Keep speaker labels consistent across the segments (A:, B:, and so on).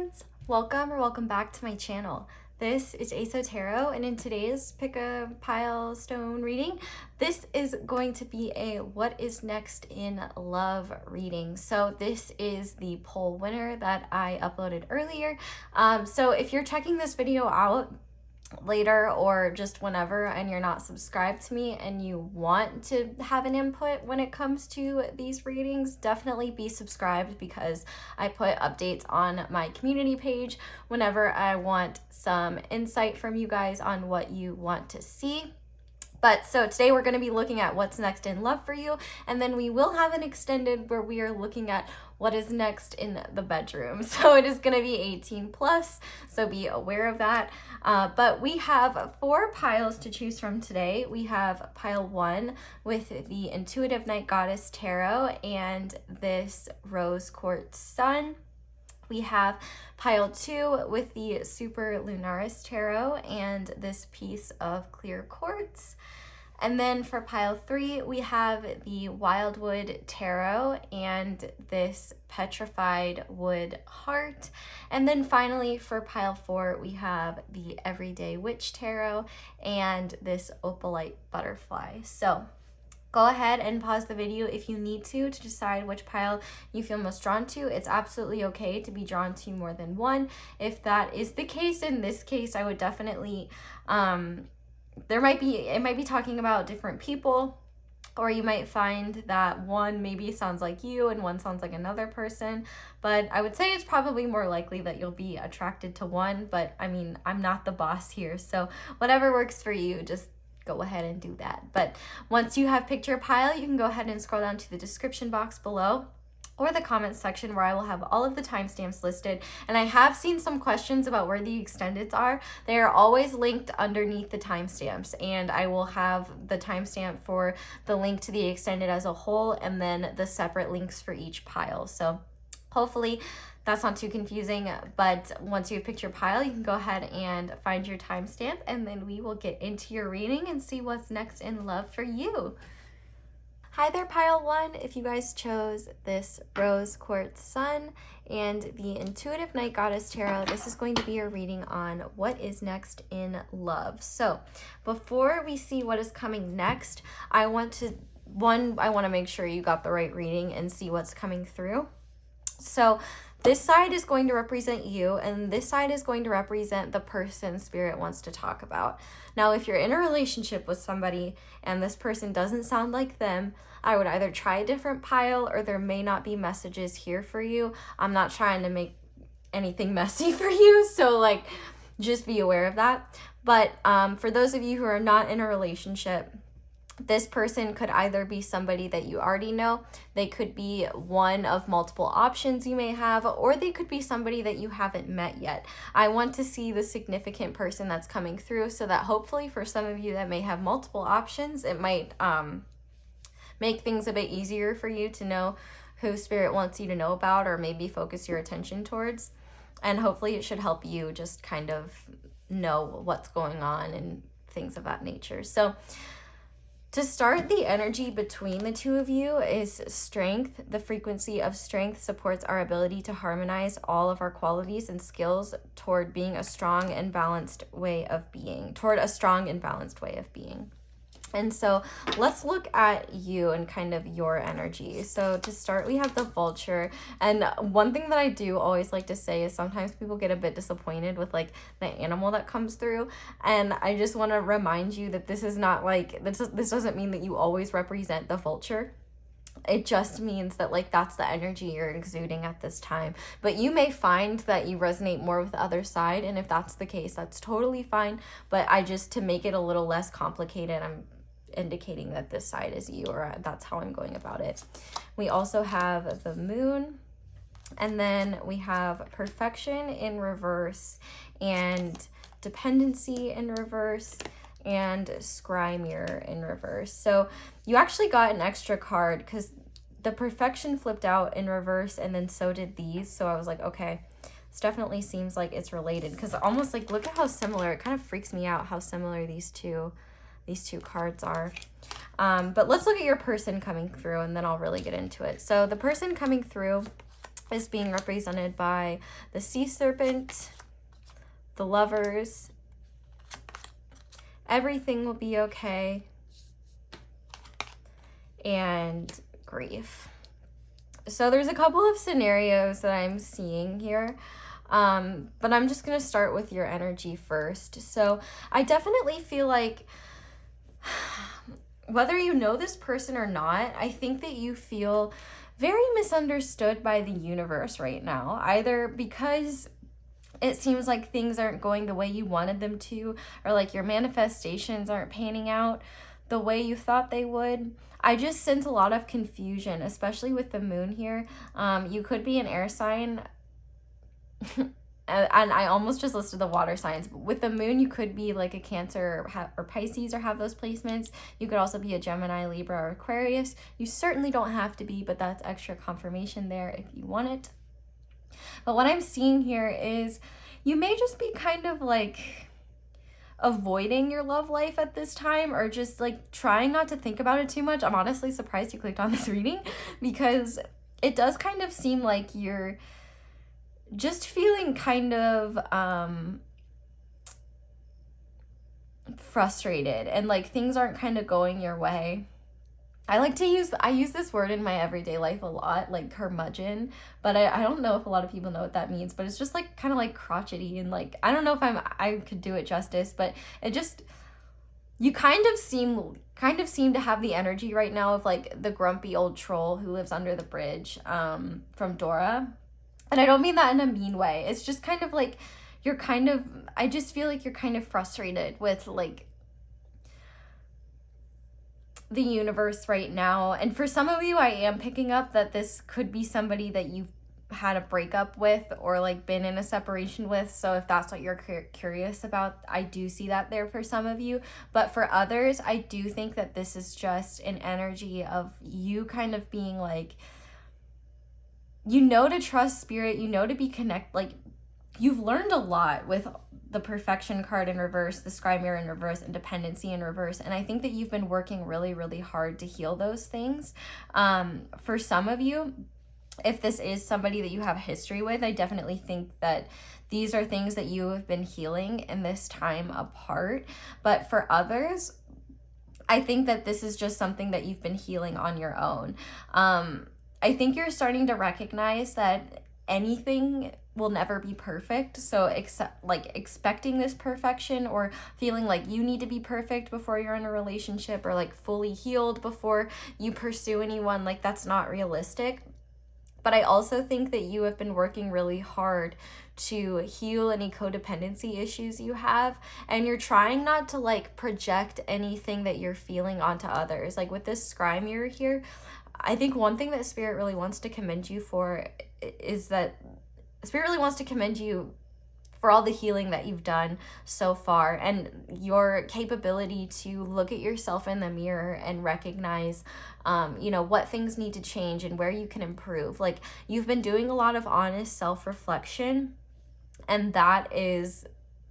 A: friends, welcome back to my channel. This is Aso Tarot, and in today's pick a pile stone reading, this is going to be a what is next in love reading. So this is the poll winner that I uploaded earlier. So if you're checking this video out later or just whenever and you're not subscribed to me and you want to have an input when it comes to these readings, definitely be subscribed, because I put updates on my community page whenever I want some insight from you guys on what you want to see. But so today we're going to be looking at what's next in love for you, and then we will have an extended where we are looking at what is next in the bedroom. So it is going to be 18 plus, so be aware of that. But we have 4 piles to choose from today. We have pile 1 with the Intuitive Night Goddess Tarot and this Rose Quartz Sun. We have pile 2 with the Superlunaris Tarot and this piece of clear quartz. And then for pile 3, we have the Wildwood Tarot and this Petrified Wood Heart. And then finally for pile 4, we have the Everyday Witch Tarot and this Opalite Butterfly. So go ahead and pause the video if you need to decide which pile you feel most drawn to. It's absolutely okay to be drawn to more than one. If that is the case, in this case, I would definitely, it might be talking about different people, or you might find that one maybe sounds like you and one sounds like another person. But I would say it's probably more likely that you'll be attracted to one. But I mean, I'm not the boss here, so whatever works for you, just go ahead and do that. But once you have picked your pile, you can go ahead and scroll down to the description box below or the comments section, where I will have all of the timestamps listed. And I have seen some questions about where the extendeds are. They are always linked underneath the timestamps, and I will have the timestamp for the link to the extended as a whole and then the separate links for each pile. So hopefully that's not too confusing, but once you've picked your pile, you can go ahead and find your timestamp, and then we will get into your reading and see what's next in love for you. Hi there, pile 1. If you guys chose this Rose Quartz Sun and the Intuitive Night Goddess Tarot, this is going to be a reading on what is next in love. So before we see what is coming next, I want to make sure you got the right reading and see what's coming through. So this side is going to represent you, and this side is going to represent the person Spirit wants to talk about. Now, if you're in a relationship with somebody and this person doesn't sound like them, I would either try a different pile, or there may not be messages here for you. I'm not trying to make anything messy for you, so like, just be aware of that. But for those of you who are not in a relationship, this person could either be somebody that you already know, they could be one of multiple options you may have, or they could be somebody that you haven't met yet. I want to see the significant person that's coming through, so that hopefully for some of you that may have multiple options, it might make things a bit easier for you to know who Spirit wants you to know about, or maybe focus your attention towards. And hopefully it should help you just kind of know what's going on and things of that nature. So to start, the energy between the two of you is strength. The frequency of strength supports our ability to harmonize all of our qualities and skills toward being a strong and balanced way of being, And so let's look at you and kind of your energy. So to start, we have the vulture. And one thing that I do always like to say is sometimes people get a bit disappointed with like the animal that comes through. And I just want to remind you that this is not like, this doesn't mean that you always represent the vulture. It just means that like that's the energy you're exuding at this time. But you may find that you resonate more with the other side. And if that's the case, that's totally fine. But to make it a little less complicated, I'm indicating that this side is you, or that's how I'm going about it. We also have the moon, and then we have perfection in reverse, and dependency in reverse, and scry mirror in reverse. So you actually got an extra card because the perfection flipped out in reverse, and then so did these. So I was like, okay, this definitely seems like it's related, because almost like, look at how similar, it kind of freaks me out how similar these two cards are. But let's look at your person coming through, and then I'll really get into it. So the person coming through is being represented by the sea serpent, the lovers, everything will be okay, and grief. So there's a couple of scenarios that I'm seeing here. But I'm just going to start with your energy first. So I definitely feel like whether you know this person or not, I think that you feel very misunderstood by the universe right now, either because it seems like things aren't going the way you wanted them to, or like your manifestations aren't panning out the way you thought they would. I just sense a lot of confusion, especially with the moon here. You could be an air sign. And I almost just listed the water signs. With the moon, you could be like a Cancer or Pisces or have those placements. You could also be a Gemini, Libra, or Aquarius. You certainly don't have to be, but that's extra confirmation there if you want it. But what I'm seeing here is you may just be kind of like avoiding your love life at this time, or just like trying not to think about it too much. I'm honestly surprised you clicked on this reading, because it does kind of seem like you're just feeling kind of frustrated, and like things aren't kind of going your way. I use this word in my everyday life a lot, like curmudgeon, but I don't know if a lot of people know what that means, but it's just like kind of like crotchety, and like I don't know if I could do it justice, but it just, you kind of seem to have the energy right now of like the grumpy old troll who lives under the bridge from Dora. And I don't mean that in a mean way. It's just kind of like I just feel like you're kind of frustrated with like the universe right now. And for some of you, I am picking up that this could be somebody that you've had a breakup with, or like been in a separation with. So if that's what you're curious about, I do see that there for some of you. But for others, I do think that this is just an energy of you kind of being like, to trust spirit, to be like you've learned a lot with the perfection card in reverse, the sky mirror in reverse, and dependency in reverse. And I think that you've been working really, really hard to heal those things. For some of you, if this is somebody that you have history with, I definitely think that these are things that you have been healing in this time apart. But for others, I think that this is just something that you've been healing on your own. I think you're starting to recognize that anything will never be perfect. So expecting this perfection, or feeling like you need to be perfect before you're in a relationship, or like fully healed before you pursue anyone, like that's not realistic. But I also think that you have been working really hard to heal any codependency issues you have, and you're trying not to like project anything that you're feeling onto others. Like with this scry mirror here, I think one thing that Spirit really wants to commend you for is that Spirit really wants to commend you for all the healing that you've done so far, and your capability to look at yourself in the mirror and recognize, what things need to change and where you can improve. Like, you've been doing a lot of honest self-reflection, and that is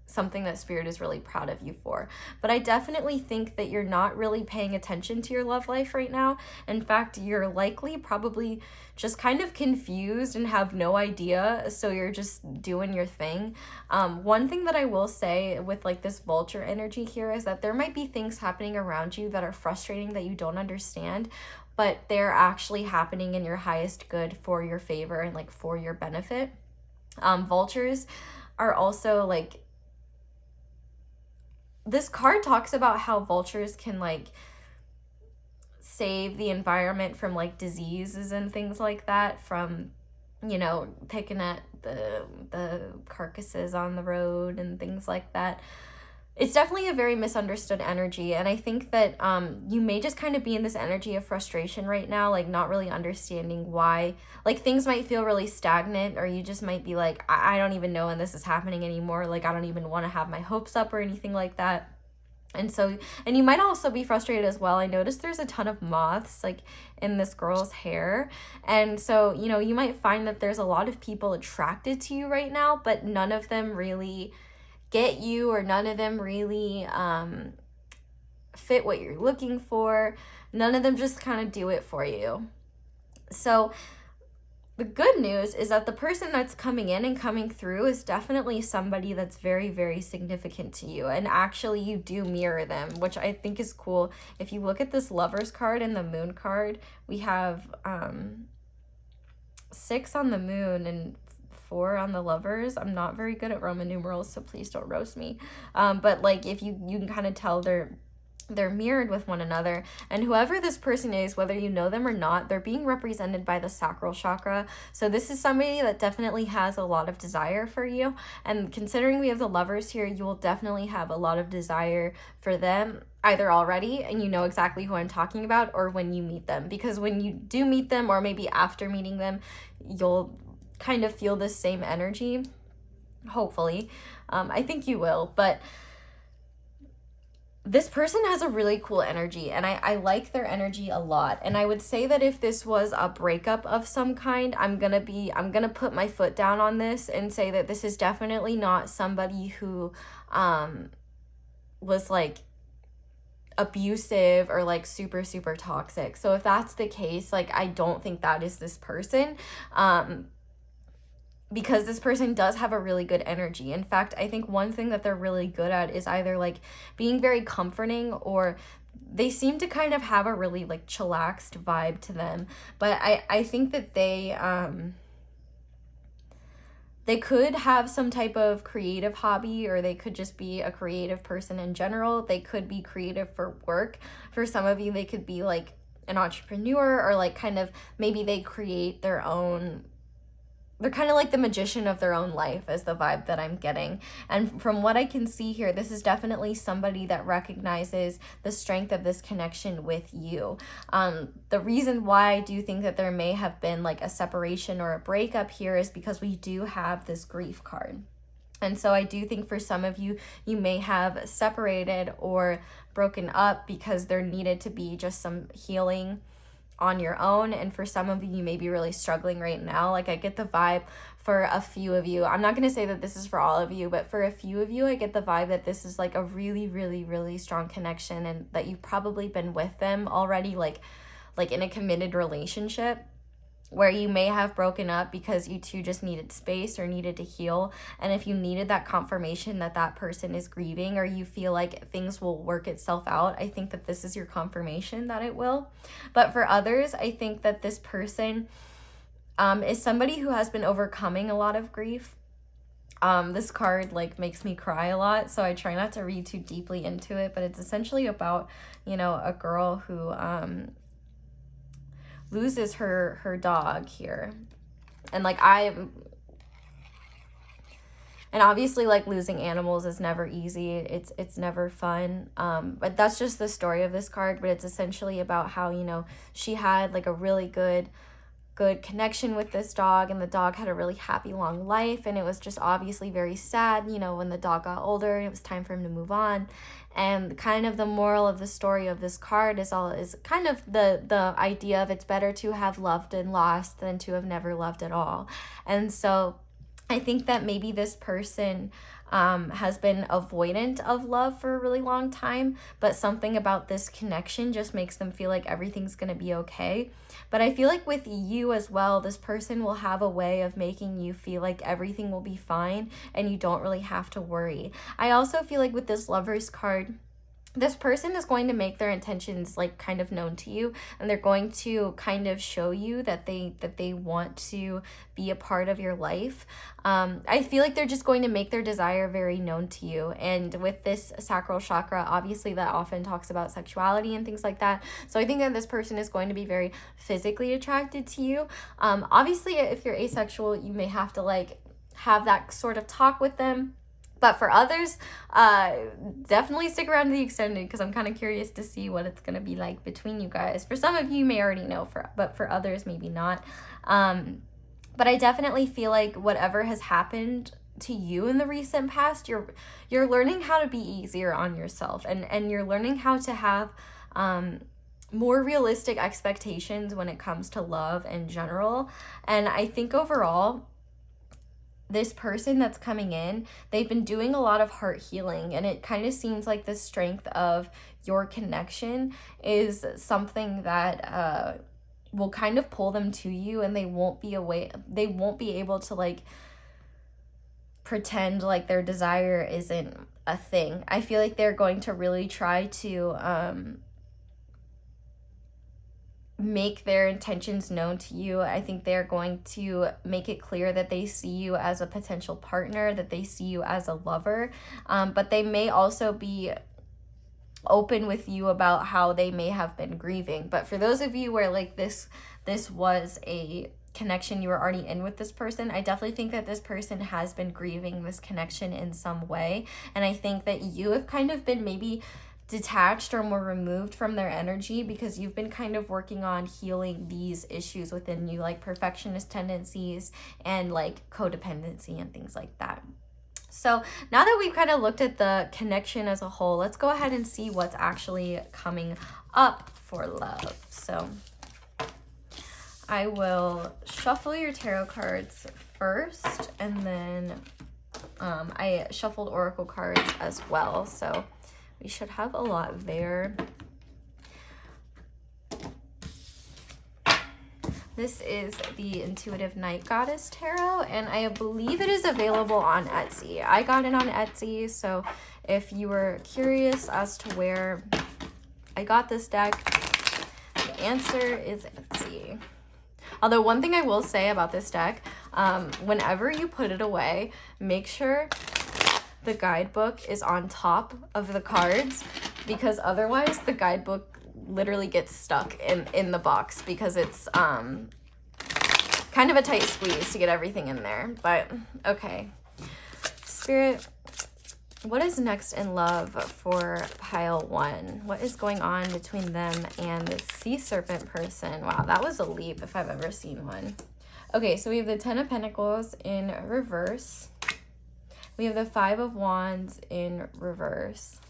A: something that Spirit is really proud of you for. But I definitely think that you're not really paying attention to your love life right now. In fact, you're likely probably just kind of confused and have no idea, so you're just doing your thing. One thing that I will say with like this vulture energy here is that there might be things happening around you that are frustrating that you don't understand, but they're actually happening in your highest good, for your favor, and like for your benefit. Vultures are also like, this card talks about how vultures can like save the environment from like diseases and things like that, from picking at the carcasses on the road and things like that. It's definitely a very misunderstood energy, and I think that you may just kind of be in this energy of frustration right now, like not really understanding why, like things might feel really stagnant, or you just might be like, I don't even know when this is happening anymore, like I don't even want to have my hopes up or anything like that. And you might also be frustrated as well. I noticed there's a ton of moths like in this girl's hair, and so you might find that there's a lot of people attracted to you right now, but none of them really get you, or none of them really fit what you're looking for. None of them just kind of do it for you. So the good news is that the person that's coming in and coming through is definitely somebody that's very, very significant to you. And actually you do mirror them, which I think is cool. If you look at this Lovers card and the Moon card, we have 6 on the Moon and 4 on the Lovers. I'm not very good at Roman numerals, so please don't roast me. But like, if you can kind of tell they're mirrored with one another, and whoever this person is, whether you know them or not, they're being represented by the sacral chakra. So this is somebody that definitely has a lot of desire for you, and considering we have the Lovers here, you will definitely have a lot of desire for them, either already and you know exactly who I'm talking about, or when you meet them, because when you do meet them, or maybe after meeting them, you'll kind of feel the same energy, hopefully. I think you will, but this person has a really cool energy, and I like their energy a lot. And I would say that if this was a breakup of some kind, I'm gonna put my foot down on this and say that this is definitely not somebody who was like abusive or like super, super toxic. So if that's the case, like, I don't think that is this person. Because this person does have a really good energy. In fact, I think one thing that they're really good at is either like being very comforting, or they seem to kind of have a really like chillaxed vibe to them. But I think that they could have some type of creative hobby, or they could just be a creative person in general. They could be creative for work. For some of you, they could be like an entrepreneur, or like kind of maybe they create their own. They're kind of like the magician of their own life, is the vibe that I'm getting. And from what I can see here, this is definitely somebody that recognizes the strength of this connection with you. The reason why I do think that there may have been like a separation or a breakup here is because we do have this grief card. And so I do think for some of you, you may have separated or broken up because there needed to be just some healing on your own. And for some of you, you may be really struggling right now. Like, I get the vibe for a few of you, I'm not going to say that this is for all of you, but for a few of you, I get the vibe that this is like a really, really, really strong connection, and that you've probably been with them already, like in a committed relationship, where you may have broken up because you two just needed space or needed to heal. And if you needed that confirmation that that person is grieving, or you feel like things will work itself out, I think that this is your confirmation that it will. But for others, I think that this person is somebody who has been overcoming a lot of grief. This card like makes me cry a lot, so I try not to read too deeply into it, but it's essentially about, you know, a girl who loses her dog here. And like and obviously like losing animals is never easy. It's never fun. But that's just the story of this card. But it's essentially about how, you know, she had like a really good connection with this dog, and the dog had a really happy long life, and it was just obviously very sad, you know, when the dog got older, it was time for him to move on. And kind of the moral of the story of this card is kind of the idea of it's better to have loved and lost than to have never loved at all. And so I think that maybe this person has been avoidant of love for a really long time, but something about this connection just makes them feel like everything's going to be okay. But I feel like with you as well, this person will have a way of making you feel like everything will be fine and you don't really have to worry. I also feel like with this Lovers card, this person is going to make their intentions like kind of known to you, and they're going to kind of show you that they want to be a part of your life. I feel like they're just going to make their desire very known to you. And with this sacral chakra, obviously that often talks about sexuality and things like that. So I think that this person is going to be very physically attracted to you. Obviously, if you're asexual, you may have to like have that sort of talk with them. But for others, definitely stick around to the extended, because I'm kind of curious to see what it's going to be like between you guys. For some of you, you may already know, but for others, maybe not. But I definitely feel like whatever has happened to you in the recent past, you're learning how to be easier on yourself, and you're learning how to have more realistic expectations when it comes to love in general. And I think overall, this person that's coming in, they've been doing a lot of heart healing, and it kind of seems like the strength of your connection is something that will kind of pull them to you, and they won't be able to like pretend like their desire isn't a thing. I feel like they're going to really try to make their intentions known to you. I think they're going to make it clear that they see you as a potential partner, that they see you as a lover, but they may also be open with you about how they may have been grieving. But for those of you where like this was a connection you were already in with this person, I definitely think that this person has been grieving this connection in some way, and I think that you have kind of been maybe detached or more removed from their energy because you've been kind of working on healing these issues within you, like perfectionist tendencies and like codependency and things like that. So now that we've kind of looked at the connection as a whole, let's go ahead and see what's actually coming up for love. So I will shuffle your tarot cards first, and then I shuffled oracle cards as well, so we should have a lot there. This is the Intuitive Night Goddess Tarot, and I believe it is available on Etsy. I got it on Etsy, so if you were curious as to where I got this deck, the answer is Etsy. Although one thing I will say about this deck, whenever you put it away, make sure the guidebook is on top of the cards, because otherwise the guidebook literally gets stuck in the box because it's kind of a tight squeeze to get everything in there. But okay, Spirit, what is next in love for pile 1? What is going on between them and the sea serpent person? Wow, that was a leap if I've ever seen one. Okay, so we have the 10 of Pentacles in reverse. We have the 5 of Wands in reverse.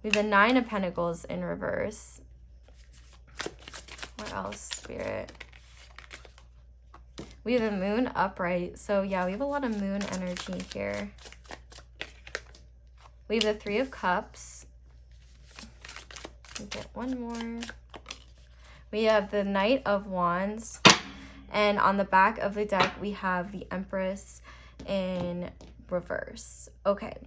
A: We have the 9 of Pentacles in reverse. What else, Spirit? We have the Moon upright. So yeah, we have a lot of moon energy here. We have the 3 of Cups. We get one more. We have the Knight of Wands. And on the back of the deck, we have the Empress in reverse. Okay.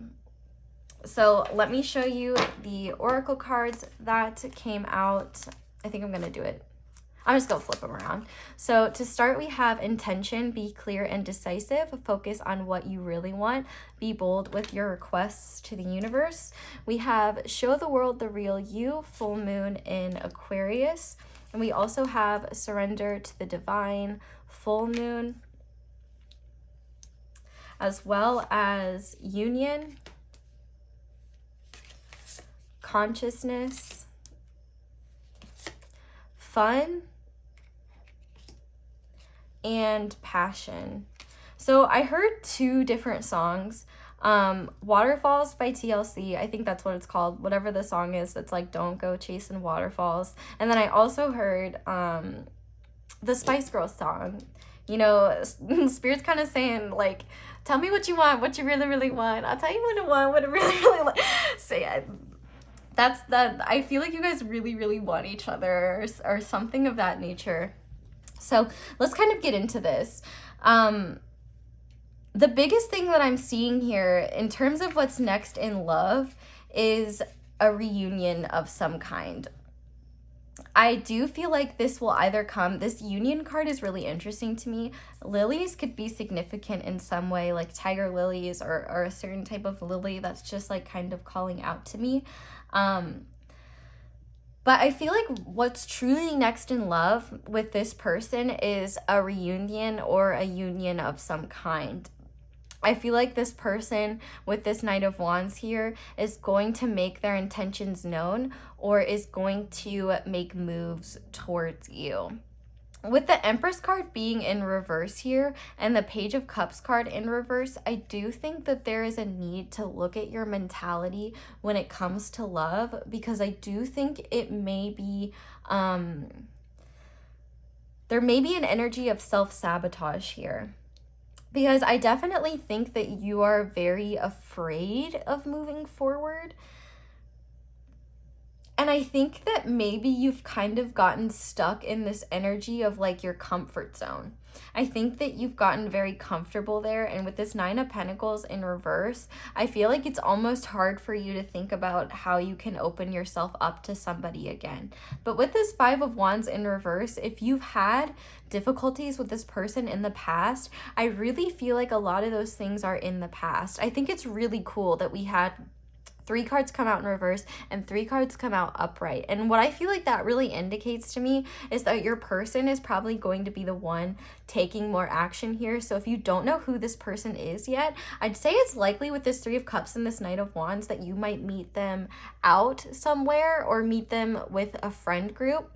A: So let me show you the oracle cards that came out. I think I'm going to do it. I'm just going to flip them around. So to start, we have intention, be clear and decisive, focus on what you really want, be bold with your requests to the universe. We have show the world the real you, full moon in Aquarius. And we also have surrender to the divine, full moon, as well as union, consciousness, fun, and passion. So I heard 2 different songs. Waterfalls by TLC, I think that's what it's called, whatever the song is that's like don't go chasing waterfalls. And then I also heard the Spice Girls song. You know, Spirit's kind of saying like, tell me what you want, what you really, really want. I'll tell you what I want, what I really, really want. So yeah, that's that. I feel like you guys really, really want each other, or something of that nature. So let's kind of get into this. The biggest thing that I'm seeing here in terms of what's next in love is a reunion of some kind. I do feel like this will either come, this union card is really interesting to me. Lilies could be significant in some way, like tiger lilies or a certain type of lily that's just like kind of calling out to me. But I feel like what's truly next in love with this person is a reunion or a union of some kind. I feel like this person with this Knight of Wands here is going to make their intentions known, or is going to make moves towards you. With the Empress card being in reverse here and the Page of Cups card in reverse, I do think that there is a need to look at your mentality when it comes to love, because I do think it may be, there may be an energy of self-sabotage here. Because I definitely think that you are very afraid of moving forward. And I think that maybe you've kind of gotten stuck in this energy of like your comfort zone. I think that you've gotten very comfortable there. And with this Nine of Pentacles in reverse, I feel like it's almost hard for you to think about how you can open yourself up to somebody again. But with this Five of Wands in reverse, if you've had difficulties with this person in the past, I really feel like a lot of those things are in the past. I think it's really cool that we had 3 cards come out in reverse and 3 cards come out upright. And what I feel like that really indicates to me is that your person is probably going to be the one taking more action here. So if you don't know who this person is yet, I'd say it's likely with this 3 of Cups and this Knight of Wands that you might meet them out somewhere or meet them with a friend group.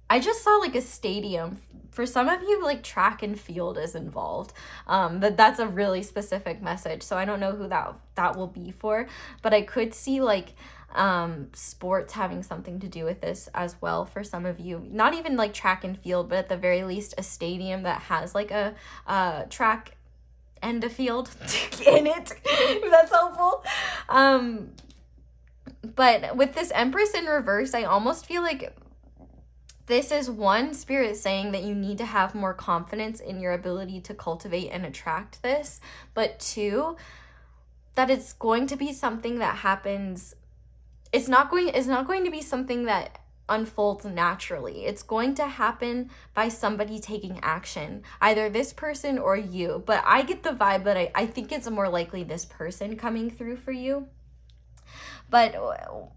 A: I just saw like a stadium. For some of you, like track and field is involved. That's a really specific message. So I don't know who that will be for, but I could see like sports having something to do with this as well for some of you. Not even like track and field, but at the very least a stadium that has like a track and a field in it, if that's helpful. But with this Empress in reverse, I almost feel like this is one, Spirit saying that you need to have more confidence in your ability to cultivate and attract this. But 2, that it's going to be something that happens. It's not going to be something that unfolds naturally. It's going to happen by somebody taking action, either this person or you. But I get the vibe that I think it's more likely this person coming through for you. But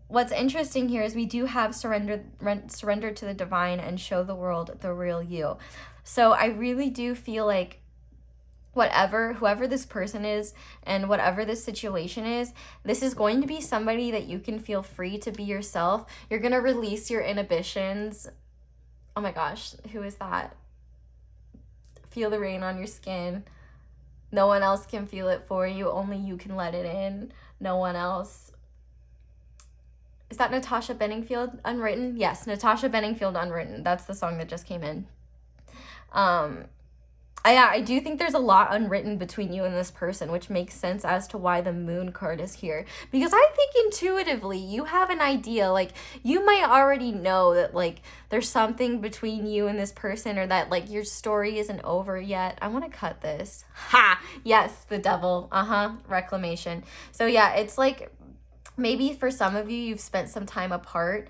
A: what's interesting here is we do have surrender to the divine and show the world the real you. So I really do feel like whoever this person is and whatever this situation is, this is going to be somebody that you can feel free to be yourself. You're going to release your inhibitions. Oh my gosh, who is that? Feel the rain on your skin. No one else can feel it for you. Only you can let it in. No one else. Is that Natasha Bedingfield, Unwritten? Yes, Natasha Bedingfield, Unwritten. That's the song that just came in. I do think there's a lot unwritten between you and this person, which makes sense as to why the Moon card is here. Because I think intuitively you have an idea, like you might already know that like there's something between you and this person, or that like your story isn't over yet. I want to cut this. Ha! Yes, the devil. Reclamation. So yeah, it's like maybe for some of you, you've spent some time apart,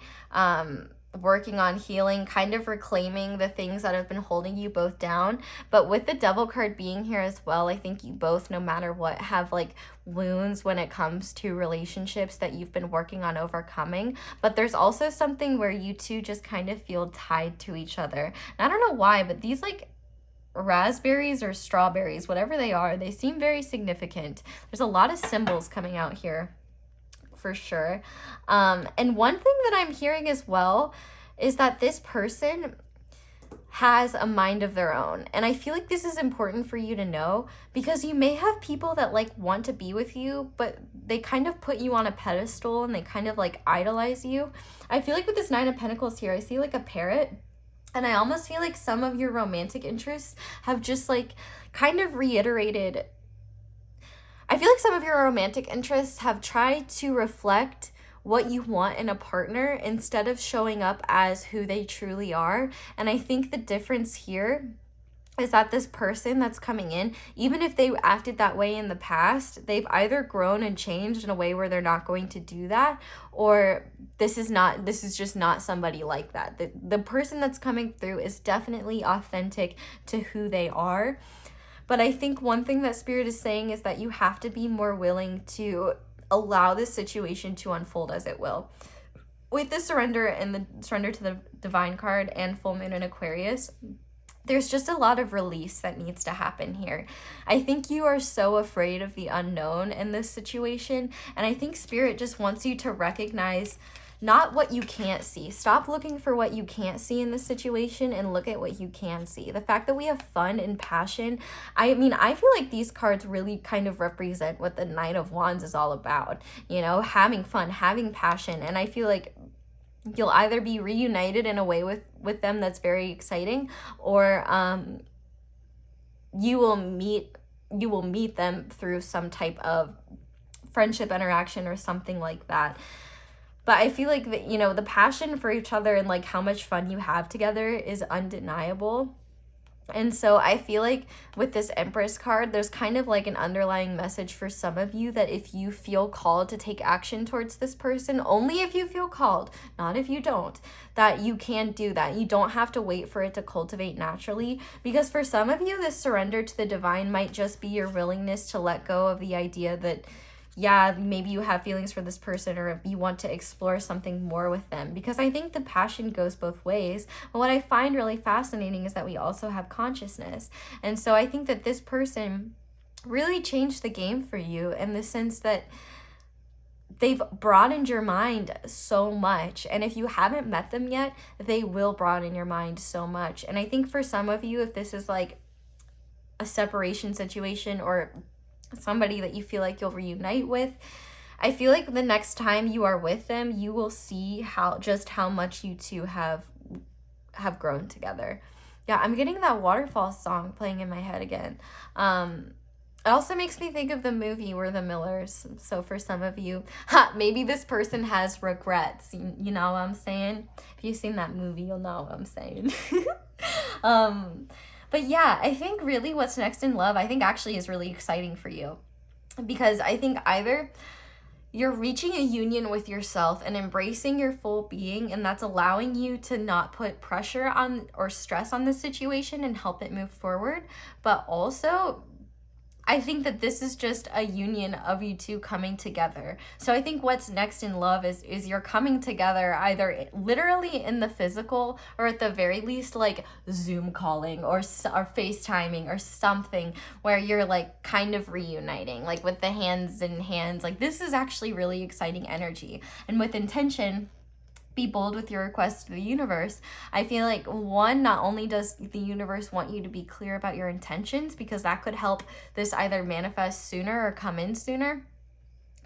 A: working on healing, kind of reclaiming the things that have been holding you both down. But with the Devil card being here as well, I think you both, no matter what, have like wounds when it comes to relationships that you've been working on overcoming. But there's also something where you two just kind of feel tied to each other. And I don't know why, but these like raspberries or strawberries, whatever they are, they seem very significant. There's a lot of symbols coming out here. For sure. And one thing that I'm hearing as well is that this person has a mind of their own. And I feel like this is important for you to know, because you may have people that like want to be with you, but they kind of put you on a pedestal and they kind of like idolize you. I feel like with this Nine of Pentacles here, I see like a parrot. And I almost feel like some of your romantic interests have just like kind of reiterated. I feel like some of your romantic interests have tried to reflect what you want in a partner instead of showing up as who they truly are. And I think the difference here is that this person that's coming in, even if they acted that way in the past, they've either grown and changed in a way where they're not going to do that, or this is just not somebody like that. The person that's coming through is definitely authentic to who they are. But I think one thing that Spirit is saying is that you have to be more willing to allow this situation to unfold as it will. With the surrender and the surrender to the divine card and full moon in Aquarius, there's just a lot of release that needs to happen here. I think you are so afraid of the unknown in this situation. And I think Spirit just wants you to recognize not what you can't see. Stop looking for what you can't see in this situation and look at what you can see. The fact that we have fun and passion, I mean, I feel like these cards really kind of represent what the Knight of Wands is all about. You know, having fun, having passion. And I feel like you'll either be reunited in a way with them that's very exciting, or you will meet them through some type of friendship interaction or something like that. But I feel like that, you know, the passion for each other and like how much fun you have together is undeniable. And so I feel like with this Empress card, there's kind of like an underlying message for some of you that if you feel called to take action towards this person, only if you feel called, not if you don't, that you can do that. You don't have to wait for it to cultivate naturally, because for some of you, this surrender to the divine might just be your willingness to let go of the idea that, yeah, maybe you have feelings for this person or you want to explore something more with them, because I think the passion goes both ways. But what I find really fascinating is that we also have consciousness. And so I think that this person really changed the game for you in the sense that they've broadened your mind so much. And if you haven't met them yet, they will broaden your mind so much. And I think for some of you, if this is like a separation situation or somebody that you feel like you'll reunite with, I feel like the next time you are with them, you will see how much you two have grown together. Yeah, I'm getting that waterfall song playing in my head again. It also makes me think of the movie We're the Millers. So for some of you, maybe this person has regrets. You know what I'm saying? If you've seen that movie, you'll know what I'm saying. But yeah, I think really what's next in love, I think actually is really exciting for you. Because I think either you're reaching a union with yourself and embracing your full being, and that's allowing you to not put pressure on or stress on the situation and help it move forward. But also, I think that this is just a union of you two coming together. So I think what's next in love is you're coming together either literally in the physical, or at the very least like Zoom calling or FaceTiming or something where you're like kind of reuniting, like with the hands in hands. Like this is actually really exciting energy. And with intention, be bold with your request to the universe. I feel like one, not only does the universe want you to be clear about your intentions, because that could help this either manifest sooner or come in sooner,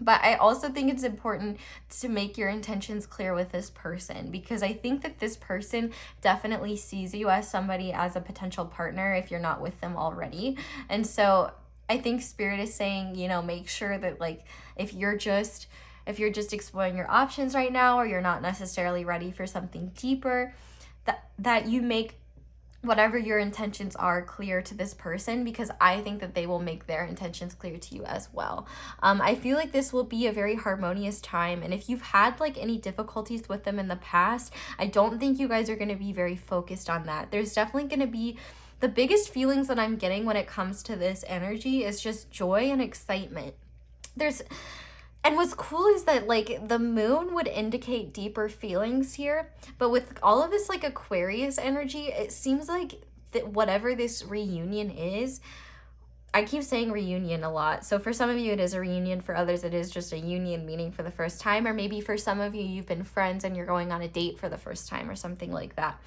A: but I also think it's important to make your intentions clear with this person, because I think that this person definitely sees you as somebody, as a potential partner if you're not with them already. And so I think Spirit is saying, you know, make sure that like if you're just exploring your options right now, or you're not necessarily ready for something deeper, that you make whatever your intentions are clear to this person, because I think that they will make their intentions clear to you as well. I feel like this will be a very harmonious time, and if you've had like any difficulties with them in the past, I don't think you guys are going to be very focused on that. There's definitely going to be the biggest feelings that I'm getting when it comes to this energy is just joy and excitement. And what's cool is that like the moon would indicate deeper feelings here, but with all of this like Aquarius energy, it seems like that whatever this reunion is, I keep saying reunion a lot. So for some of you, it is a reunion. For others, it is just a union, meaning for the first time. Or maybe for some of you, you've been friends and you're going on a date for the first time or something like that.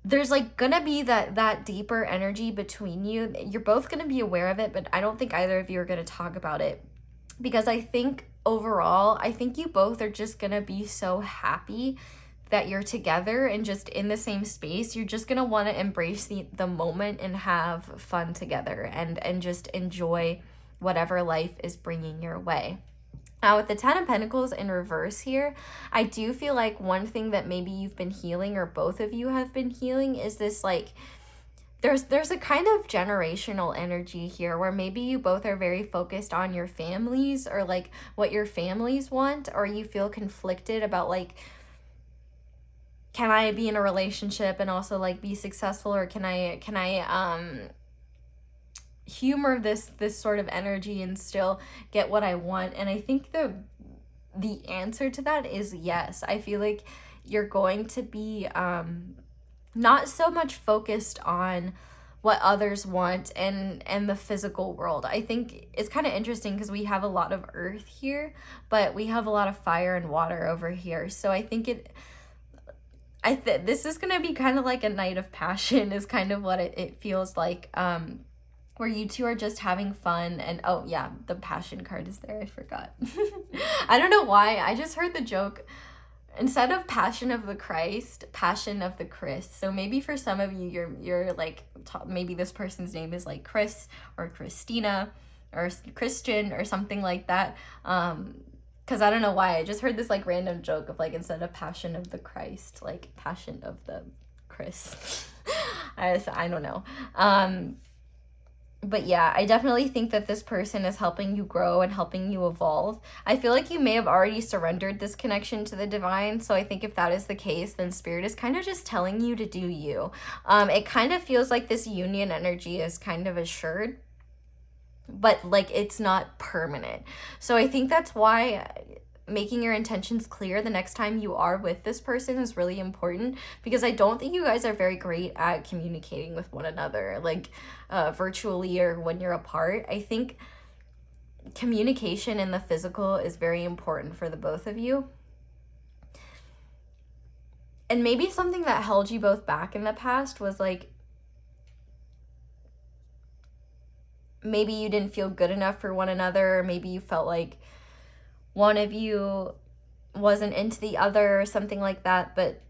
A: There's like gonna be that deeper energy between you. You're both gonna be aware of it, but I don't think either of you are gonna talk about it. Because I think overall, I think you both are just going to be so happy that you're together and just in the same space. You're just going to want to embrace the moment and have fun together and just enjoy whatever life is bringing your way. Now, with the 10 of Pentacles in reverse here, I do feel like one thing that maybe you've been healing, or both of you have been healing, is this like, there's a kind of generational energy here where maybe you both are very focused on your families, or like what your families want, or you feel conflicted about like, can I be in a relationship and also like be successful, or can I humor this sort of energy and still get what I want? And I think the answer to that is yes. I feel like you're going to be not so much focused on what others want and the physical world. I think it's kind of interesting because we have a lot of earth here, but we have a lot of fire and water over here. So I think this is going to be kind of like a night of passion is kind of what it feels like, where you two are just having fun. And oh yeah, the passion card is there. I forgot. I don't know why. I just heard the joke. Instead of Passion of the Christ, Passion of the Chris. So maybe for some of you, you're like, maybe this person's name is like Chris or Christina or Christian or something like that. because I don't know why, I just heard this like random joke of like, instead of Passion of the Christ, like Passion of the Chris. I don't know. But yeah, I definitely think that this person is helping you grow and helping you evolve. I feel like you may have already surrendered this connection to the divine. So I think if that is the case, then Spirit is kind of just telling you to do you. It kind of feels like this union energy is kind of assured, but like it's not permanent. So I think that's why making your intentions clear the next time you are with this person is really important, because I don't think you guys are very great at communicating with one another, like virtually or when you're apart. I think communication in the physical is very important for the both of you. And maybe something that held you both back in the past was like, maybe you didn't feel good enough for one another, or maybe you felt like one of you wasn't into the other or something like that. But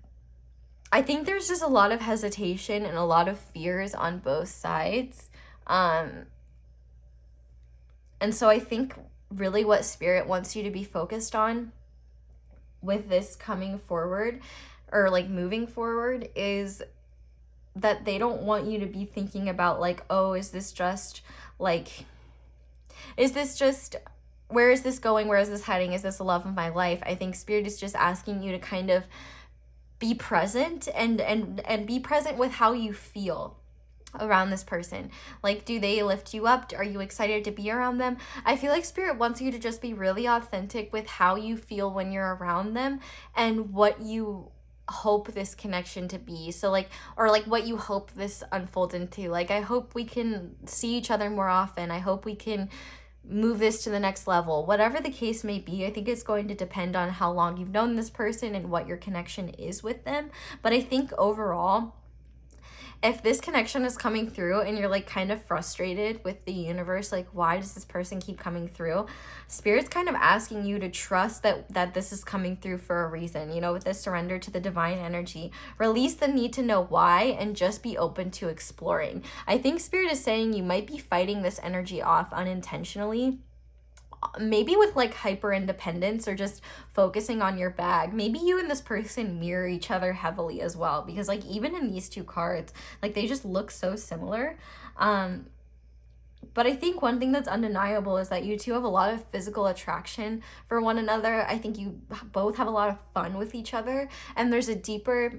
A: I think there's just a lot of hesitation and a lot of fears on both sides. And so I think really what Spirit wants you to be focused on with this coming forward, or like moving forward, is that they don't want you to be thinking about like, oh, is this just where is this going? Where is this heading? Is this the love of my life? I think Spirit is just asking you to kind of be present and be present with how you feel around this person. Like, do they lift you up? Are you excited to be around them? I feel like Spirit wants you to just be really authentic with how you feel when you're around them and what you hope this connection to be. So like, or like what you hope this unfolds into. Like, I hope we can see each other more often. I hope we can move this to the next level. Whatever the case may be, I think it's going to depend on how long you've known this person and what your connection is with them. But I think overall, if this connection is coming through and you're like kind of frustrated with the universe, like, why does this person keep coming through? Spirit's kind of asking you to trust that this is coming through for a reason. You know, with this surrender to the divine energy, release the need to know why and just be open to exploring. I think Spirit is saying you might be fighting this energy off unintentionally, maybe with like hyper independence or just focusing on your bag. Maybe you and this person mirror each other heavily as well, because like even in these two cards, like they just look so similar. But I think one thing that's undeniable is that you two have a lot of physical attraction for one another. I think you both have a lot of fun with each other, and there's a deeper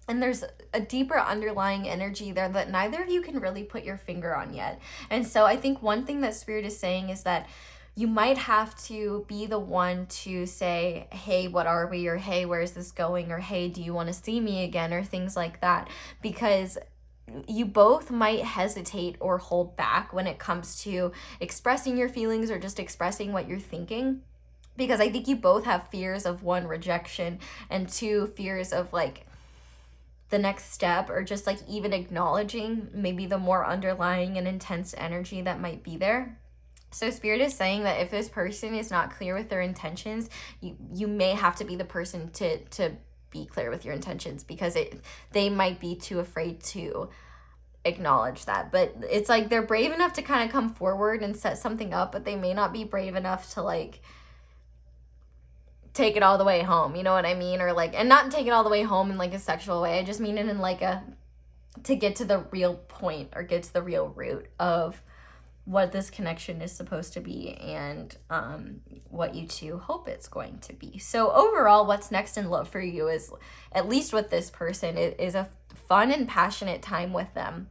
A: underlying energy there that neither of you can really put your finger on yet. And so I think one thing that Spirit is saying is that you might have to be the one to say, hey, what are we? Or hey, where's this going? Or hey, do you want to see me again? Or things like that. Because you both might hesitate or hold back when it comes to expressing your feelings or just expressing what you're thinking. Because I think you both have fears of, one, rejection, and two, fears of like the next step, or just like even acknowledging maybe the more underlying and intense energy that might be there. So Spirit is saying that if this person is not clear with their intentions, you may have to be the person to be clear with your intentions, because they might be too afraid to acknowledge that. But it's like they're brave enough to kind of come forward and set something up, but they may not be brave enough to like take it all the way home, you know what I mean? Or like, and not take it all the way home in like a sexual way. I just mean it in like to get to the real point, or get to the real root of what this connection is supposed to be, and what you two hope it's going to be. So overall, what's next in love for you is, at least with this person, it is a fun and passionate time with them.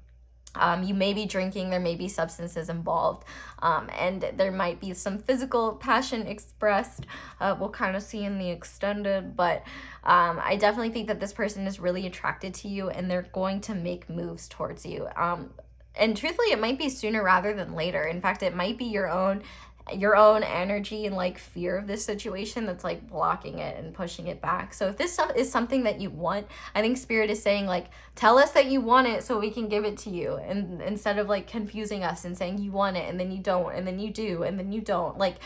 A: You may be drinking, there may be substances involved, and there might be some physical passion expressed. We'll kind of see in the extended, but I definitely think that this person is really attracted to you, and they're going to make moves towards you. And truthfully, it might be sooner rather than later. In fact, it might be your own energy and like fear of this situation that's like blocking it and pushing it back. So if this stuff is something that you want, I think Spirit is saying like, tell us that you want it so we can give it to you, and instead of like confusing us and saying you want it and then you don't and then you do and then you don't, like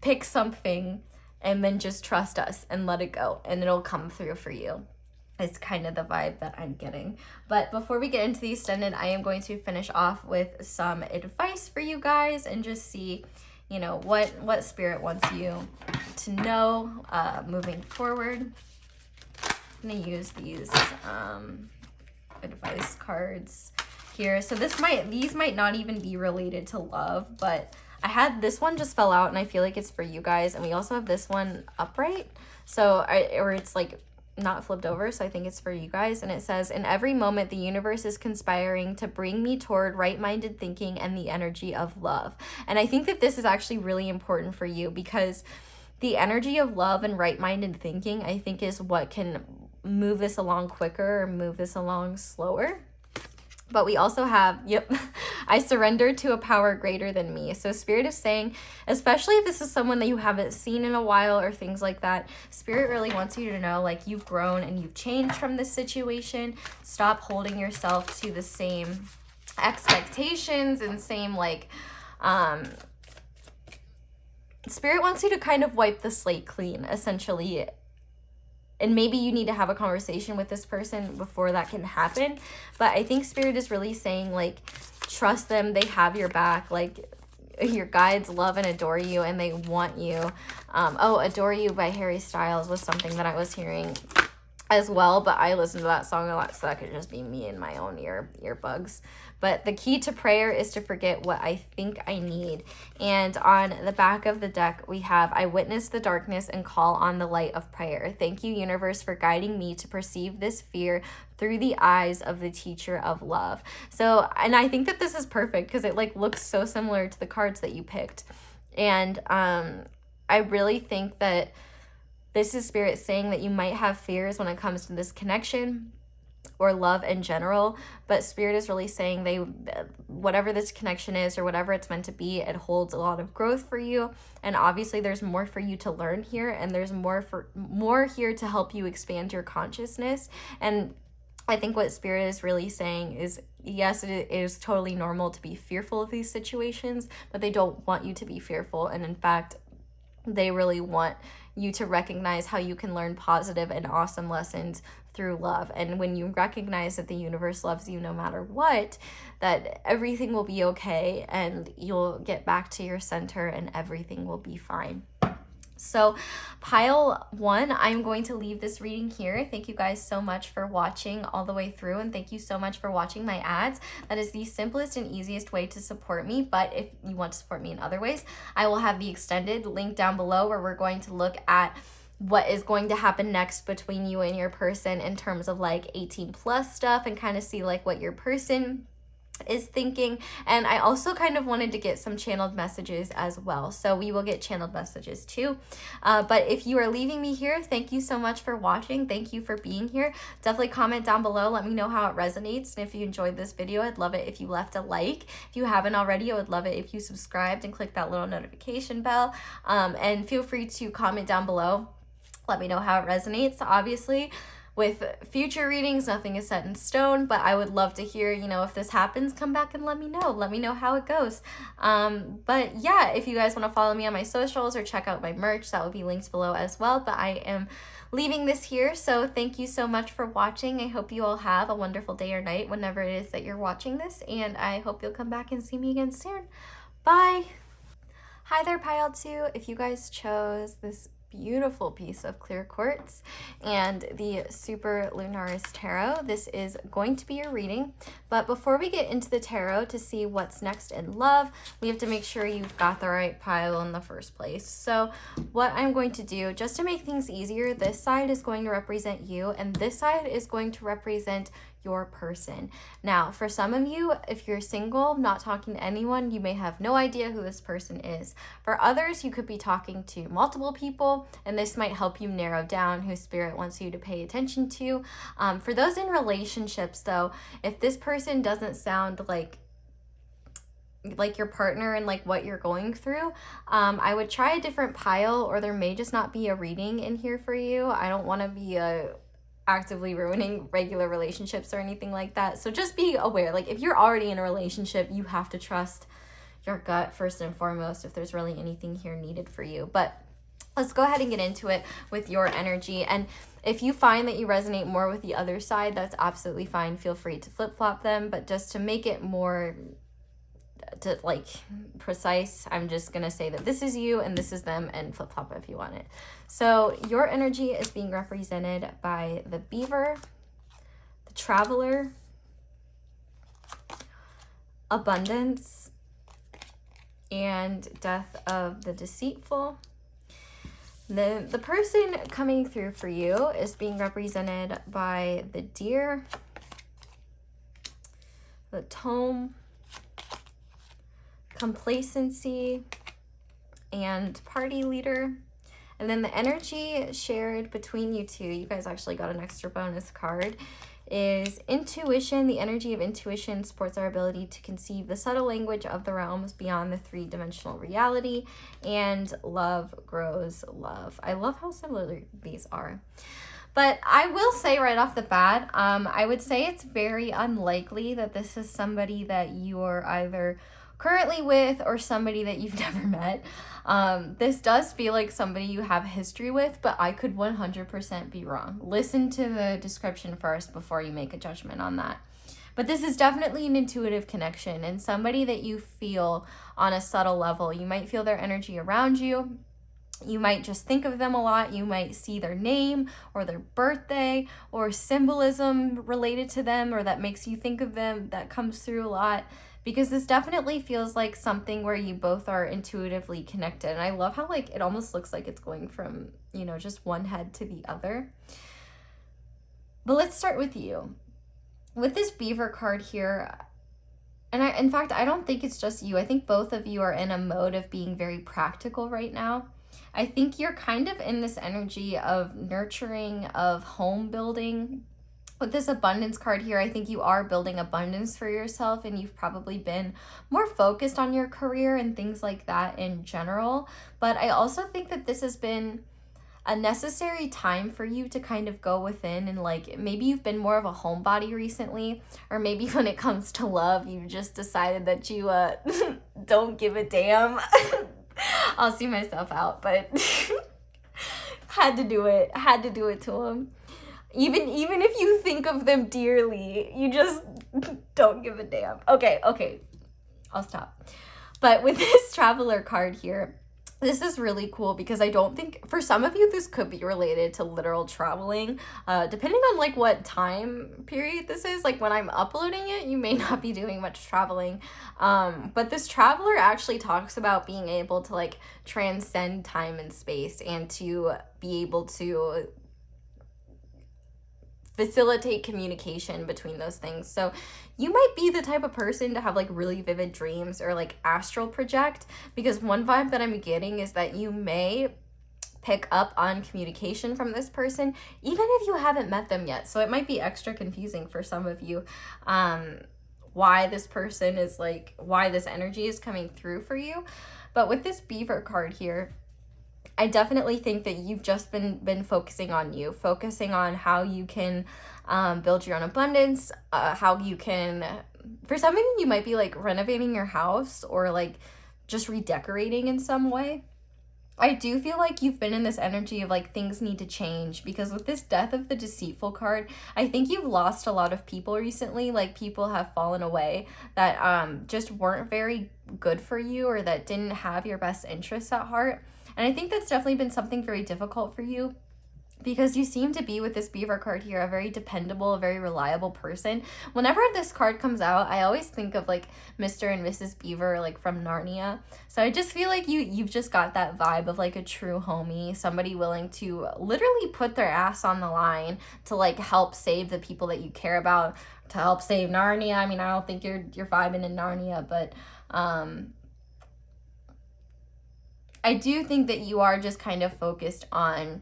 A: pick something and then just trust us and let it go, and it'll come through for you. Is kind of the vibe that I'm getting. But before we get into the extended, I am going to finish off with some advice for you guys and just see you know, what Spirit wants you to know moving forward. I'm going to use these advice cards here. So these might not even be related to love, but I had this one just fell out and I feel like it's for you guys. And we also have this one upright. So or it's like not flipped over, so I think it's for you guys. And it says, in every moment the universe is conspiring to bring me toward right-minded thinking and the energy of love. And I think that this is actually really important for you, because the energy of love and right-minded thinking, I think, is what can move this along quicker or move this along slower. But we also have, yep, I surrender to a power greater than me. So Spirit is saying, especially if this is someone that you haven't seen in a while or things like that, Spirit really wants you to know, like, you've grown and you've changed from this situation. Stop holding yourself to the same expectations and same, like, Spirit wants you to kind of wipe the slate clean, essentially. And maybe you need to have a conversation with this person before that can happen. But I think Spirit is really saying, like, trust them. They have your back. Like, your guides love and adore you, and they want you. Adore You by Harry Styles was something that I was hearing as well. But I listen to that song a lot, so that could just be me and my own earbuds. But the key to prayer is to forget what I think I need. And on the back of the deck, we have, I witness the darkness and call on the light of prayer. Thank you, universe, for guiding me to perceive this fear through the eyes of the teacher of love. So, and I think that this is perfect because it, like, looks so similar to the cards that you picked. And I really think that this is Spirit saying that you might have fears when it comes to this connection or love in general, but Spirit is really saying whatever this connection is or whatever it's meant to be, it holds a lot of growth for you. And obviously there's more for you to learn here, and there's more here to help you expand your consciousness. And I think what Spirit is really saying is, yes, it is totally normal to be fearful of these situations, but they don't want you to be fearful. And in fact, they really want you to recognize how you can learn positive and awesome lessons through love. And when you recognize that the universe loves you no matter what, that everything will be okay and you'll get back to your center and everything will be fine. So pile 1, I'm going to leave this reading here. Thank you guys so much for watching all the way through, and thank you so much for watching my ads. That is the simplest and easiest way to support me, but if you want to support me in other ways, I will have the extended link down below where we're going to look at what is going to happen next between you and your person in terms of like 18 plus stuff, and kind of see like what your person is thinking. And I also kind of wanted to get some channeled messages as well, so we will get channeled messages too. But if you are leaving me here, thank you so much for watching. Thank you for being here. Definitely comment down below, let me know how it resonates, and if you enjoyed this video, I'd love it if you left a like. If you haven't already, I would love it if you subscribed and clicked that little notification bell. And feel free to comment down below, let me know how it resonates. Obviously, with future readings, nothing is set in stone, but I would love to hear, you know, if this happens, come back and let me know. Let me know how it goes. But yeah, if you guys want to follow me on my socials or check out my merch, that will be linked below as well. But I am leaving this here, so thank you so much for watching. I hope you all have a wonderful day or night whenever it is that you're watching this, and I hope you'll come back and see me again soon. Bye! Hi there, Pile 2. If you guys chose this beautiful piece of clear quartz and the Superlunaris Tarot, this is going to be your reading. But before we get into the tarot to see what's next in love, we have to make sure you've got the right pile in the first place. So what I'm going to do, just to make things easier, this side is going to represent you and this side is going to represent your person. Now, for some of you, if you're single, not talking to anyone, you may have no idea who this person is. For others, you could be talking to multiple people, and this might help you narrow down who Spirit wants you to pay attention to. For those in relationships, though, if this person doesn't sound like your partner and like what you're going through, I would try a different pile, or there may just not be a reading in here for you. I don't want to be actively ruining regular relationships or anything like that. So just be aware, like if you're already in a relationship, you have to trust your gut first and foremost if there's really anything here needed for you. But let's go ahead and get into it with your energy. And if you find that you resonate more with the other side, that's absolutely fine. Feel free to flip-flop them, but just to make it more to like precise, I'm just going to say that this is you and this is them, and flip-flop if you want it. So your energy is being represented by the Beaver, the Traveler, Abundance, and Death of the Deceitful. The person coming through for you is being represented by the Deer, the Tome, Complacency, and Party Leader. And then the energy shared between you two, you guys actually got an extra bonus card, is Intuition. The energy of intuition supports our ability to conceive the subtle language of the realms beyond the three-dimensional reality, and love grows love. I love how similar these are. But I will say right off the bat, I would say it's very unlikely that this is somebody that you're either currently with or somebody that you've never met. This does feel like somebody you have history with, but I could 100% be wrong. Listen to the description first before you make a judgment on that. But this is definitely an intuitive connection and somebody that you feel on a subtle level. You might feel their energy around you. You might just think of them a lot. You might see their name or their birthday or symbolism related to them, or that makes you think of them, that comes through a lot. Because this definitely feels like something where you both are intuitively connected. And I love how like it almost looks like it's going from, you know, just one head to the other. But let's start with you. With this Beaver card here, and in fact, I don't think it's just you. I think both of you are in a mode of being very practical right now. I think you're kind of in this energy of nurturing, of home building. With this Abundance card here, I think you are building abundance for yourself, and you've probably been more focused on your career and things like that in general. But I also think that this has been a necessary time for you to kind of go within, and like maybe you've been more of a homebody recently, or maybe when it comes to love, you've just decided that you don't give a damn. I'll see myself out, but had to do it to him. Even if you think of them dearly, you just don't give a damn. Okay, I'll stop. But with this Traveler card here, this is really cool because I don't think, for some of you, this could be related to literal traveling. Depending on like what time period this is, like when I'm uploading it, you may not be doing much traveling. But this Traveler actually talks about being able to like transcend time and space and to be able to facilitate communication between those things. So you might be the type of person to have like really vivid dreams or like astral project, because one vibe that I'm getting is that you may pick up on communication from this person even if you haven't met them yet. So it might be extra confusing for some of you why this person is like, why this energy is coming through for you. But with this Beaver card here, I definitely think that you've just been focusing on you, focusing on how you can build your own abundance, how you can, for some of you might be like renovating your house or like just redecorating in some way. I do feel like you've been in this energy of like things need to change, because with this Death of the Deceitful card, I think you've lost a lot of people recently. Like people have fallen away that just weren't very good for you or that didn't have your best interests at heart. And I think that's definitely been something very difficult for you, because you seem to be, with this Beaver card here, a very dependable, a very reliable person. Whenever this card comes out, I always think of like Mr. and Mrs. Beaver, like from Narnia. So I just feel like you've just got that vibe of like a true homie, somebody willing to literally put their ass on the line to like help save the people that you care about, to help save Narnia. I mean, I don't think you're vibing in Narnia, but I do think that you are just kind of focused on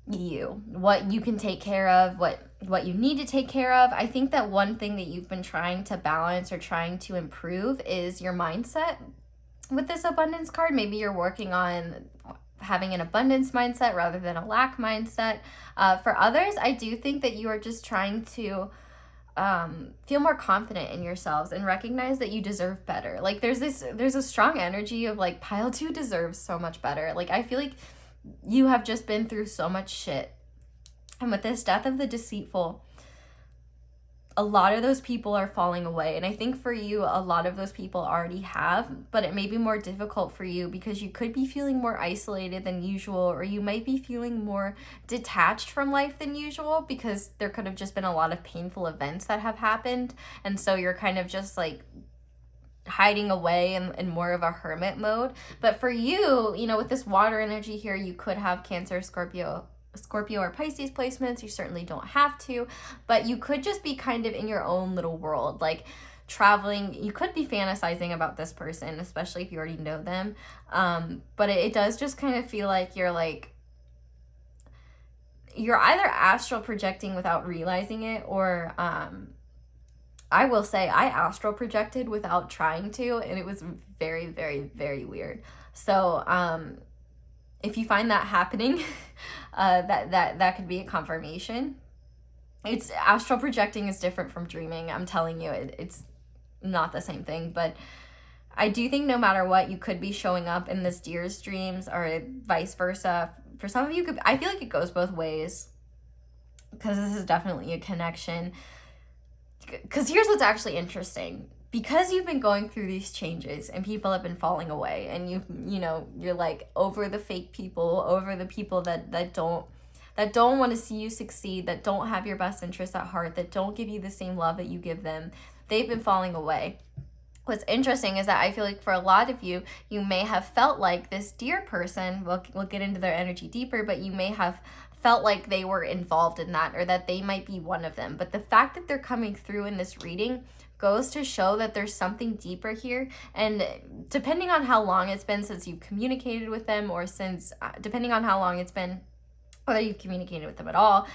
A: you, what you can take care of, what you need to take care of. I think that one thing that you've been trying to balance or trying to improve is your mindset with this Abundance card. Maybe you're working on having an abundance mindset rather than a lack mindset. For others, I do think that you are just trying to feel more confident in yourselves and recognize that you deserve better. Like there's a strong energy of like pile 2 deserves so much better. Like I feel like you have just been through so much shit. And with this Death of the Deceitful, a lot of those people are falling away. And I think for you, a lot of those people already have, but it may be more difficult for you because you could be feeling more isolated than usual, or you might be feeling more detached from life than usual because there could have just been a lot of painful events that have happened. And so you're kind of just like hiding away in more of a hermit mode. But for you, you know, with this water energy here, you could have Cancer, Scorpio or Pisces placements. You certainly don't have to, but you could just be kind of in your own little world, like traveling. You could be fantasizing about this person, especially if you already know them. But it does just kind of feel like you're either astral projecting without realizing it, or I will say I astral projected without trying to, and it was very, very, very weird. So if you find that happening, that could be a confirmation. It's astral projecting is different from dreaming. I'm telling you, it's not the same thing. But I do think no matter what, you could be showing up in this deer's dreams, or vice versa. For some of you, I feel like it goes both ways, because this is definitely a connection. Because here's what's actually interesting. Because you've been going through these changes and people have been falling away, and you're like over the fake people, over the people that don't want to see you succeed, that don't have your best interests at heart, that don't give you the same love that you give them. They've been falling away. What's interesting is that I feel like for a lot of you, you may have felt like this dear person, we'll get into their energy deeper, but you may have felt like they were involved in that, or that they might be one of them. But the fact that they're coming through in this reading goes to show that there's something deeper here. And depending on how long it's been since you've communicated with them, or depending on how long it's been, whether you've communicated with them at all,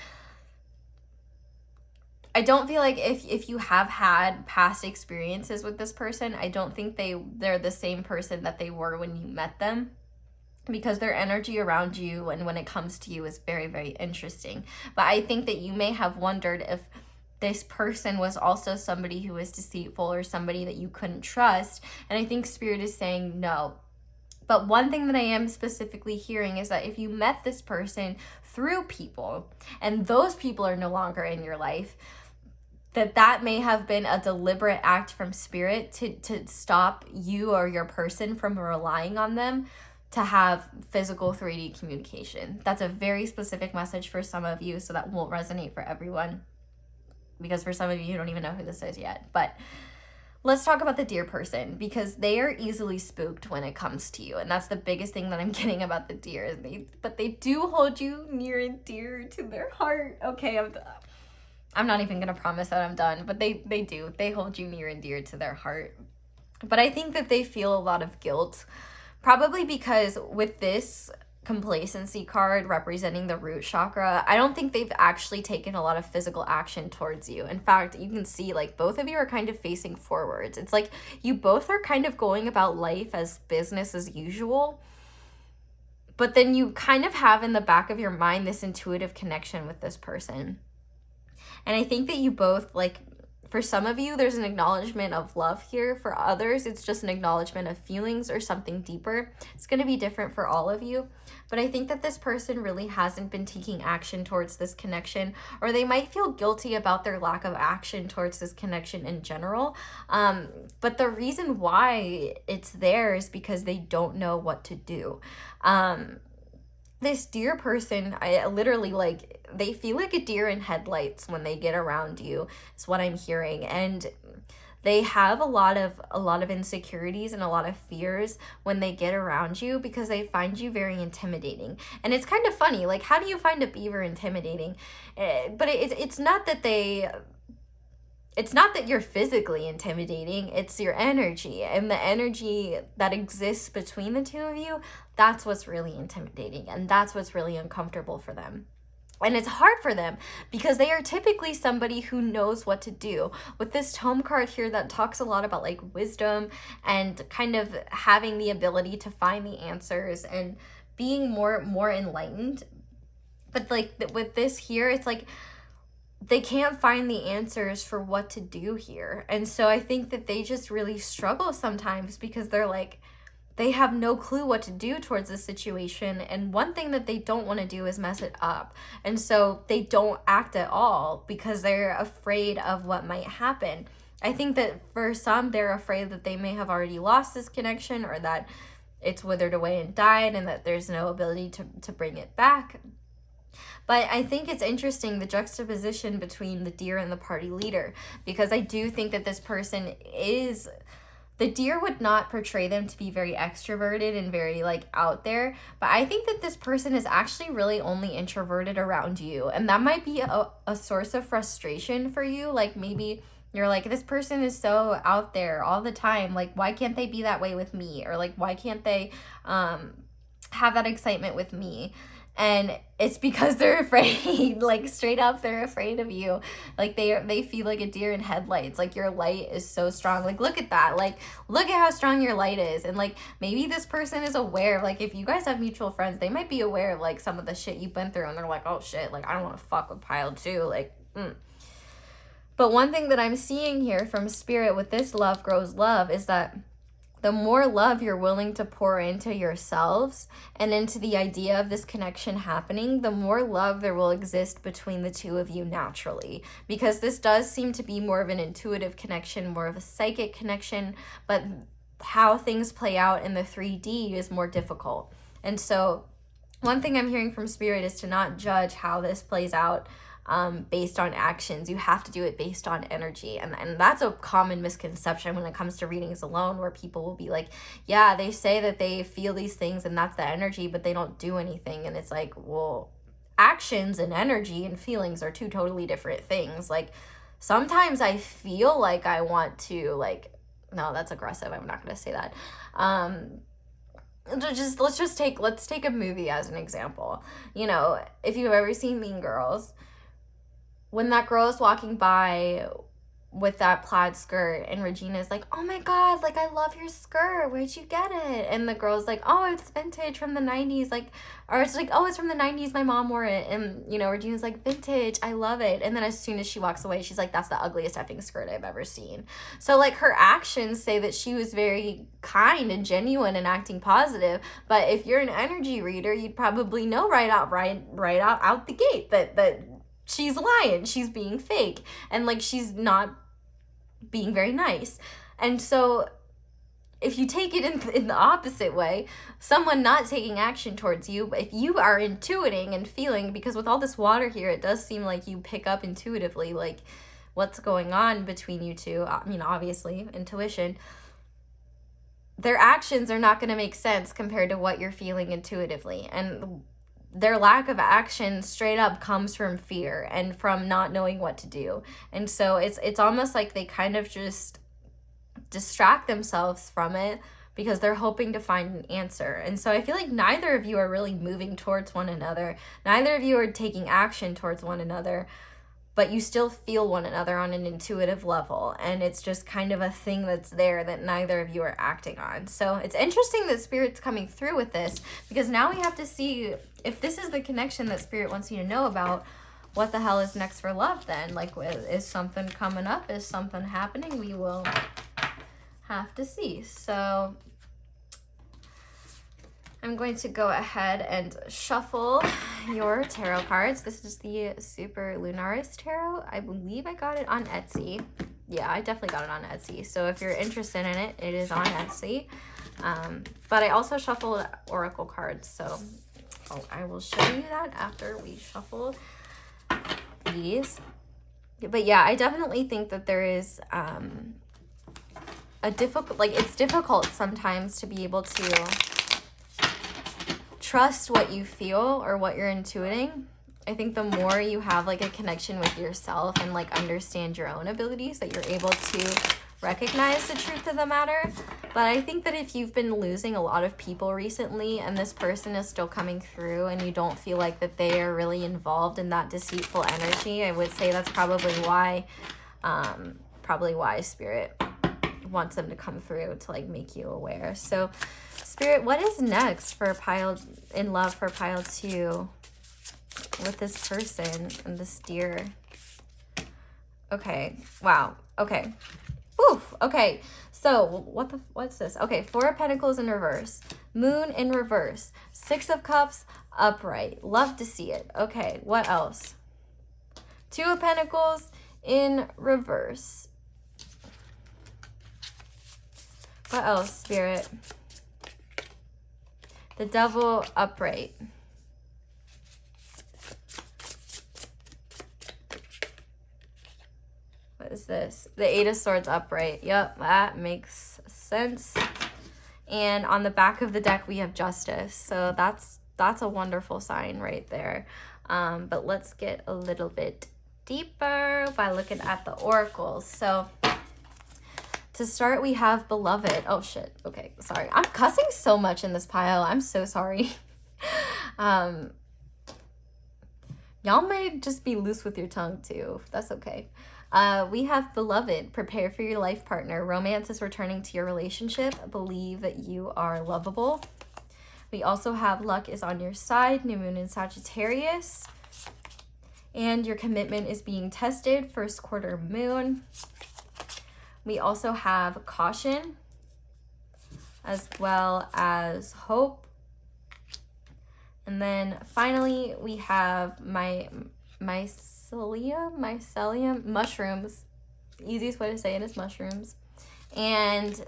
A: I don't feel like if you have had past experiences with this person, I don't think they're the same person that they were when you met them, because their energy around you and when it comes to you is very, very interesting. But I think that you may have wondered if this person was also somebody who was deceitful, or somebody that you couldn't trust. And I think Spirit is saying no. But one thing that I am specifically hearing is that if you met this person through people, and those people are no longer in your life, that may have been a deliberate act from Spirit to stop you or your person from relying on them to have physical 3D communication. That's a very specific message for some of you, so that won't resonate for everyone, because for some of you don't even know who this is yet. But let's talk about the deer person, because they are easily spooked when it comes to you. And that's the biggest thing that I'm getting about the deer. But they do hold you near and dear to their heart. Okay, I'm not even going to promise that I'm done, but they do. They hold you near and dear to their heart. But I think that they feel a lot of guilt, probably because with this complacency card representing the root chakra, I don't think they've actually taken a lot of physical action towards you. In fact, you can see like both of you are kind of facing forwards. It's like you both are kind of going about life as business as usual, but then you kind of have in the back of your mind this intuitive connection with this person. And I think that you both, like, for some of you, there's an acknowledgement of love here. For others, it's just an acknowledgement of feelings or something deeper. It's going to be different for all of you. But I think that this person really hasn't been taking action towards this connection, or they might feel guilty about their lack of action towards this connection in general. But the reason why it's there is because they don't know what to do. This deer person, I literally, like, they feel like a deer in headlights when they get around you, is what I'm hearing. And they have a lot of insecurities and a lot of fears when they get around you, because they find you very intimidating. And it's kind of funny, like, how do you find a beaver intimidating? But it's not that you're physically intimidating, it's your energy. And the energy that exists between the two of you, that's what's really intimidating. And that's what's really uncomfortable for them. And it's hard for them because they are typically somebody who knows what to do. With this tome card here that talks a lot about like wisdom and kind of having the ability to find the answers and being more enlightened. But like with this here, it's like they can't find the answers for what to do here. And so I think that they just really struggle sometimes because they're like, they have no clue what to do towards this situation. And one thing that they don't want to do is mess it up. And so they don't act at all because they're afraid of what might happen. I think that for some, they're afraid that they may have already lost this connection, or that it's withered away and died, and that there's no ability to bring it back. But I think it's interesting, the juxtaposition between the deer and the party leader, because I do think that this person is, the deer would not portray them to be very extroverted and very like out there, but I think that this person is actually really only introverted around you, and that might be a source of frustration for you. Like maybe you're like, this person is so out there all the time, like why can't they be that way with me, or like why can't they have that excitement with me? And it's because they're afraid, like straight up, they're afraid of you. Like they feel like a deer in headlights. Like your light is so strong. Like, look at that. Like, look at how strong your light is. And like, maybe this person is aware, like if you guys have mutual friends, they might be aware of like some of the shit you've been through. And they're like, oh shit, like I don't want to fuck with pile 2. Like, But one thing that I'm seeing here from Spirit with this love grows love is that the more love you're willing to pour into yourselves and into the idea of this connection happening, the more love there will exist between the two of you naturally. Because this does seem to be more of an intuitive connection, more of a psychic connection, but how things play out in the 3D is more difficult. And so one thing I'm hearing from Spirit is to not judge how this plays out based on actions. You have to do it based on energy. And that's a common misconception when it comes to readings alone, where people will be like, yeah, they say that they feel these things and that's the energy, but they don't do anything. And it's like, well, actions and energy and feelings are two totally different things. Like sometimes I feel like I want to, like, no, that's aggressive. I'm not going to say that. Let's take a movie as an example. You know, if you've ever seen Mean Girls, when that girl is walking by with that plaid skirt and Regina's like, oh my God, like I love your skirt, where'd you get it? And the girl's like, oh, it's vintage from the 90s, like, or it's like, oh, it's from the 90s, my mom wore it. And you know, Regina's like, vintage, I love it. And then as soon as she walks away, she's like, that's the ugliest effing skirt I've ever seen. So like her actions say that she was very kind and genuine and acting positive. But if you're an energy reader, you'd probably know right out the gate that she's lying, she's being fake, and like she's not being very nice. And so if you take it in the opposite way, someone not taking action towards you, if you are intuiting and feeling, because with all this water here, it does seem like you pick up intuitively like what's going on between you two, you know, obviously intuition, their actions are not going to make sense compared to what you're feeling intuitively. And their lack of action straight up comes from fear and from not knowing what to do. And so it's almost like they kind of just distract themselves from it because they're hoping to find an answer. And so I feel like neither of you are really moving towards one another. Neither of you are taking action towards one another, but you still feel one another on an intuitive level. And it's just kind of a thing that's there that neither of you are acting on. So it's interesting that Spirit's coming through with this, because now we have to see if this is the connection that Spirit wants you to know about. What the hell is next for love then? Like, is something coming up? Is something happening? We will have to see. So I'm going to go ahead and shuffle your tarot cards. This is the Superlunaris Tarot. I believe I got it on Etsy. Yeah, I definitely got it on Etsy. So if you're interested in it, it is on Etsy. But I also shuffled Oracle cards. So I will show you that after we shuffle these. But yeah, I definitely think that there is it's difficult sometimes to be able to trust what you feel or what you're intuiting. I think the more you have like a connection with yourself and like understand your own abilities, that you're able to recognize the truth of the matter. But I think that if you've been losing a lot of people recently and this person is still coming through and you don't feel like that they are really involved in that deceitful energy, I would say that's probably why Spirit wants them to come through to like make you aware. So Spirit, what is next for pile 2 with this person and this deer? Okay, wow, okay. Oof, Okay, so what's this? Okay, Four of Pentacles in reverse, Moon in reverse, Six of Cups upright. Love to see it. Okay, what else? Two of Pentacles in reverse. What else, Spirit? The Devil upright. What is this? The Eight of Swords upright. Yep, that makes sense. And on the back of the deck, we have Justice. So that's a wonderful sign right there. But let's get a little bit deeper by looking at the oracles. So to start, we have Beloved. Oh, shit. Okay, sorry. I'm cussing so much in this pile. I'm so sorry. Y'all may just be loose with your tongue, too. That's okay. We have Beloved. Prepare for your life partner. Romance is returning to your relationship. Believe that you are lovable. We also have Luck is on your side. New moon in Sagittarius. And your commitment is being tested. First quarter moon. We also have Caution, as well as Hope. And then finally, we have mycelium, mushrooms. The easiest way to say it is mushrooms. And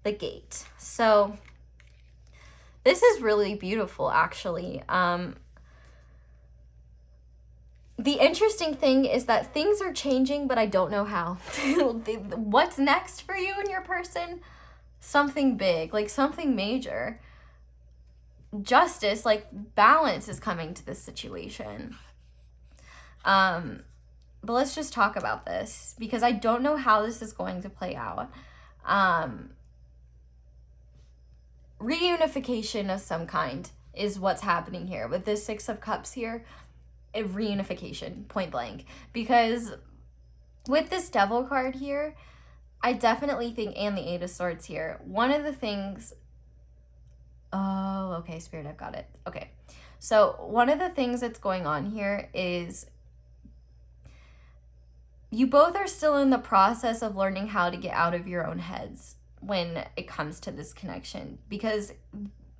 A: the Gate. So this is really beautiful, actually. The interesting thing is that things are changing, but I don't know how. What's next for you and your person? Something big, like something major. Justice, like balance is coming to this situation. But let's just talk about this because I don't know how this is going to play out. Reunification of some kind is what's happening here with this Six of Cups here. A reunification, point blank, because with this Devil card here, I definitely think, and the Eight of Swords here, one of the things, oh, okay, Spirit, I've got it. Okay, so one of the things that's going on here is you both are still in the process of learning how to get out of your own heads when it comes to this connection, because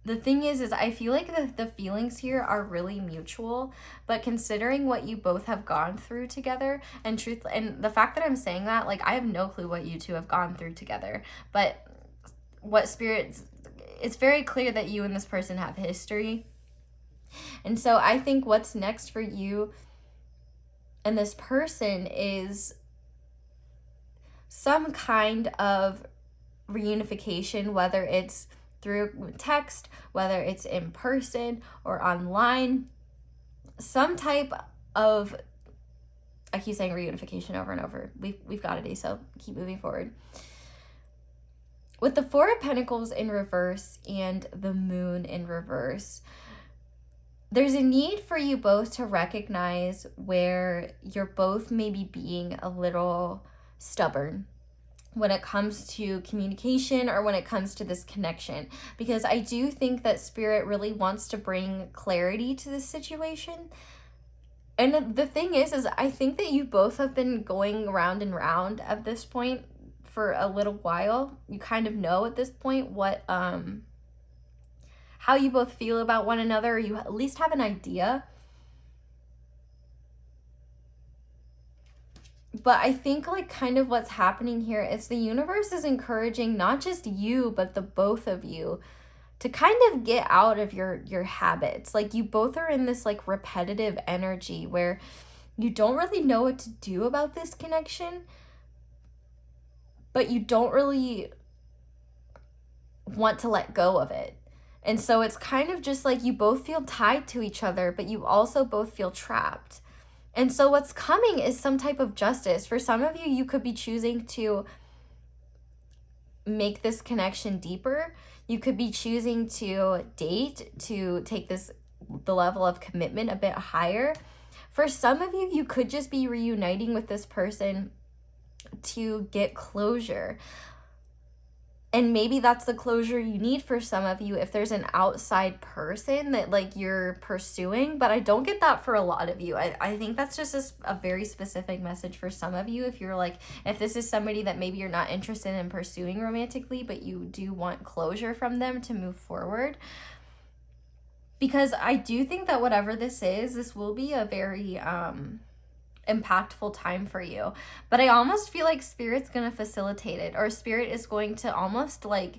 A: the thing is I feel like the feelings here are really mutual, but considering what you both have gone through together, and the fact that I'm saying that, like, I have no clue what you two have gone through together, but what Spirit, it's very clear that you and this person have history. And so I think what's next for you and this person is some kind of reunification, whether it's through text, whether it's in person or online, some type of, I keep saying reunification over and over. We've got it, so keep moving forward. With the Four of Pentacles in reverse and the Moon in reverse, there's a need for you both to recognize where you're both maybe being a little stubborn when it comes to communication or when it comes to this connection, because I do think that Spirit really wants to bring clarity to this situation. And the thing is I think that you both have been going round and round at this point for a little while. You kind of know at this point what how you both feel about one another, or you at least have an idea. But I think, like, kind of what's happening here is the universe is encouraging not just you, but the both of you to kind of get out of your habits. Like, you both are in this, like, repetitive energy where you don't really know what to do about this connection, but you don't really want to let go of it. And so it's kind of just like you both feel tied to each other, but you also both feel trapped. And so what's coming is some type of justice. For some of you, you could be choosing to make this connection deeper. You could be choosing to date, to take the level of commitment a bit higher. For some of you, you could just be reuniting with this person to get closure. And maybe that's the closure you need for some of you if there's an outside person that like you're pursuing, but I don't get that for a lot of you. I think that's just a very specific message for some of you. If you're like, if this is somebody that maybe you're not interested in pursuing romantically, but you do want closure from them to move forward. Because I do think that whatever this is, this will be a very impactful time for you. But I almost feel like Spirit's going to facilitate it, or Spirit is going to almost like,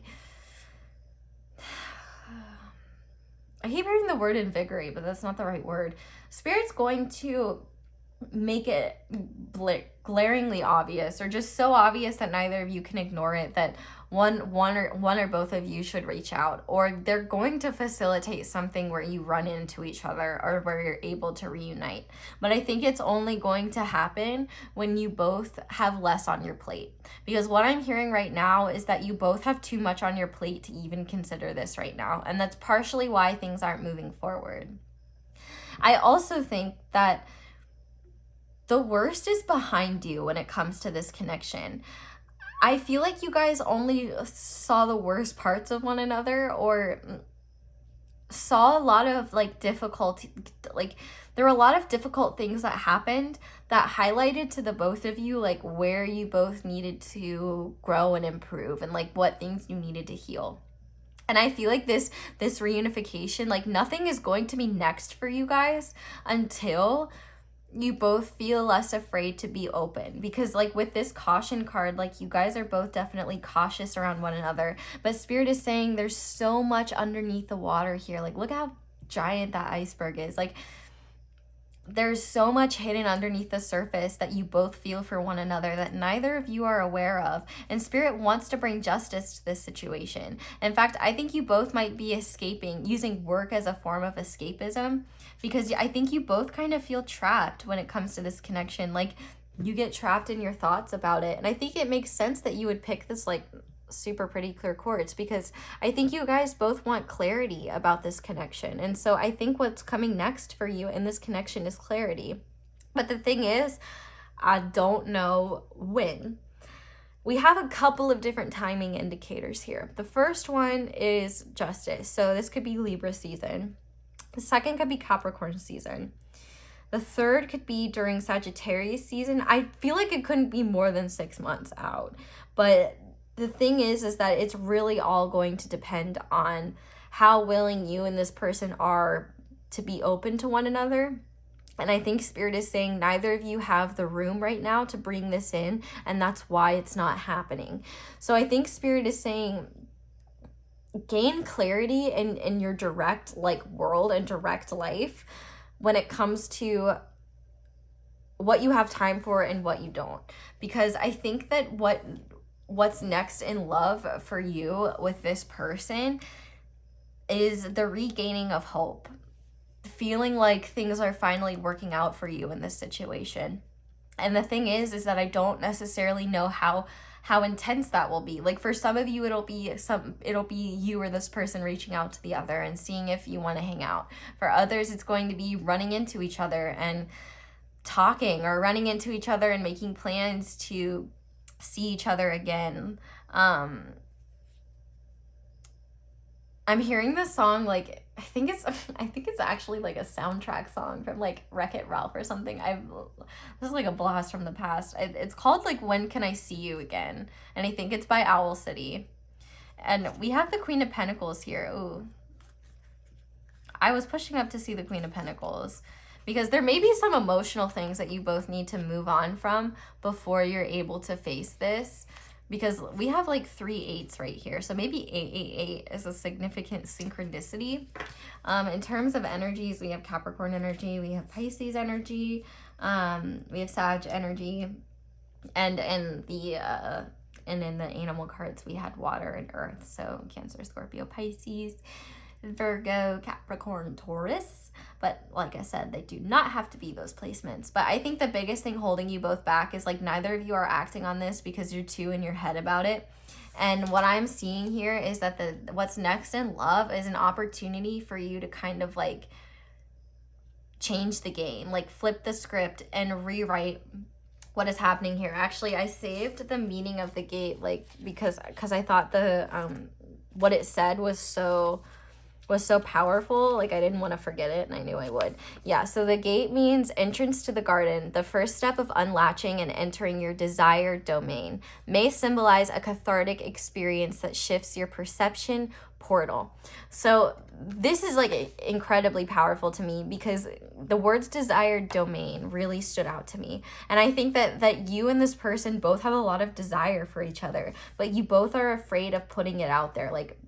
A: I keep hearing the word invigorate, but that's not the right word. Spirit's going to make it glaringly obvious, or just so obvious that neither of you can ignore it, that one or both of you should reach out, or they're going to facilitate something where you run into each other or where you're able to reunite. But I think it's only going to happen when you both have less on your plate, because what I'm hearing right now is that you both have too much on your plate to even consider this right now, and that's partially why things aren't moving forward. I also think that the worst is behind you when it comes to this connection. I feel like you guys only saw the worst parts of one another, or saw a lot of like difficulty, like there were a lot of difficult things that happened that highlighted to the both of you like where you both needed to grow and improve, and like what things you needed to heal. And I feel like this reunification, like nothing is going to be next for you guys until you both feel less afraid to be open. Because like with this caution card, like you guys are both definitely cautious around one another, but Spirit is saying there's so much underneath the water here. Like look how giant that iceberg is. Like there's so much hidden underneath the surface that you both feel for one another that neither of you are aware of. And Spirit wants to bring justice to this situation. In fact, I think you both might be escaping, using work as a form of escapism, because I think you both kind of feel trapped when it comes to this connection. Like you get trapped in your thoughts about it. And I think it makes sense that you would pick this like super pretty clear quartz, because I think you guys both want clarity about this connection. And so I think what's coming next for you in this connection is clarity. But the thing is, I don't know when. We have a couple of different timing indicators here. The first one is justice. So this could be Libra season. The second could be Capricorn season. The third could be during Sagittarius season. I feel like it couldn't be more than 6 months out. But the thing is that it's really all going to depend on how willing you and this person are to be open to one another. And I think Spirit is saying neither of you have the room right now to bring this in, and that's why it's not happening. So I think Spirit is saying gain clarity in your direct like world and direct life when it comes to what you have time for and what you don't. Because I think that what's next in love for you with this person is the regaining of hope, feeling like things are finally working out for you in this situation. And the thing is that I don't necessarily know how intense that will be. Like for some of you, it'll be you or this person reaching out to the other and seeing if you want to hang out. For others, it's going to be running into each other and talking, or running into each other and making plans to see each other again. I'm hearing this song, like I think it's actually like a soundtrack song from like Wreck-It Ralph or something. This is like a blast from the past. It's called like When Can I See You Again, and I think it's by Owl City. And we have the Queen of Pentacles here. Ooh, I was pushing up to see the Queen of Pentacles, because there may be some emotional things that you both need to move on from before you're able to face this. Because we have like 3 8s right here. So maybe 888 is a significant synchronicity. In terms of energies, we have Capricorn energy, we have Pisces energy, we have Sag energy, and in the animal cards we had water and earth. So Cancer, Scorpio, Pisces, Virgo, Capricorn, Taurus. But like I said, they do not have to be those placements. But I think the biggest thing holding you both back is like neither of you are acting on this because you're too in your head about it. And what I'm seeing here is that what's next in love is an opportunity for you to kind of like change the game, like flip the script and rewrite what is happening here. Actually, I saved the meaning of the gate, like, because I thought the what it said was so powerful. Like, I didn't want to forget it, and I knew I would. Yeah, so the gate means entrance to the garden, the first step of unlatching and entering your desired domain. May symbolize a cathartic experience that shifts your perception portal. So this is like incredibly powerful to me, because the words desired domain really stood out to me. And I think that you and this person both have a lot of desire for each other, but you both are afraid of putting it out there. Like,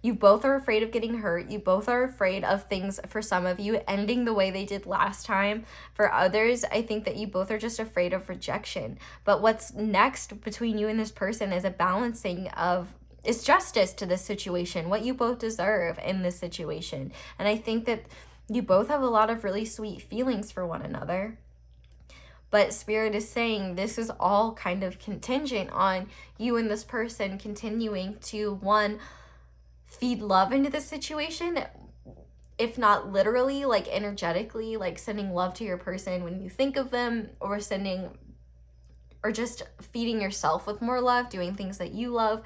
A: you both are afraid of getting hurt. You both are afraid of things, for some of you, ending the way they did last time. For others, I think that you both are just afraid of rejection. But what's next between you and this person is a balancing of, it's justice to this situation, what you both deserve in this situation. And I think that you both have a lot of really sweet feelings for one another. But Spirit is saying this is all kind of contingent on you and this person continuing to, one, feed love into the situation, if not literally, like energetically, like sending love to your person when you think of them, or just feeding yourself with more love, doing things that you love,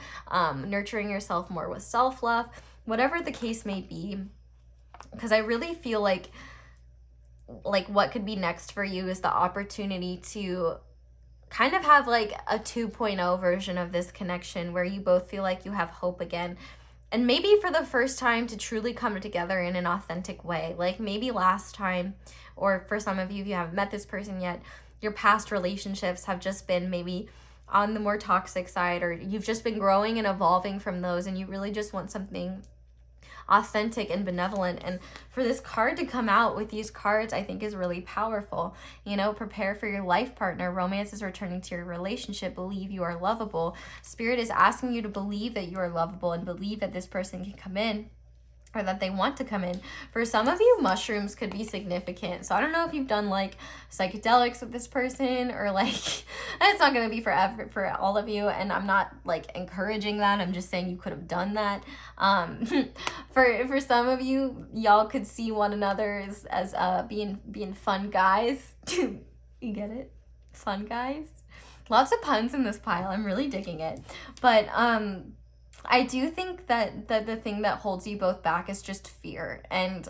A: nurturing yourself more with self-love, whatever the case may be. Because I really feel like what could be next for you is the opportunity to kind of have like a 2.0 version of this connection, where you both feel like you have hope again. And maybe for the first time to truly come together in an authentic way. Like, maybe last time, or for some of you, if you haven't met this person yet, your past relationships have just been maybe on the more toxic side, or you've just been growing and evolving from those, and you really just want something authentic and benevolent. And for this card to come out with these cards, I think is really powerful. You know, prepare for your life partner. Romance is returning to your relationship. Believe you are lovable. Spirit is asking you to believe that you are lovable, and believe that this person can come in, or that they want to come in. For some of you, mushrooms could be significant. So I don't know if you've done like psychedelics with this person, or like, it's not going to be for all of you, and I'm not like encouraging that. I'm just saying you could have done that. For some of you, y'all could see one another as being fun guys. You get it? Fun guys. Lots of puns in this pile. I'm really digging it. But I do think that the thing that holds you both back is just fear. And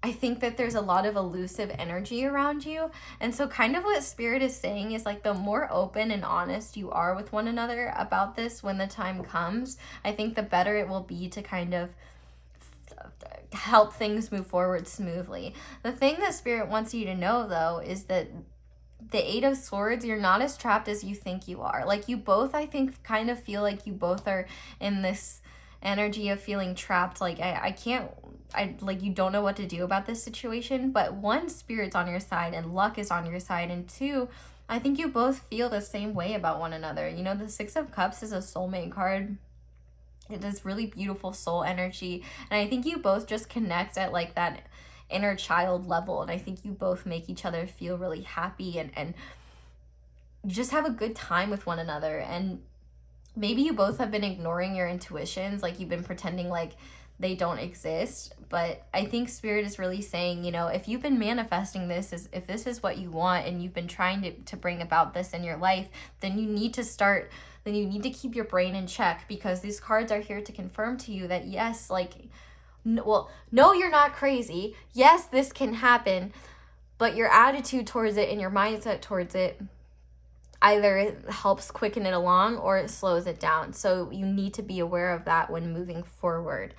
A: I think that there's a lot of elusive energy around you. And so kind of what Spirit is saying is, like, the more open and honest you are with one another about this when the time comes, I think the better it will be to kind of help things move forward smoothly. The thing that Spirit wants you to know, though, is that the Eight of Swords, you're not as trapped as you think you are. Like, you both, I think, kind of feel like you both are in this energy of feeling trapped. Like, you don't know what to do about this situation. But one, Spirit's on your side and luck is on your side. And two, I think you both feel the same way about one another. You know, the Six of Cups is a soulmate card. It is really beautiful soul energy. And I think you both just connect at like that inner child level, and I think you both make each other feel really happy, and you just have a good time with one another. And maybe you both have been ignoring your intuitions, like you've been pretending like they don't exist. But I think Spirit is really saying, you know, if you've been manifesting this, if this is what you want, and you've been trying to bring about this in your life, then you need to keep your brain in check, because these cards are here to confirm to you that yes, like, no, you're not crazy. Yes, this can happen, but your attitude towards it and your mindset towards it either it helps quicken it along or it slows it down. So you need to be aware of that when moving forward.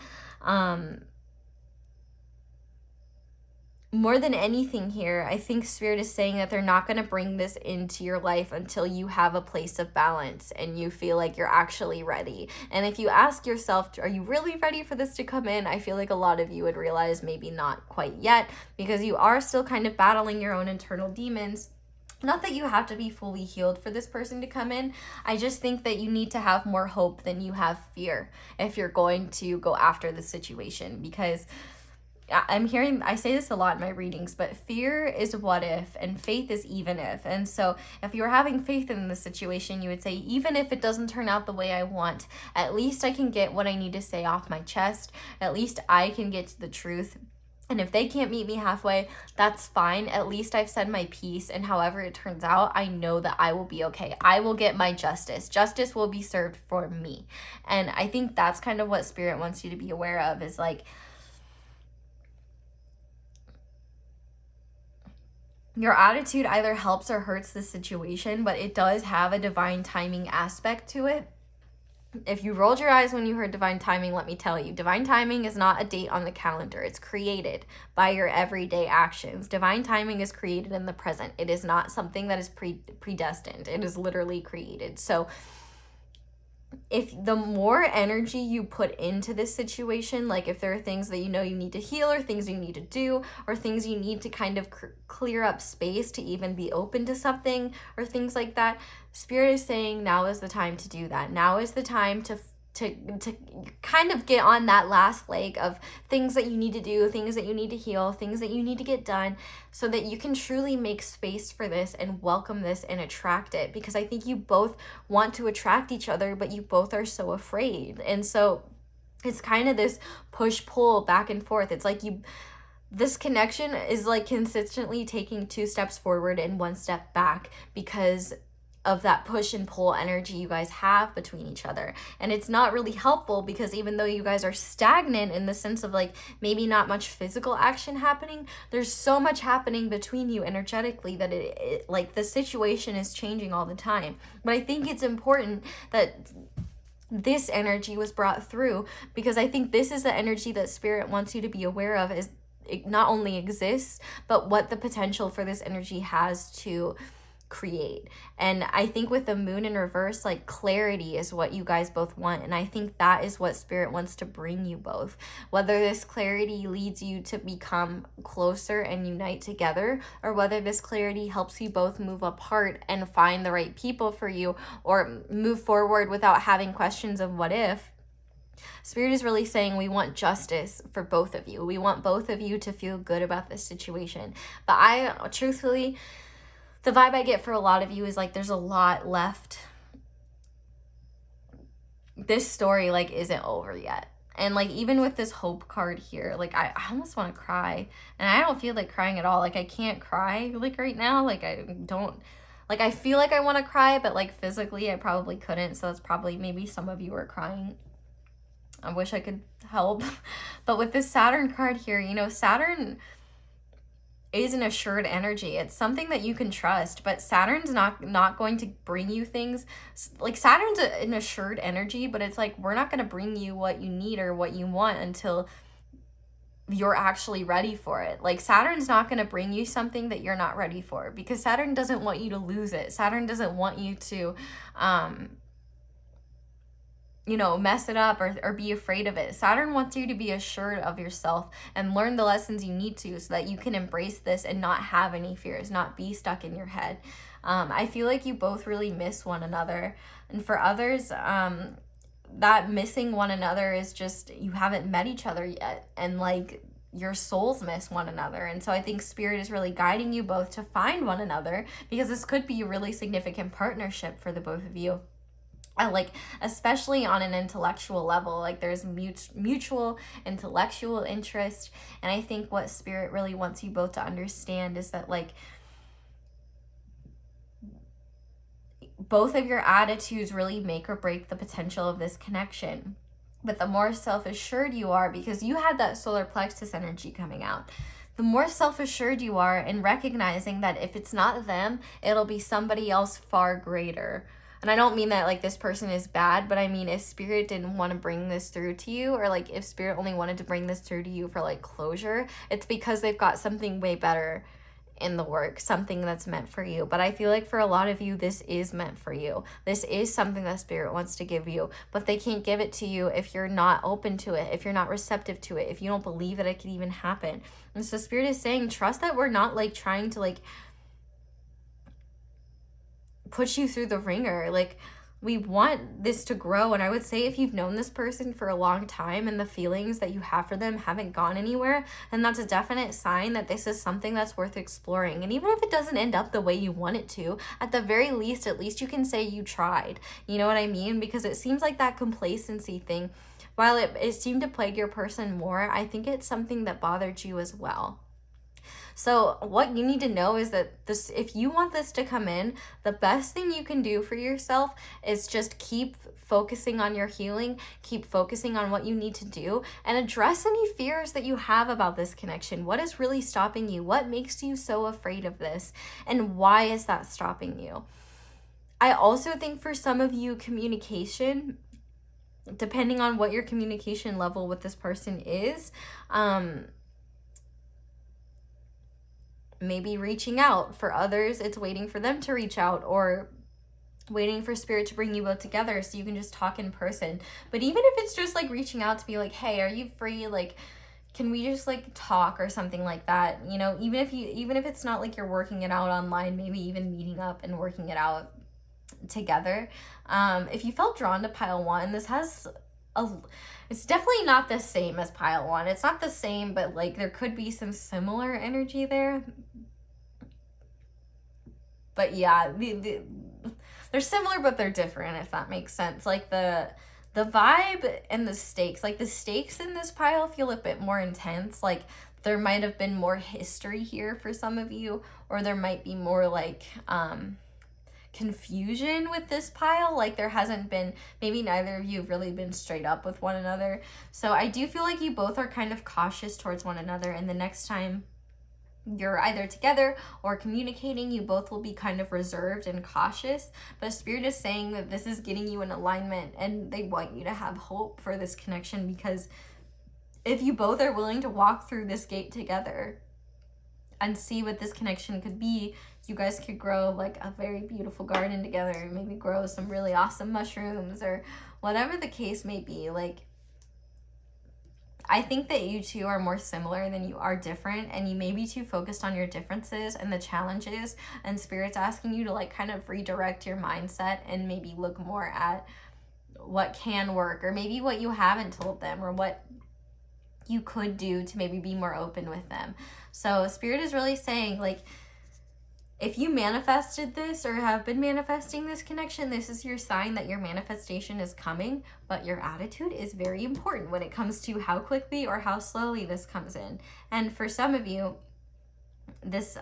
A: More than anything here, I think Spirit is saying that they're not going to bring this into your life until you have a place of balance and you feel like you're actually ready. And if you ask yourself, are you really ready for this to come in? I feel like a lot of you would realize maybe not quite yet, because you are still kind of battling your own internal demons. Not that you have to be fully healed for this person to come in. I just think that you need to have more hope than you have fear if you're going to go after the situation, because I say this a lot in my readings, but fear is what if and faith is even if. And so if you're having faith in the situation, you would say, even if it doesn't turn out the way I want, at least I can get what I need to say off my chest. At least I can get to the truth. And if they can't meet me halfway, that's fine. At least I've said my piece, and however it turns out, I know that I will be okay. I will get my justice. Justice will be served for me. And I think that's kind of what Spirit wants you to be aware of, is like, your attitude either helps or hurts the situation, but it does have a divine timing aspect to it. If you rolled your eyes when you heard divine timing, let me tell you, divine timing is not a date on the calendar. It's created by your everyday actions. Divine timing is created in the present. It is not something that is predestined. It is literally created. So if the more energy you put into this situation, like if there are things that you know you need to heal, or things you need to do, or things you need to kind of clear up space to even be open to something, or things like that, Spirit is saying now is the time to do that. Now is the time to kind of get on that last leg of things that you need to do, things that you need to heal, things that you need to get done, so that you can truly make space for this and welcome this and attract it. Because I think you both want to attract each other, but you both are so afraid. And so it's kind of this push-pull back and forth. It's like this connection is like consistently taking 2 steps forward and 1 step back because of that push and pull energy you guys have between each other. And it's not really helpful, because even though you guys are stagnant in the sense of like maybe not much physical action happening, there's so much happening between you energetically that it like the situation is changing all the time. But I think it's important that this energy was brought through, because I think this is the energy that Spirit wants you to be aware of, is it not only exists, but what the potential for this energy has to create. And I think with the moon in reverse, like clarity is what you guys both want, and I think that is what Spirit wants to bring you both. Whether this clarity leads you to become closer and unite together, or whether this clarity helps you both move apart and find the right people for you, or move forward without having questions of what if, Spirit is really saying we want justice for both of you. We want both of you to feel good about this situation. But I truthfully, the vibe I get for a lot of you is like there's a lot left. This story like isn't over yet. And like even with this hope card here, like I almost want to cry. And I don't feel like crying at all. Like I can't cry like right now. Like I don't, like I feel like I want to cry, but like physically I probably couldn't. So that's probably maybe some of you are crying. I wish I could help. But with this Saturn card here, you know, Saturn is an assured energy. It's something that you can trust, but Saturn's not going to bring you things. Like Saturn's an assured energy, but it's like we're not going to bring you what you need or what you want until you're actually ready for it. Like Saturn's not going to bring you something that you're not ready for, because Saturn doesn't want you to lose it. Saturn doesn't want you to you know, mess it up or be afraid of it. Saturn wants you to be assured of yourself and learn the lessons you need to, so that you can embrace this and not have any fears, not be stuck in your head. I feel like you both really miss one another. And for others, that missing one another is just you haven't met each other yet. And like your souls miss one another. And so I think Spirit is really guiding you both to find one another, because this could be a really significant partnership for the both of you. Like especially on an intellectual level, like there's mutual intellectual interest. And I think what Spirit really wants you both to understand is that like both of your attitudes really make or break the potential of this connection. But the more self-assured you are, because you had that solar plexus energy coming out, the more self-assured you are in recognizing that if it's not them, it'll be somebody else far greater. And I don't mean that like this person is bad, but I mean if Spirit didn't want to bring this through to you, or like if Spirit only wanted to bring this through to you for like closure, it's because they've got something way better in the work, something that's meant for you. But I feel like for a lot of you, this is meant for you. This is something that Spirit wants to give you, but they can't give it to you if you're not open to it, if you're not receptive to it, if you don't believe that it could even happen. And so Spirit is saying, trust that we're not like trying to like push you through the ringer. Like we want this to grow. And I would say if you've known this person for a long time and the feelings that you have for them haven't gone anywhere, then that's a definite sign that this is something that's worth exploring. And even if it doesn't end up the way you want it to, at the very least, at least you can say you tried. You know what I mean? Because it seems like that complacency thing, while it seemed to plague your person more, I think it's something that bothered you as well. So what you need to know is that this, if you want this to come in, the best thing you can do for yourself is just keep focusing on your healing, keep focusing on what you need to do, and address any fears that you have about this connection. What is really stopping you? What makes you so afraid of this? And why is that stopping you? I also think for some of you, communication, depending on what your communication level with this person is, maybe reaching out. For others, it's waiting for them to reach out, or waiting for spirit to bring you both together so you can just talk in person. But even if it's just like reaching out to be like, hey, are you free? Like, can we just like talk or something like that? You know, even if it's not like you're working it out online, maybe even meeting up and working it out together. If you felt drawn to pile 1, this has it's definitely not the same as pile 1. It's not the same, but like there could be some similar energy there. But yeah, they're similar, but they're different, if that makes sense. Like the vibe and the stakes, like the stakes in this pile feel a bit more intense. Like there might have been more history here for some of you, or there might be more like confusion with this pile. Like there hasn't been, maybe neither of you have really been straight up with one another. So I do feel like you both are kind of cautious towards one another, and the next time you're either together or communicating, you both will be kind of reserved and cautious. But Spirit is saying that this is getting you in alignment, and they want you to have hope for this connection, because if you both are willing to walk through this gate together and see what this connection could be, you guys could grow like a very beautiful garden together, maybe grow some really awesome mushrooms or whatever the case may be. Like, I think that you two are more similar than you are different, and you may be too focused on your differences and the challenges, and Spirit's asking you to like kind of redirect your mindset and maybe look more at what can work, or maybe what you haven't told them, or what you could do to maybe be more open with them. So Spirit is really saying, like, if you manifested this or have been manifesting this connection, this is your sign that your manifestation is coming, but your attitude is very important when it comes to how quickly or how slowly this comes in. And for some of you, this,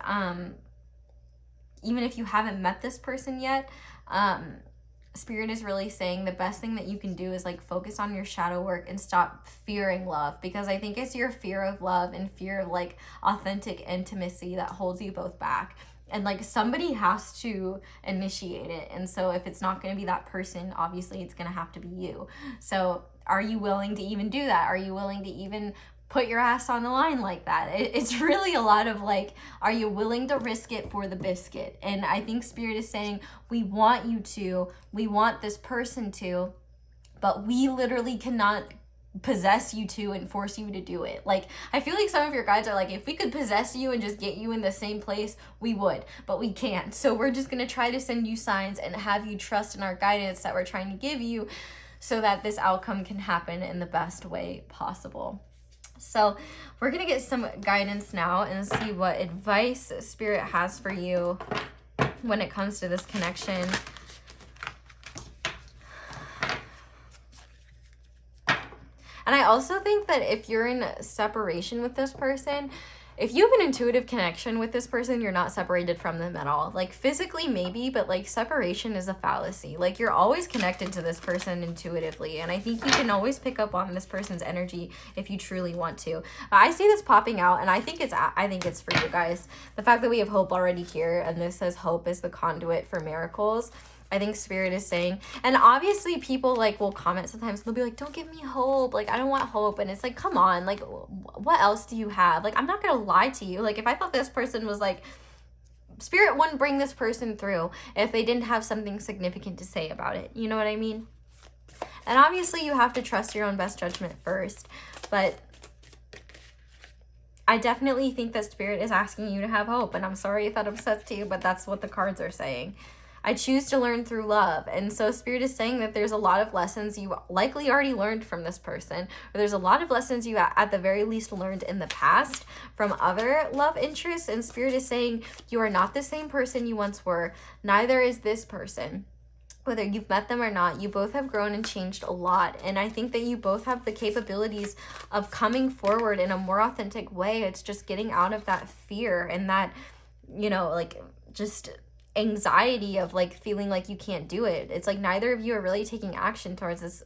A: even if you haven't met this person yet, Spirit is really saying the best thing that you can do is like focus on your shadow work and stop fearing love, because I think it's your fear of love and fear of like authentic intimacy that holds you both back. And like somebody has to initiate it. And so if it's not going to be that person, obviously it's going to have to be you. So are you willing to even do that? Are you willing to even put your ass on the line like that? It's really a lot of like, are you willing to risk it for the biscuit? And I think Spirit is saying, we want you to, we want this person to, but we literally cannot possess you to and force you to do it. Like, I feel like some of your guides are like, if we could possess you and just get you in the same place, we would, but we can't. So we're just going to try to send you signs and have you trust in our guidance that we're trying to give you, so that this outcome can happen in the best way possible. So we're going to get some guidance now and see what advice Spirit has for you when it comes to this connection. And I also think that if you're in separation with this person, if you have an intuitive connection with this person, you're not separated from them at all. Like physically maybe, but like separation is a fallacy. Like you're always connected to this person intuitively. And I think you can always pick up on this person's energy if you truly want to. I see this popping out, and I think it's for you guys. The fact that we have hope already here, and this says hope is the conduit for miracles. I think Spirit is saying, and obviously people like will comment sometimes, they'll be like, don't give me hope, like I don't want hope. And it's like, come on, like what else do you have? Like, I'm not gonna lie to you. Like if I thought this person was like, Spirit wouldn't bring this person through if they didn't have something significant to say about it. You know what I mean? And obviously you have to trust your own best judgment first, but I definitely think that Spirit is asking you to have hope. And I'm sorry if that upsets you, but that's what the cards are saying. I choose to learn through love. And so Spirit is saying that there's a lot of lessons you likely already learned from this person, or there's a lot of lessons you at the very least learned in the past from other love interests. And Spirit is saying you are not the same person you once were. Neither is this person. Whether you've met them or not, you both have grown and changed a lot. And I think that you both have the capabilities of coming forward in a more authentic way. It's just getting out of that fear and that, you know, like just anxiety of like feeling like you can't do it. It's like neither of you are really taking action towards this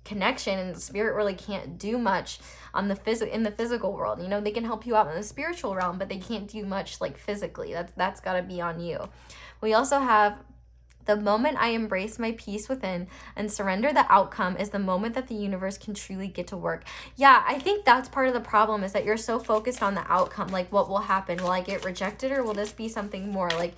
A: connection, and Spirit really can't do much on the in the physical world. You know, they can help you out in the spiritual realm, but they can't do much like physically. That's got to be on you. We also have the moment I embrace my peace within and surrender the outcome is the moment that the universe can truly get to work. Yeah, I think that's part of the problem, is that you're so focused on the outcome. Like, what will happen? Will I get rejected, or will this be something more? Like,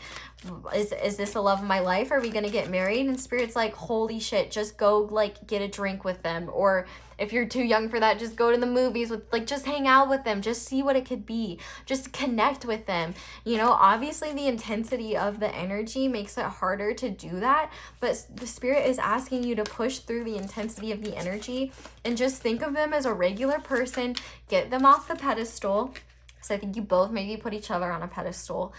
A: is this the love of my life? Are we going to get married? And Spirit's like, holy shit, just go like get a drink with them. Or if you're too young for that, just go to the movies with, like, just hang out with them. Just see what it could be. Just connect with them. You know, obviously the intensity of the energy makes it harder to do that. But the Spirit is asking you to push through the intensity of the energy and just think of them as a regular person. Get them off the pedestal. So I think you both maybe put each other on a pedestal.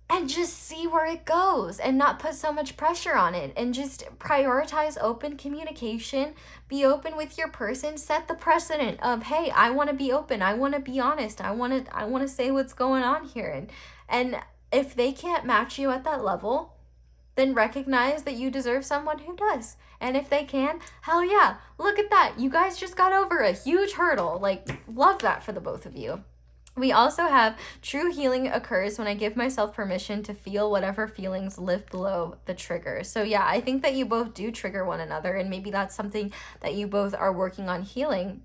A: And just see where it goes and not put so much pressure on it, and just prioritize open communication. Be open with your person. Set the precedent of, hey, I want to be open. I want to be honest. I want to say what's going on here. And if they can't match you at that level, then recognize that you deserve someone who does. And if they can, hell yeah, look at that. You guys just got over a huge hurdle. Like, love that for the both of you. We also have true healing occurs when I give myself permission to feel whatever feelings live below the trigger. So yeah, I think that you both do trigger one another, and maybe that's something that you both are working on healing.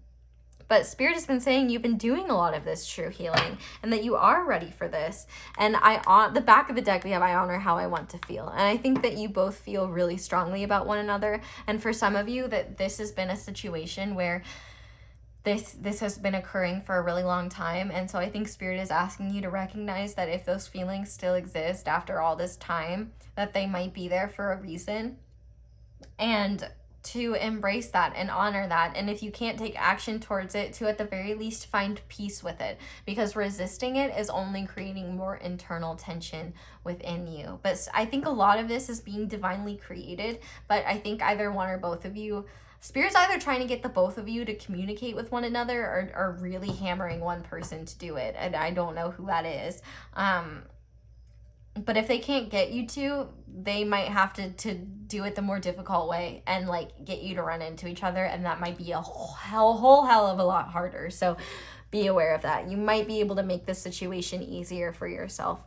A: But Spirit has been saying you've been doing a lot of this true healing and that you are ready for this. And on the back of the deck, we have I honor how I want to feel. And I think that you both feel really strongly about one another. And for some of you, that this has been a situation where this has been occurring for a really long time. And so I think Spirit is asking you to recognize that if those feelings still exist after all this time, that they might be there for a reason, and to embrace that and honor that. And if you can't take action towards it, to at the very least find peace with it, because resisting it is only creating more internal tension within you. But I think a lot of this is being divinely created, but I think either one or both of you, Spirit's either trying to get the both of you to communicate with one another, or really hammering one person to do it. And I don't know who that is. But if they can't get you to, they might have to do it the more difficult way and like get you to run into each other. And that might be a whole hell of a lot harder. So be aware of that. You might be able to make this situation easier for yourself,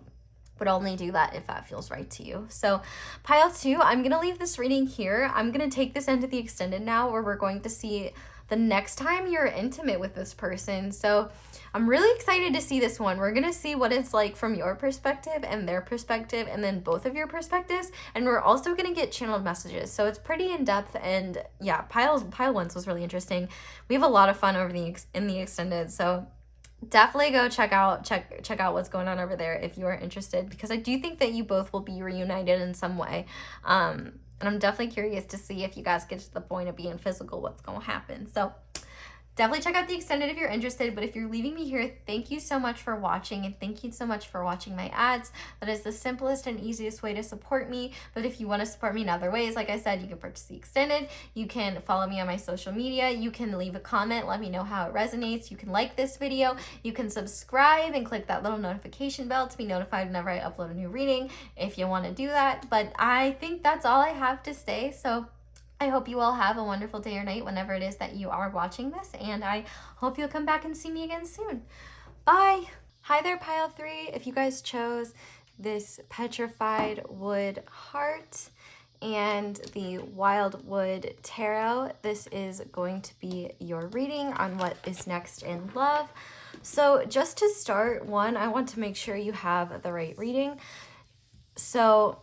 A: but only do that if that feels right to you. So pile 2, I'm going to leave this reading here. I'm going to take this into the extended now, where we're going to see the next time you're intimate with this person. So I'm really excited to see this one. We're going to see what it's like from your perspective and their perspective, and then both of your perspectives. And we're also going to get channeled messages. So it's pretty in depth. And yeah, pile 1 was really interesting. We have a lot of fun over in the extended. So definitely go check out what's going on over there if you are interested, because I do think that you both will be reunited in some way. And I'm definitely curious to see if you guys get to the point of being physical, what's going to happen. So definitely check out the extended if you're interested. But if you're leaving me here, thank you so much for watching, and thank you so much for watching my ads. That is the simplest and easiest way to support me. But if you want to support me in other ways, like I said, you can purchase the extended, you can follow me on my social media, you can leave a comment, let me know how it resonates, you can like this video, you can subscribe and click that little notification bell to be notified whenever I upload a new reading if you want to do that. But I think that's all I have to say. So I hope you all have a wonderful day or night whenever it is that you are watching this, and I hope you'll come back and see me again soon. Bye! Hi there, pile 3. If you guys chose this Petrified Wood Heart and the Wildwood Tarot, this is going to be your reading on what is next in love. So just to start, one, I want to make sure you have the right reading. So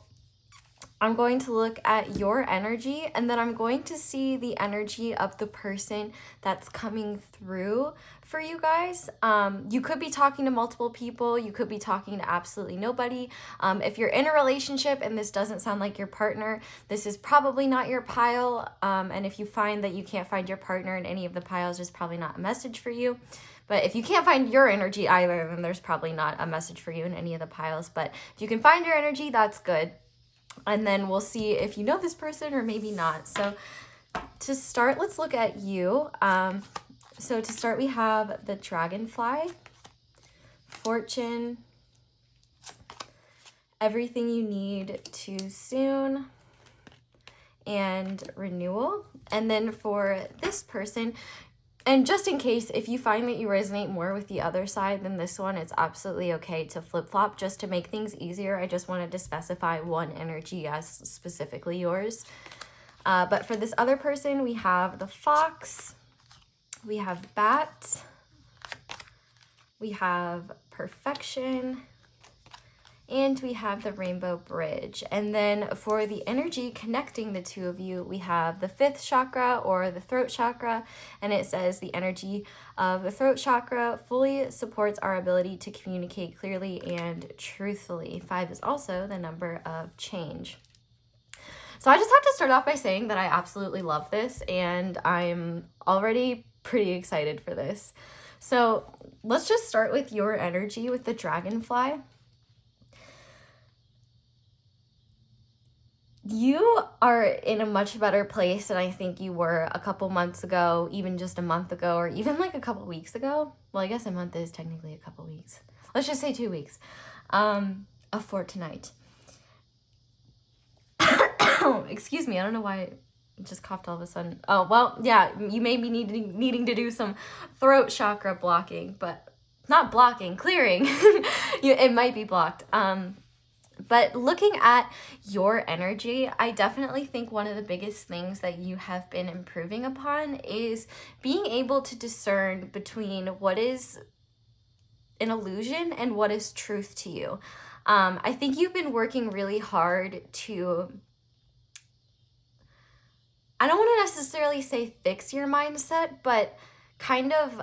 A: I'm going to look at your energy, and then I'm going to see the energy of the person that's coming through for you guys. You could be talking to multiple people. You could be talking to absolutely nobody. If you're in a relationship and this doesn't sound like your partner, this is probably not your pile. And if you find that you can't find your partner in any of the piles, there's probably not a message for you. But if you can't find your energy either, then there's probably not a message for you in any of the piles. But if you can find your energy, that's good. And then we'll see if you know this person or maybe not. So to start, let's look at you. So to start, we have the Dragonfly, Fortune, Everything You Need Too Soon, and Renewal. And then for this person, and just in case, if you find that you resonate more with the other side than this one, it's absolutely okay to flip-flop just to make things easier. I just wanted to specify one energy as specifically yours. But for this other person, we have the Fox, we have Bat, we have Perfection, and we have the Rainbow Bridge. And then for the energy connecting the two of you, we have the 5th chakra or the throat chakra. And it says the energy of the throat chakra fully supports our ability to communicate clearly and truthfully. 5 is also the number of change. So I just have to start off by saying that I absolutely love this, and I'm already pretty excited for this. So let's just start with your energy with the Dragonfly. You are in a much better place than I think you were a couple months ago, even just a month ago, or even like a couple weeks ago. Well, I guess a month is technically a couple weeks. Let's just say 2 weeks. A fortnight. Excuse me, I don't know why I just coughed all of a sudden. Oh, well, yeah, you may be needing to do some throat chakra blocking, but not blocking, clearing. It might be blocked. But looking at your energy, I definitely think one of the biggest things that you have been improving upon is being able to discern between what is an illusion and what is truth to you. I think you've been working really hard to, I don't want to necessarily say fix your mindset, but kind of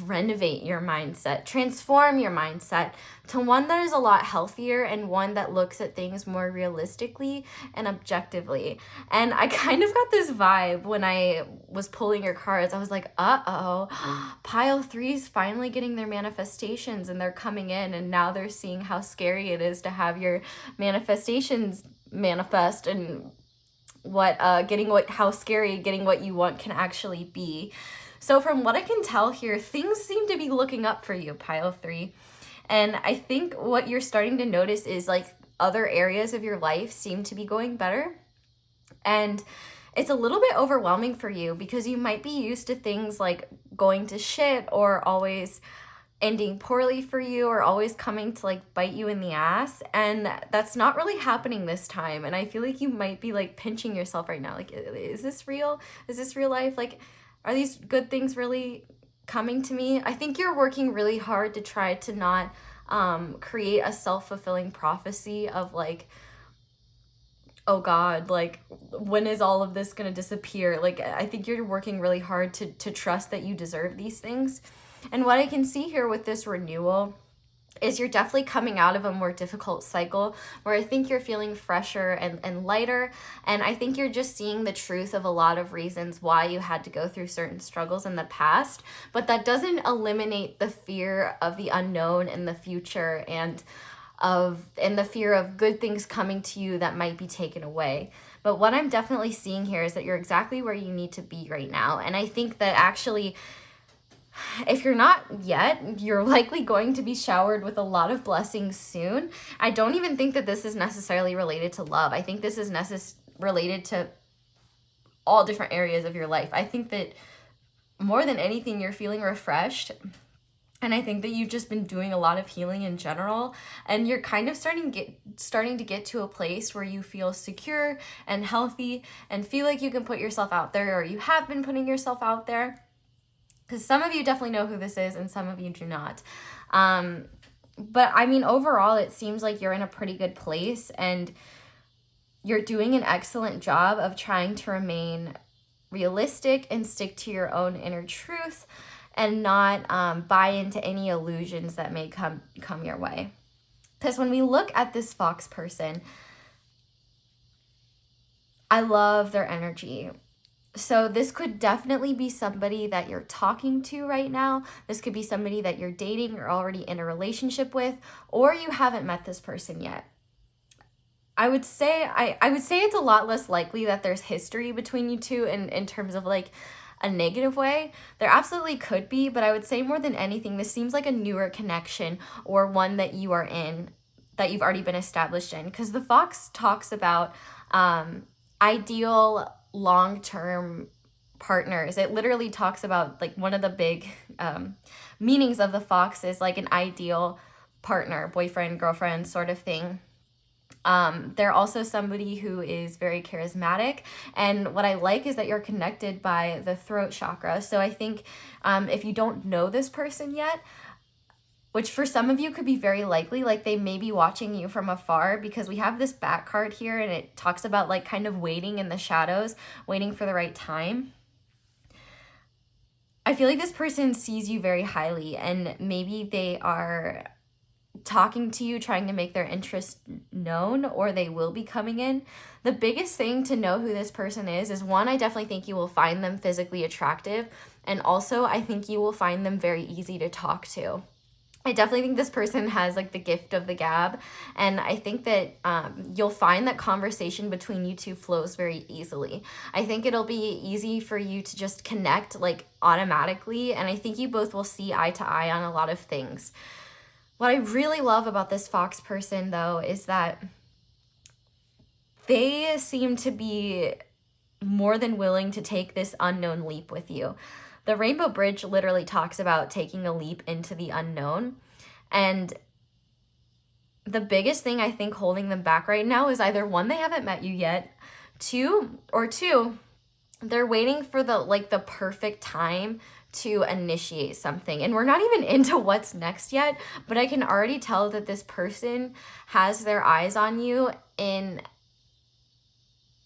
A: renovate your mindset, transform your mindset to one that is a lot healthier and one that looks at things more realistically and objectively. And I kind of got this vibe when I was pulling your cards. I was like, uh-oh, pile 3's finally getting their manifestations and they're coming in, and now they're seeing how scary it is to have your manifestations manifest, and how scary getting what you want can actually be. So from what I can tell here, things seem to be looking up for you, pile 3. And I think what you're starting to notice is like other areas of your life seem to be going better. And it's a little bit overwhelming for you because you might be used to things like going to shit or always ending poorly for you or always coming to like bite you in the ass. And that's not really happening this time. And I feel like you might be like pinching yourself right now. Like, is this real? Is this real life? Like, are these good things really coming to me? I think you're working really hard to try to not create a self-fulfilling prophecy of like, oh God, like when is all of this gonna disappear? Like, I think you're working really hard to trust that you deserve these things. And what I can see here with this renewal is you're definitely coming out of a more difficult cycle where I think you're feeling fresher and lighter. And I think you're just seeing the truth of a lot of reasons why you had to go through certain struggles in the past. But that doesn't eliminate the fear of the unknown in the future and the fear of good things coming to you that might be taken away. But what I'm definitely seeing here is that you're exactly where you need to be right now. And I think that actually, if you're not yet, you're likely going to be showered with a lot of blessings soon. I don't even think that this is necessarily related to love. I think this is related to all different areas of your life. I think that more than anything, you're feeling refreshed. And I think that you've just been doing a lot of healing in general. And you're kind of starting to get to a place where you feel secure and healthy and feel like you can put yourself out there, or you have been putting yourself out there. Because some of you definitely know who this is and some of you do not. But I mean, overall, it seems like you're in a pretty good place and you're doing an excellent job of trying to remain realistic and stick to your own inner truth and not buy into any illusions that may come your way. Because when we look at this fox person, I love their energy. So this could definitely be somebody that you're talking to right now. This could be somebody that you're dating or already in a relationship with, or you haven't met this person yet. I would say it's a lot less likely that there's history between you two in terms of like a negative way. There absolutely could be, but I would say more than anything, this seems like a newer connection or one that you are in, that you've already been established in. Because the fox talks about ideal long-term partners. It literally talks about like one of the big meanings of the fox is like an ideal partner, boyfriend, girlfriend sort of thing. They're also somebody who is very charismatic, and what I like is that you're connected by the throat chakra. So I think if you don't know this person yet, which for some of you could be very likely, like they may be watching you from afar, because we have this back card here and it talks about like kind of waiting in the shadows, waiting for the right time. I feel like this person sees you very highly, and maybe they are talking to you, trying to make their interest known, or they will be coming in. The biggest thing to know who this person is one, I definitely think you will find them physically attractive, and also I think you will find them very easy to talk to. I definitely think this person has like the gift of the gab, and I think that you'll find that conversation between you two flows very easily. I think it'll be easy for you to just connect like automatically, and I think you both will see eye to eye on a lot of things. What I really love about this fox person, though, is that they seem to be more than willing to take this unknown leap with you. The Rainbow Bridge literally talks about taking a leap into the unknown. And the biggest thing I think holding them back right now is either one, they haven't met you yet, two, they're waiting for the perfect time to initiate something. And we're not even into what's next yet, but I can already tell that this person has their eyes on you in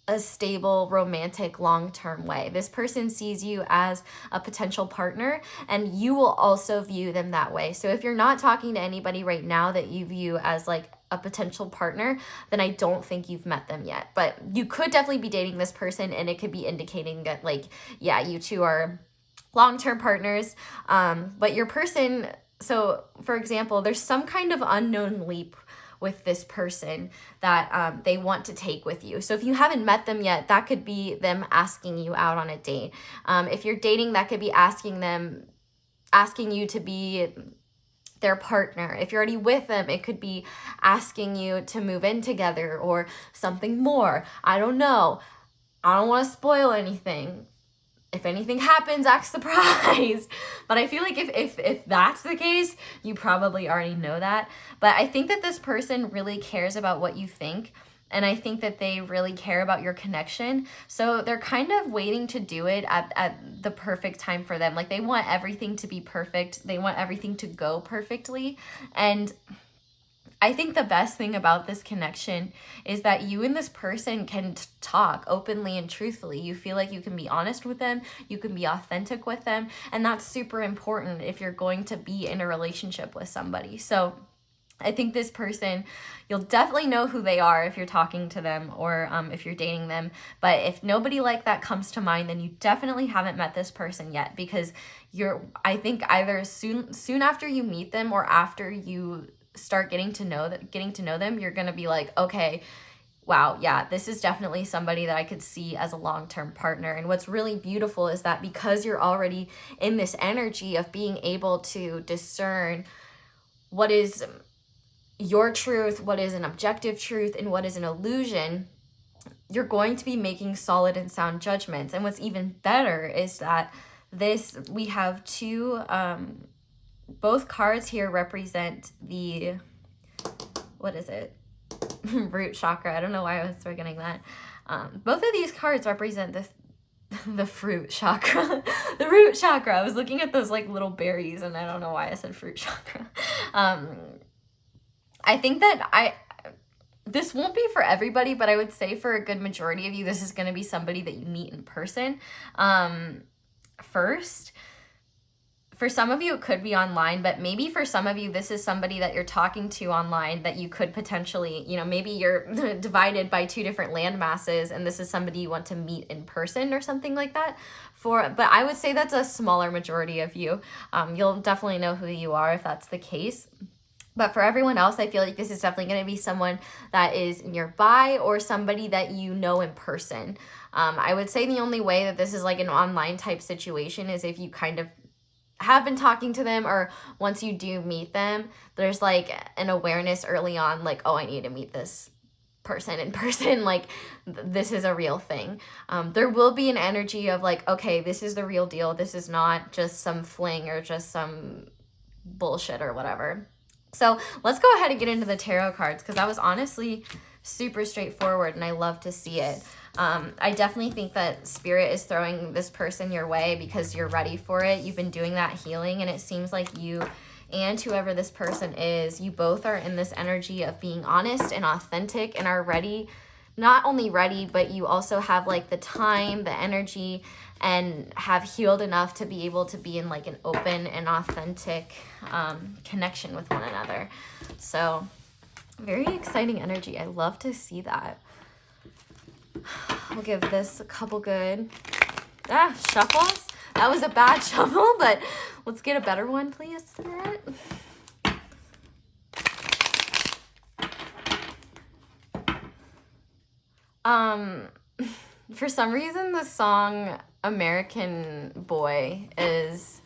A: a stable, romantic, long-term way. This person sees you as a potential partner, and you will also view them that way. So if you're not talking to anybody right now that you view as like a potential partner, then I don't think you've met them yet. But you could definitely be dating this person, and it could be indicating that like, yeah, you two are long-term partners. But your person, so for example, there's some kind of unknown leap with this person that they want to take with you. So if you haven't met them yet, that could be them asking you out on a date. If you're dating, that could be asking you to be their partner. If you're already with them, it could be asking you to move in together or something more. I don't know. I don't want to spoil anything. If anything happens, act surprised. But I feel like if that's the case, you probably already know that. But I think that this person really cares about what you think. And I think that they really care about your connection. So they're kind of waiting to do it at the perfect time for them. Like they want everything to be perfect. They want everything to go perfectly. And I think the best thing about this connection is that you and this person can talk openly and truthfully. You feel like you can be honest with them, you can be authentic with them, and that's super important if you're going to be in a relationship with somebody. So I think this person, you'll definitely know who they are if you're talking to them or if you're dating them. But if nobody like that comes to mind, then you definitely haven't met this person yet, because I think either soon after you meet them or after you start getting to know them, you're gonna be like, okay, wow, yeah, this is definitely somebody that I could see as a long-term partner. And what's really beautiful is that because you're already in this energy of being able to discern what is your truth, what is an objective truth, and what is an illusion, you're going to be making solid and sound judgments. And what's even better is that we have two both cards here represent the, what is it? Root chakra. I don't know why I was forgetting that. Both of these cards represent the fruit chakra. The root chakra. I was looking at those like little berries and I don't know why I said fruit chakra. I think that this won't be for everybody, but I would say for a good majority of you, this is going to be somebody that you meet in person first. For some of you, it could be online, but maybe for some of you, this is somebody that you're talking to online that you could potentially, you know, maybe you're divided by 2 different land masses and this is somebody you want to meet in person or something like that. But I would say that's a smaller majority of you. You'll definitely know who you are if that's the case. But for everyone else, I feel like this is definitely going to be someone that is nearby or somebody that you know in person. I would say the only way that this is like an online type situation is if you kind of have been talking to them, or once you do meet them, there's like an awareness early on, like, oh, I need to meet this person in person, like this is a real thing. There will be an energy of like, okay, this is the real deal. This is not just some fling or just some bullshit or whatever. So let's go ahead and get into the tarot cards, because that was honestly super straightforward and I love to see it. I definitely think that Spirit is throwing this person your way because you're ready for it. You've been doing that healing, and it seems like you and whoever this person is, you both are in this energy of being honest and authentic and are ready. Not only ready, but you also have like the time, the energy, and have healed enough to be able to be in like an open and authentic connection with one another. So very exciting energy. I love to see that. I'll give this a couple good shuffles. That was a bad shuffle, but let's get a better one, please, Spirit. For some reason, the song American Boy is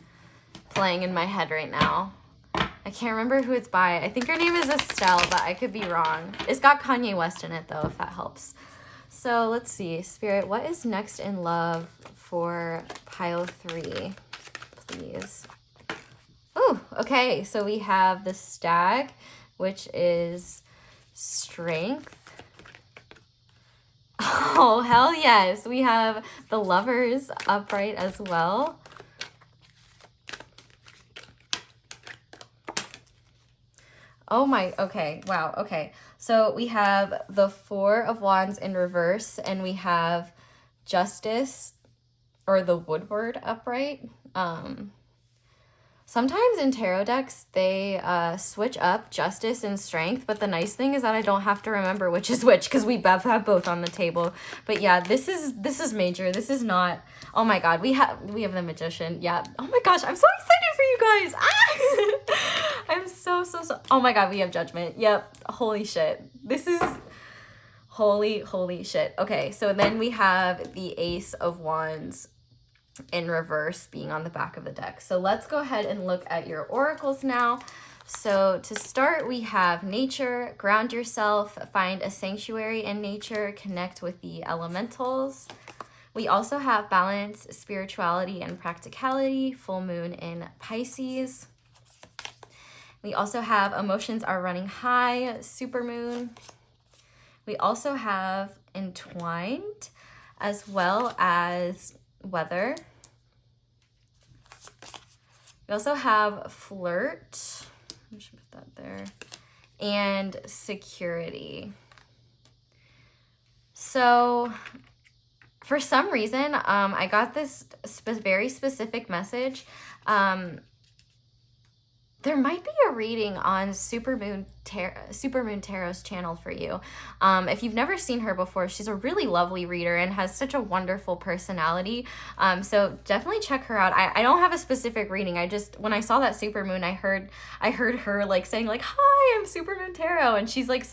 A: playing in my head right now. I can't remember who it's by. I think her name is Estelle, but I could be wrong. It's got Kanye West in it, though, if that helps. So let's see. Spirit, what is next in love for pile 3, please? Oh, okay. So we have the Stag, which is strength. Oh, hell yes. We have the Lovers upright as well. Oh my, okay, wow, okay. So we have the 4 of Wands in reverse, and we have Justice, or the Woodward upright. Sometimes in tarot decks, they switch up Justice and Strength, but the nice thing is that I don't have to remember which is which, because we both have both on the table. But yeah, this is major. This is not, oh my god, we have the Magician. Yeah, oh my gosh, I'm so excited for you guys. I'm so, oh my god, we have Judgment. Yep, holy shit. This is holy shit. Okay, so then we have the Ace of Wands in reverse being on the back of the deck. So let's go ahead and look at your oracles now. So to start, we have nature, ground yourself, find a sanctuary in nature, connect with the elementals. We also have balance, spirituality, and practicality, full moon in Pisces. We also have emotions are running high, super moon. We also have entwined, as well as weather. We also have flirt. I should put that there. And security. So for some reason, I got this very specific message. There might be a reading on Supermoon Tarot's channel for you. If you've never seen her before, she's a really lovely reader and has such a wonderful personality. So definitely check her out. I don't have a specific reading. When I saw that Supermoon, I heard her like saying like, "Hi, I'm Supermoon Tarot," and she's like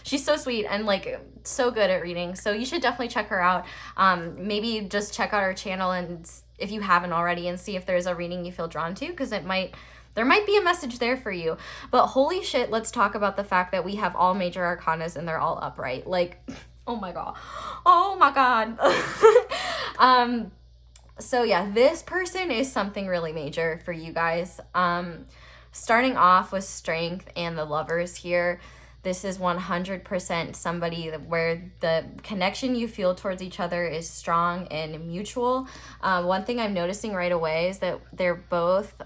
A: she's so sweet and like so good at reading. So you should definitely check her out. Maybe just check out her channel, and if you haven't already, and see if there's a reading you feel drawn to, because there might be a message there for you. But holy shit, let's talk about the fact that we have all major arcanas and they're all upright. Like, oh my god. So yeah, this person is something really major for you guys. Starting off with strength and the Lovers here. This is 100% somebody where the connection you feel towards each other is strong and mutual. One thing I'm noticing right away is that they're both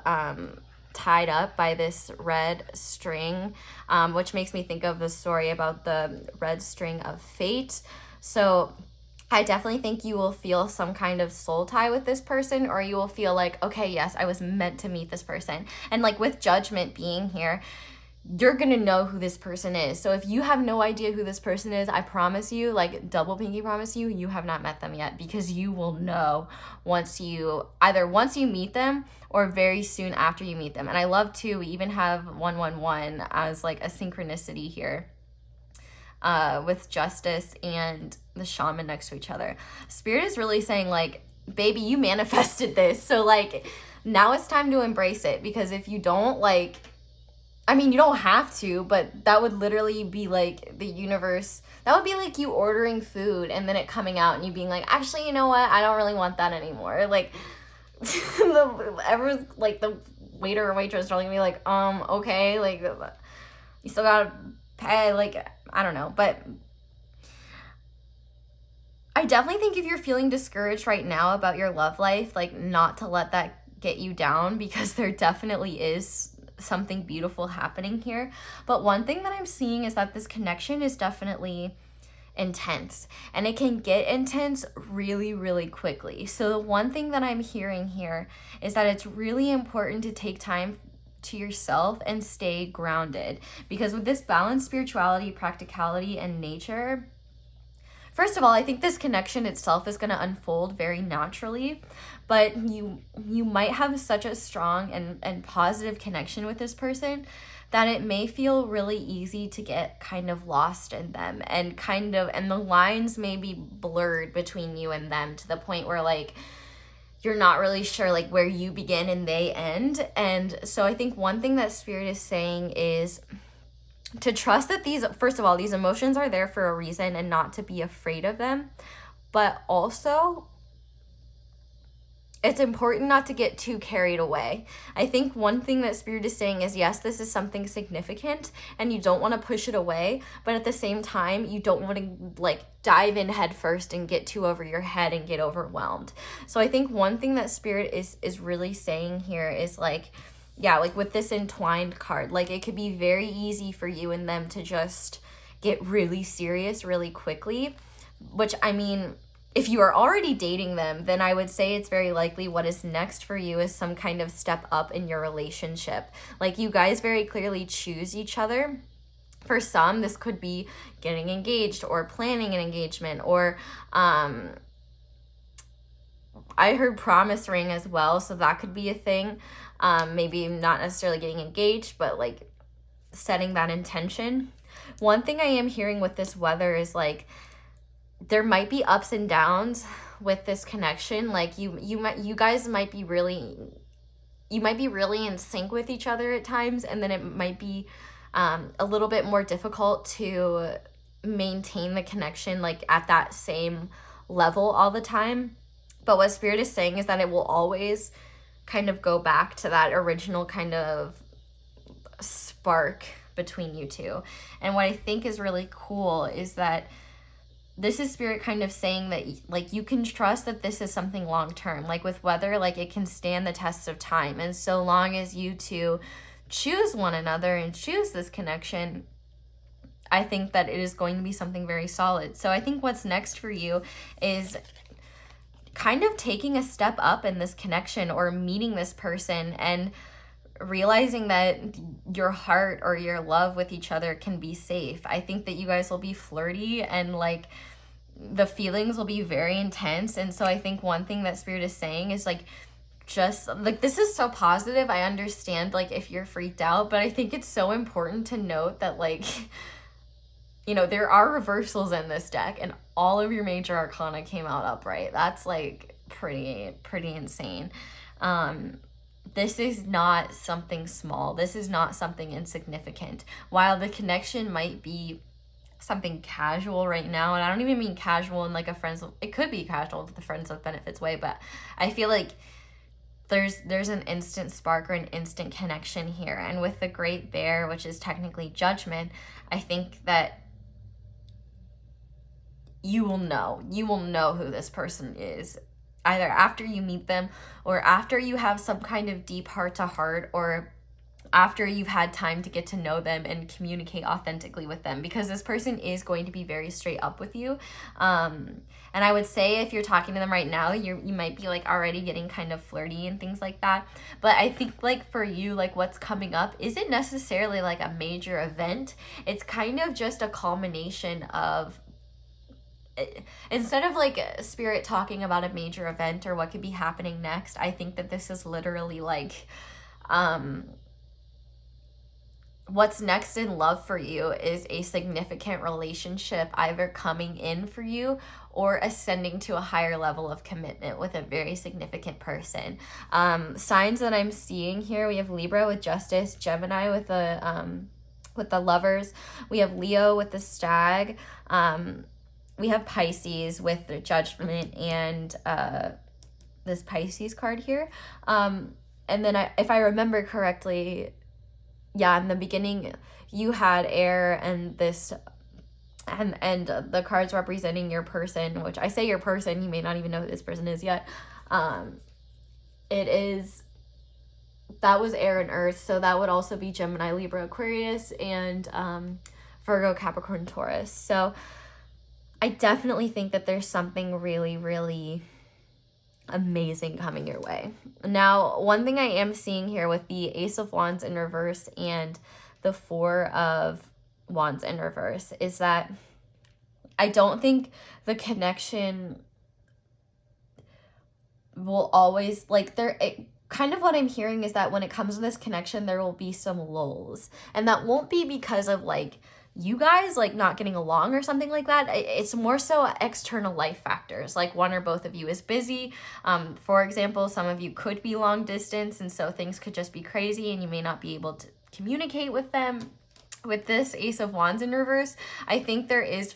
A: tied up by this red string, which makes me think of the story about the red string of fate. So I definitely think you will feel some kind of soul tie with this person, or you will feel like, okay, yes, I was meant to meet this person. And like with Judgment being here, you're gonna know who this person is. So if you have no idea who this person is, I promise you, like double pinky promise you, you have not met them yet, because you will know once you meet them or very soon after you meet them. And I love too, we even have 111 as like a synchronicity here, with Justice and the Shaman next to each other. Spirit is really saying like, baby, you manifested this. So like now it's time to embrace it, because if you don't, like, I mean, you don't have to, but that would literally be like the universe. That would be like you ordering food and then it coming out and you being like, actually, you know what? I don't really want that anymore. Like, everyone's like, the waiter or waitress are gonna be like, okay, like, you still gotta pay. Like, I don't know. But I definitely think if you're feeling discouraged right now about your love life, like, not to let that get you down, because there definitely is something beautiful happening here. But one thing that I'm seeing is that this connection is definitely intense, and it can get intense really, really quickly. So the one thing that I'm hearing here is that it's really important to take time to yourself and stay grounded, because with this balanced spirituality, practicality, and nature, first of all, I think this connection itself is going to unfold very naturally, but you might have such a strong and positive connection with this person that it may feel really easy to get kind of lost in them, and the lines may be blurred between you and them to the point where like you're not really sure like where you begin and they end. And so I think one thing that Spirit is saying is to trust that first of all, these emotions are there for a reason, and not to be afraid of them. But also, it's important not to get too carried away. I think one thing that Spirit is saying is, yes, this is something significant and you don't want to push it away, but at the same time, you don't want to like dive in head first and get too over your head and get overwhelmed. So I think one thing that Spirit is really saying here is like, yeah, like with this entwined card, like it could be very easy for you and them to just get really serious really quickly, which, I mean, if you are already dating them, then I would say it's very likely what is next for you is some kind of step up in your relationship. Like you guys very clearly choose each other. For some, this could be getting engaged or planning an engagement, or I heard promise ring as well, so that could be a thing. Maybe not necessarily getting engaged, but like setting that intention. One thing I am hearing with this weather is like there might be ups and downs with this connection. Like you guys might be really in sync with each other at times, and then it might be a little bit more difficult to maintain the connection like at that same level all the time. But what Spirit is saying is that it will always kind of go back to that original kind of spark between you two. And what I think is really cool is that this is Spirit kind of saying that like you can trust that this is something long term. Like with weather, like it can stand the test of time. And so long as you two choose one another and choose this connection, I think that it is going to be something very solid. So I think what's next for you is kind of taking a step up in this connection, or meeting this person and realizing that your heart or your love with each other can be safe. I think that you guys will be flirty and like the feelings will be very intense. And so I think one thing that Spirit is saying is like, just like, this is so positive. I understand like if you're freaked out, but I think it's so important to note that like, you know, there are reversals in this deck and all of your major arcana came out upright. That's like pretty insane. This is not something small. This is not something insignificant. While the connection might be something casual right now, and I don't even mean casual in like a friends, it could be casual with the friends with benefits way, but I feel like there's an instant spark or an instant connection here. And with the Great Bear, which is technically Judgment, I think that you will know who this person is, either after you meet them or after you have some kind of deep heart to heart, or after you've had time to get to know them and communicate authentically with them, because this person is going to be very straight up with you. And I would say if you're talking to them right now, you might be like already getting kind of flirty and things like that. But I think like for you, like what's coming up isn't necessarily like a major event. It's kind of just a culmination of, instead of like spirit talking about a major event or what could be happening next, I think that this is literally like, what's next in love for you is a significant relationship either coming in for you or ascending to a higher level of commitment with a very significant person. Signs that I'm seeing here, we have Libra with Justice, Gemini with the Lovers, we have Leo with the Stag, we have Pisces with the Judgment and this Pisces card here. And then if I remember correctly, yeah, in the beginning you had air and this and the cards representing your person, which I say your person, you may not even know who this person is yet. That was air and earth, so that would also be Gemini, Libra, Aquarius, and Virgo, Capricorn, Taurus. So I definitely think that there's something really, really amazing coming your way. Now, one thing I am seeing here with the Ace of Wands in reverse and the Four of Wands in reverse is that I don't think the connection will always, like, kind of what I'm hearing is that when it comes to this connection, there will be some lulls. And that won't be because of, like, you guys, like, not getting along or something like that. It's more so external life factors, like one or both of you is busy. For example, some of you could be long distance, and so things could just be crazy and you may not be able to communicate with them. With this Ace of Wands in reverse, I think there is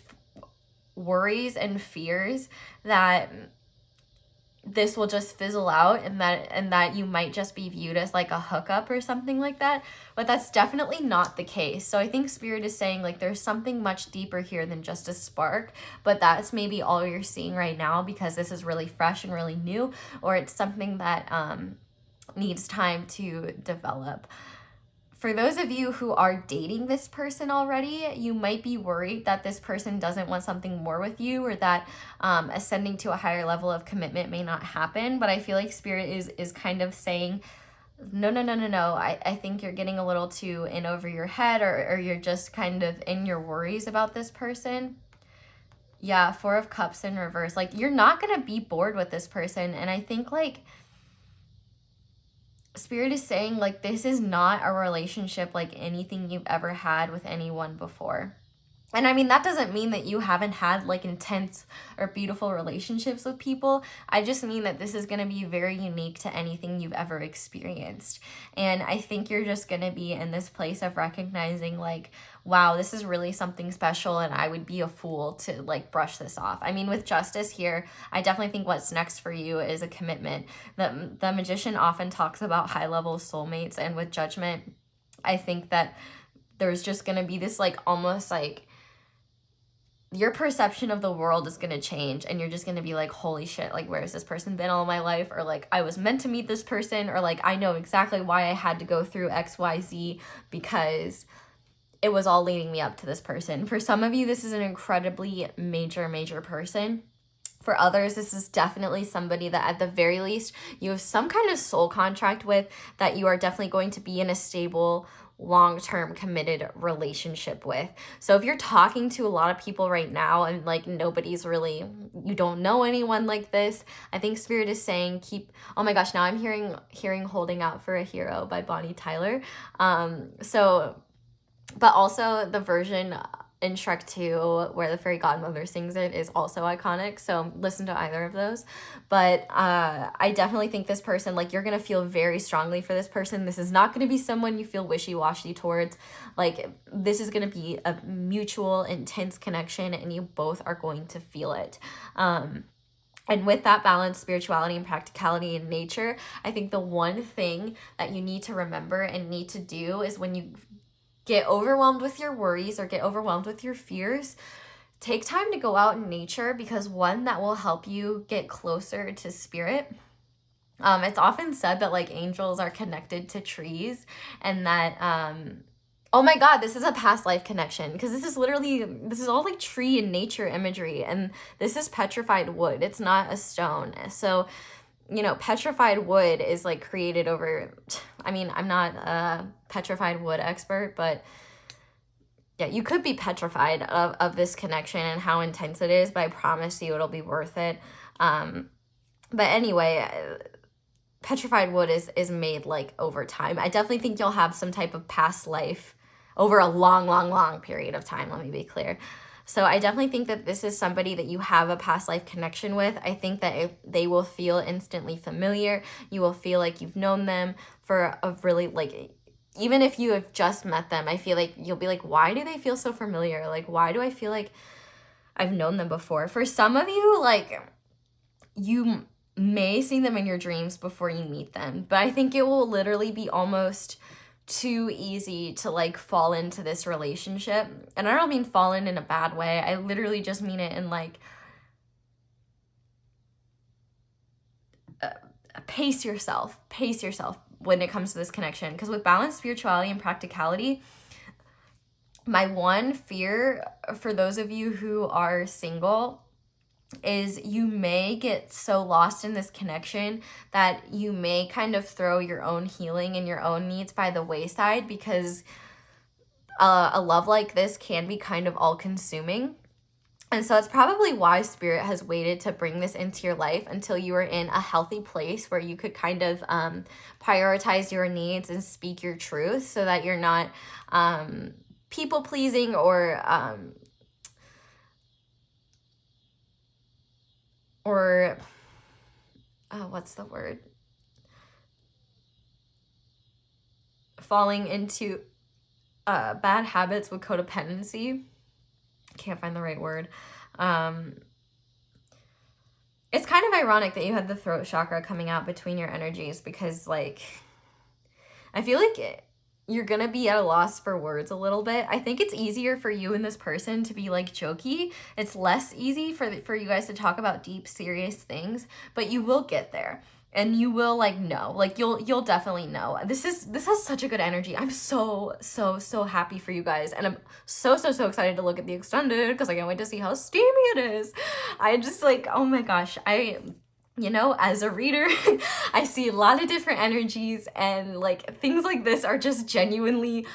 A: worries and fears that this will just fizzle out and that you might just be viewed as like a hookup or something like that, but that's definitely not the case. So I think Spirit is saying like there's something much deeper here than just a spark, but that's maybe all you're seeing right now because this is really fresh and really new, or it's something that needs time to develop. For those of you who are dating this person already, you might be worried that this person doesn't want something more with you, or that ascending to a higher level of commitment may not happen. But I feel like Spirit is kind of saying, no. I think you're getting a little too in over your head, or you're just kind of in your worries about this person. Yeah, Four of Cups in reverse. Like, you're not going to be bored with this person. And I think, like, Spirit is saying, like, this is not a relationship like anything you've ever had with anyone before. And I mean, that doesn't mean that you haven't had like intense or beautiful relationships with people. I just mean that this is going to be very unique to anything you've ever experienced. And I think you're just going to be in this place of recognizing like, wow, this is really something special and I would be a fool to like brush this off. I mean, with Justice here, I definitely think what's next for you is a commitment. The Magician often talks about high-level soulmates, and with Judgment, I think that there's just going to be this like almost like your perception of the world is going to change, and you're just going to be like, holy shit, like, where has this person been all my life? Or like, I was meant to meet this person, or like, I know exactly why I had to go through XYZ because it was all leading me up to this person. For some of you, this is an incredibly major person. For others, this is definitely somebody that at the very least you have some kind of soul contract with, that you are definitely going to be in a stable, long-term committed relationship with. So if you're talking to a lot of people right now and like nobody's really, you don't know anyone like this, I think Spirit is saying oh my gosh, now I'm hearing Holding Out for a Hero by Bonnie Tyler. But also the version in Shrek 2 where the fairy godmother sings it is also iconic, so listen to either of those. But I definitely think this person, like, you're gonna feel very strongly for this person. This is not gonna be someone you feel wishy-washy towards. Like, this is gonna be a mutual intense connection and you both are going to feel it. And with that balance, spirituality and practicality in nature, I think the one thing that you need to remember and need to do is when you get overwhelmed with your worries or get overwhelmed with your fears, take time to go out in nature, because one, that will help you get closer to Spirit. It's often said that like angels are connected to trees, and that oh my god, this is a past life connection, because this is all like tree and nature imagery, and this is petrified wood. It's not a stone. So, you know, petrified wood is like created over, I mean, I'm not a petrified wood expert, but yeah, you could be petrified of this connection and how intense it is, but I promise you it'll be worth it. But anyway, petrified wood is made like over time. I definitely think you'll have some type of past life over a long period of time, let me be clear. So I definitely think that this is somebody that you have a past life connection with. I think that they will feel instantly familiar. You will feel like you've known them for a really, like, even if you have just met them, I feel like you'll be like, why do they feel so familiar? Like, why do I feel like I've known them before? For some of you, like, you may see them in your dreams before you meet them, but I think it will literally be almost too easy to like fall into this relationship. And I don't mean fall in a bad way. I literally just mean it in like pace yourself when it comes to this connection. Because with balance, spirituality, and practicality, my one fear for those of you who are single is you may get so lost in this connection that you may kind of throw your own healing and your own needs by the wayside, because a love like this can be kind of all-consuming. And so it's probably why Spirit has waited to bring this into your life until you are in a healthy place where you could kind of prioritize your needs and speak your truth, so that you're not people-pleasing or what's the word? Falling into bad habits with codependency. Can't find the right word. It's kind of ironic that you had the throat chakra coming out between your energies, because like I feel like you're gonna be at a loss for words a little bit. I think it's easier for you and this person to be like jokey. It's less easy for you guys to talk about deep, serious things, but you will get there. And you will like know, like you'll definitely know. This has such a good energy. I'm so happy for you guys, and I'm so excited to look at the extended, because I can't wait to see how steamy it is. I just like, oh my gosh, you know, as a reader, I see a lot of different energies, and like things like this are just genuinely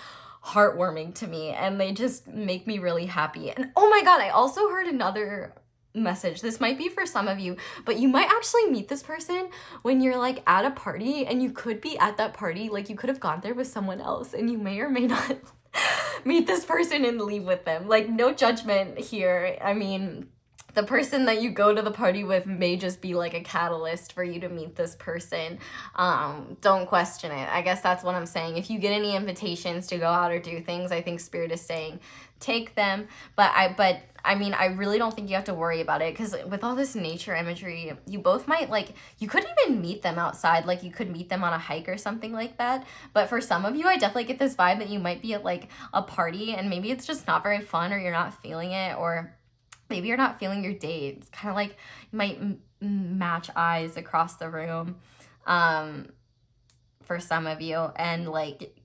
A: heartwarming to me, and they just make me really happy. And oh my god, I also heard another message. This might be for some of you, but you might actually meet this person when you're like at a party, and you could be at that party, like you could have gone there with someone else, and you may or may not meet this person and leave with them. Like, no judgment here. I mean, the person that you go to the party with may just be like a catalyst for you to meet this person. Don't question it. I guess that's what I'm saying. If you get any invitations to go out or do things, I think Spirit is saying take them. But I mean, I really don't think you have to worry about it, because with all this nature imagery, you both might like, you could even meet them outside. Like you could meet them on a hike or something like that. But for some of you, I definitely get this vibe that you might be at like a party, and maybe it's just not very fun, or you're not feeling it, or maybe you're not feeling your date. It's kind of like you might match eyes across the room for some of you. And like,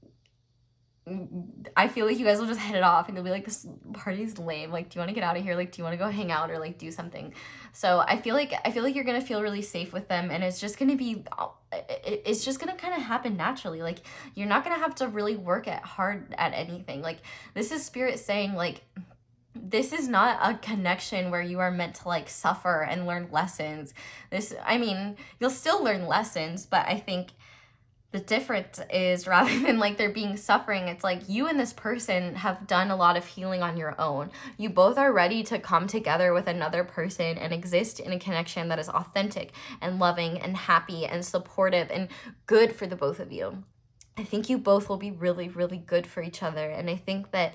A: I feel like you guys will just hit it off, and you'll be like, this party's lame. Like, do you want to get out of here? Like, do you want to go hang out or like do something? So I feel like you're going to feel really safe with them, and it's just going to kind of happen naturally. Like, you're not going to have to really work hard at anything. Like, this is Spirit saying, like, this is not a connection where you are meant to like suffer and learn lessons. I mean, you'll still learn lessons, but I think the difference is, rather than like there being suffering, it's like you and this person have done a lot of healing on your own. You both are ready to come together with another person and exist in a connection that is authentic and loving and happy and supportive and good for the both of you. I think you both will be really good for each other. And I think that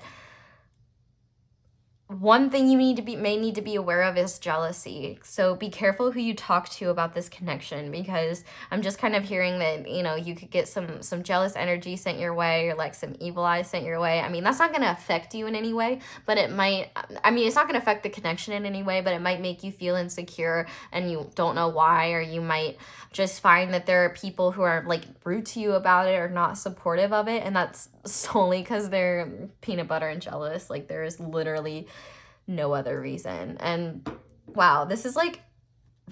A: one thing you may need to be aware of is jealousy. So be careful who you talk to about this connection, because I'm just kind of hearing that, you know, you could get some jealous energy sent your way, or like some evil eyes sent your way. I mean, that's not going to affect you in any way, but it might, I mean, it's not going to affect the connection in any way, but it might make you feel insecure and you don't know why, or you might just find that there are people who are like rude to you about it or not supportive of it, and that's solely because they're peanut butter and jealous. Like, there is literally no other reason. And wow, this is like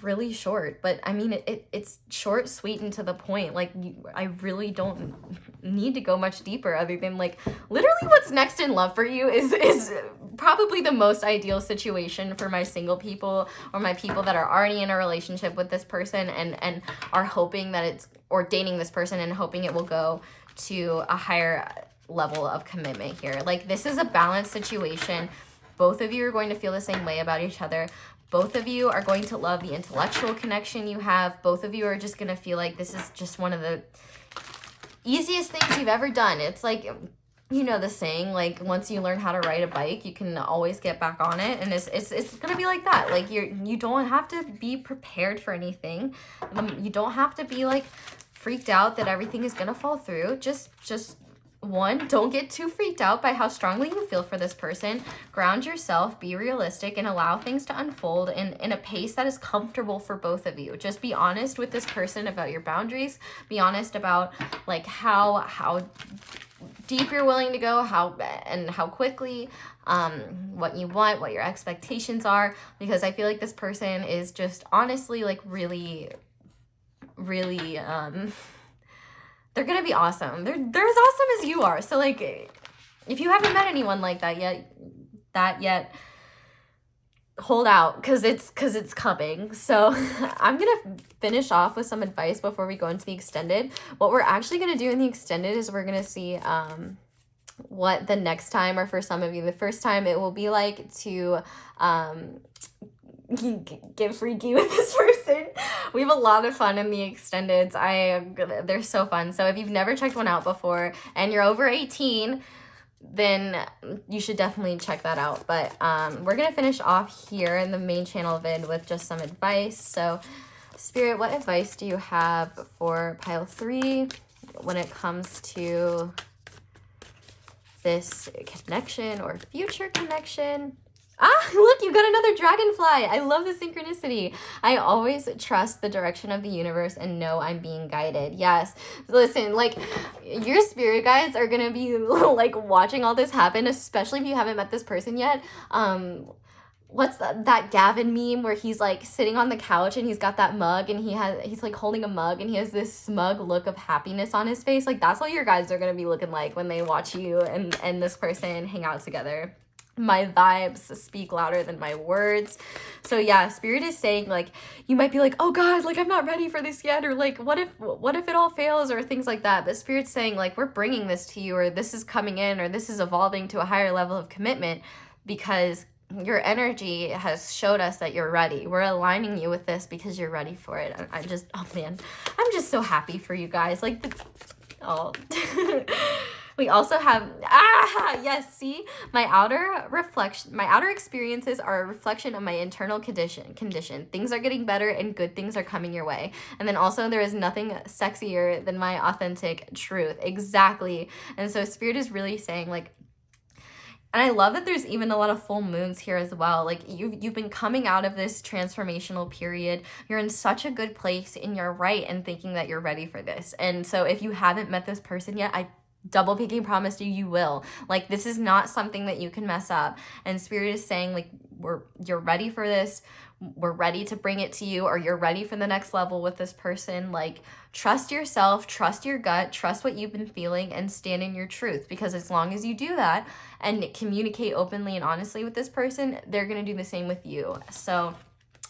A: really short, but I mean, it's short, sweet, and to the point. Like, I really don't need to go much deeper other than like literally what's next in love for you is probably the most ideal situation for my single people, or my people that are already in a relationship with this person and are hoping that it's, or dating this person and hoping it will go to a higher level of commitment here. Like, this is a balanced situation. Both of you are going to feel the same way about each other. Both of you are going to love the intellectual connection you have. Both of you are just going to feel like this is just one of the easiest things you've ever done. It's like, you know the saying, like, once you learn how to ride a bike, you can always get back on it. And it's going to be like that. Like, you don't have to be prepared for anything. You don't have to be like freaked out that everything is going to fall through. Just one, don't get too freaked out by how strongly you feel for this person. Ground yourself, be realistic, and allow things to unfold in a pace that is comfortable for both of you. Just be honest with this person about your boundaries. Be honest about like how deep you're willing to go, how quickly, what you want, what your expectations are, because I feel like this person is just honestly like really they're gonna be awesome. They're as awesome as you are. So like, if you haven't met anyone like that yet, hold out, because it's coming. So I'm gonna finish off with some advice before we go into the extended. What we're actually gonna do in the extended is we're gonna see what the next time, or for some of you the first time, it will be like to get freaky with this person. We have a lot of fun in the extendeds. They're so fun. So if you've never checked one out before and you're over 18, then you should definitely check that out. But we're gonna finish off here in the main channel vid with just some advice. So Spirit, what advice do you have for pile 3 when it comes to this connection or future connection? Ah, look, you got another dragonfly. I love the synchronicity. I always trust the direction of the universe and know I'm being guided. Yes. Listen, like, your spirit guides are going to be like watching all this happen, especially if you haven't met this person yet. What's that Gavin meme where he's like sitting on the couch and he's got that mug and he's like holding a mug and he has this smug look of happiness on his face? Like, that's what your guides are going to be looking like when they watch you and this person hang out together. My vibes speak louder than my words. So yeah, Spirit is saying, like, you might be like, oh God, like, I'm not ready for this yet, or like, what if it all fails, or things like that. But Spirit's saying, like, we're bringing this to you, or this is coming in, or this is evolving to a higher level of commitment, because your energy has showed us that you're ready. We're aligning you with this because you're ready for it. I'm just, oh man, I'm just so happy for you guys. Like, oh. We also have, yes, see, my outer experiences are a reflection of my internal condition. Things are getting better and good things are coming your way. And then also, there is nothing sexier than my authentic truth. Exactly. And so Spirit is really saying, like, and I love that there's even a lot of full moons here as well. Like, you've been coming out of this transformational period. You're in such a good place and you're right in thinking that you're ready for this. And so if you haven't met this person yet, I double pinky promise you will. Like, this is not something that you can mess up. And Spirit is saying, like, you're ready for this. We're ready to bring it to you, or you're ready for the next level with this person. Like, trust yourself, trust your gut, trust what you've been feeling, and stand in your truth. Because as long as you do that and communicate openly and honestly with this person, they're going to do the same with you. So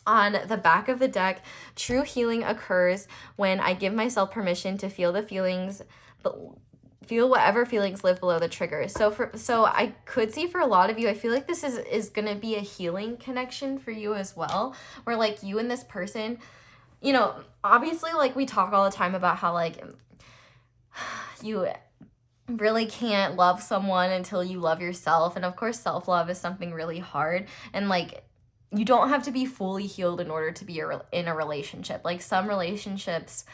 A: on the back of the deck, true healing occurs when I give myself permission to feel the feelings, but feel whatever feelings live below the trigger. So I could see for a lot of you, I feel like this is gonna be a healing connection for you as well, where like you and this person, you know, obviously, like, we talk all the time about how, like, you really can't love someone until you love yourself. And of course, self-love is something really hard. And like, you don't have to be fully healed in order to be in a relationship. Like, some relationships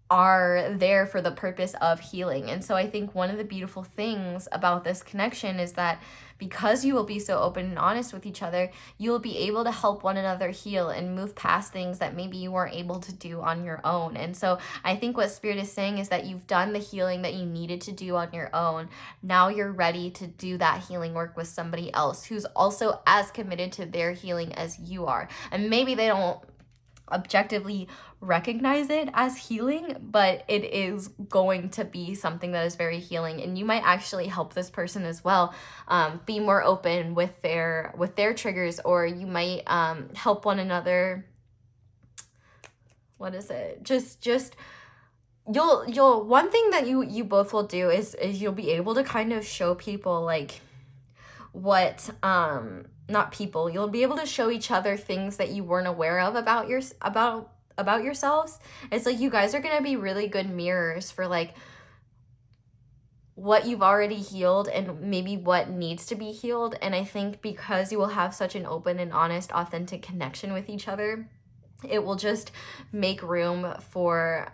A: are there for the purpose of healing. And so I think one of the beautiful things about this connection is that because you will be so open and honest with each other, you will be able to help one another heal and move past things that maybe you weren't able to do on your own. And so I think what Spirit is saying is that you've done the healing that you needed to do on your own. Now you're ready to do that healing work with somebody else who's also as committed to their healing as you are. And maybe they don't objectively recognize it as healing, but it is going to be something that is very healing, and you might actually help this person as well be more open with their triggers, or you might help one another. What is it? Just you'll one thing that you both will do is you'll be able to kind of show people like what not people, you'll be able to show each other things that you weren't aware of about yourselves. It's like you guys are going to be really good mirrors for like what you've already healed and maybe what needs to be healed. And I think because you will have such an open and honest, authentic connection with each other, it will just make room for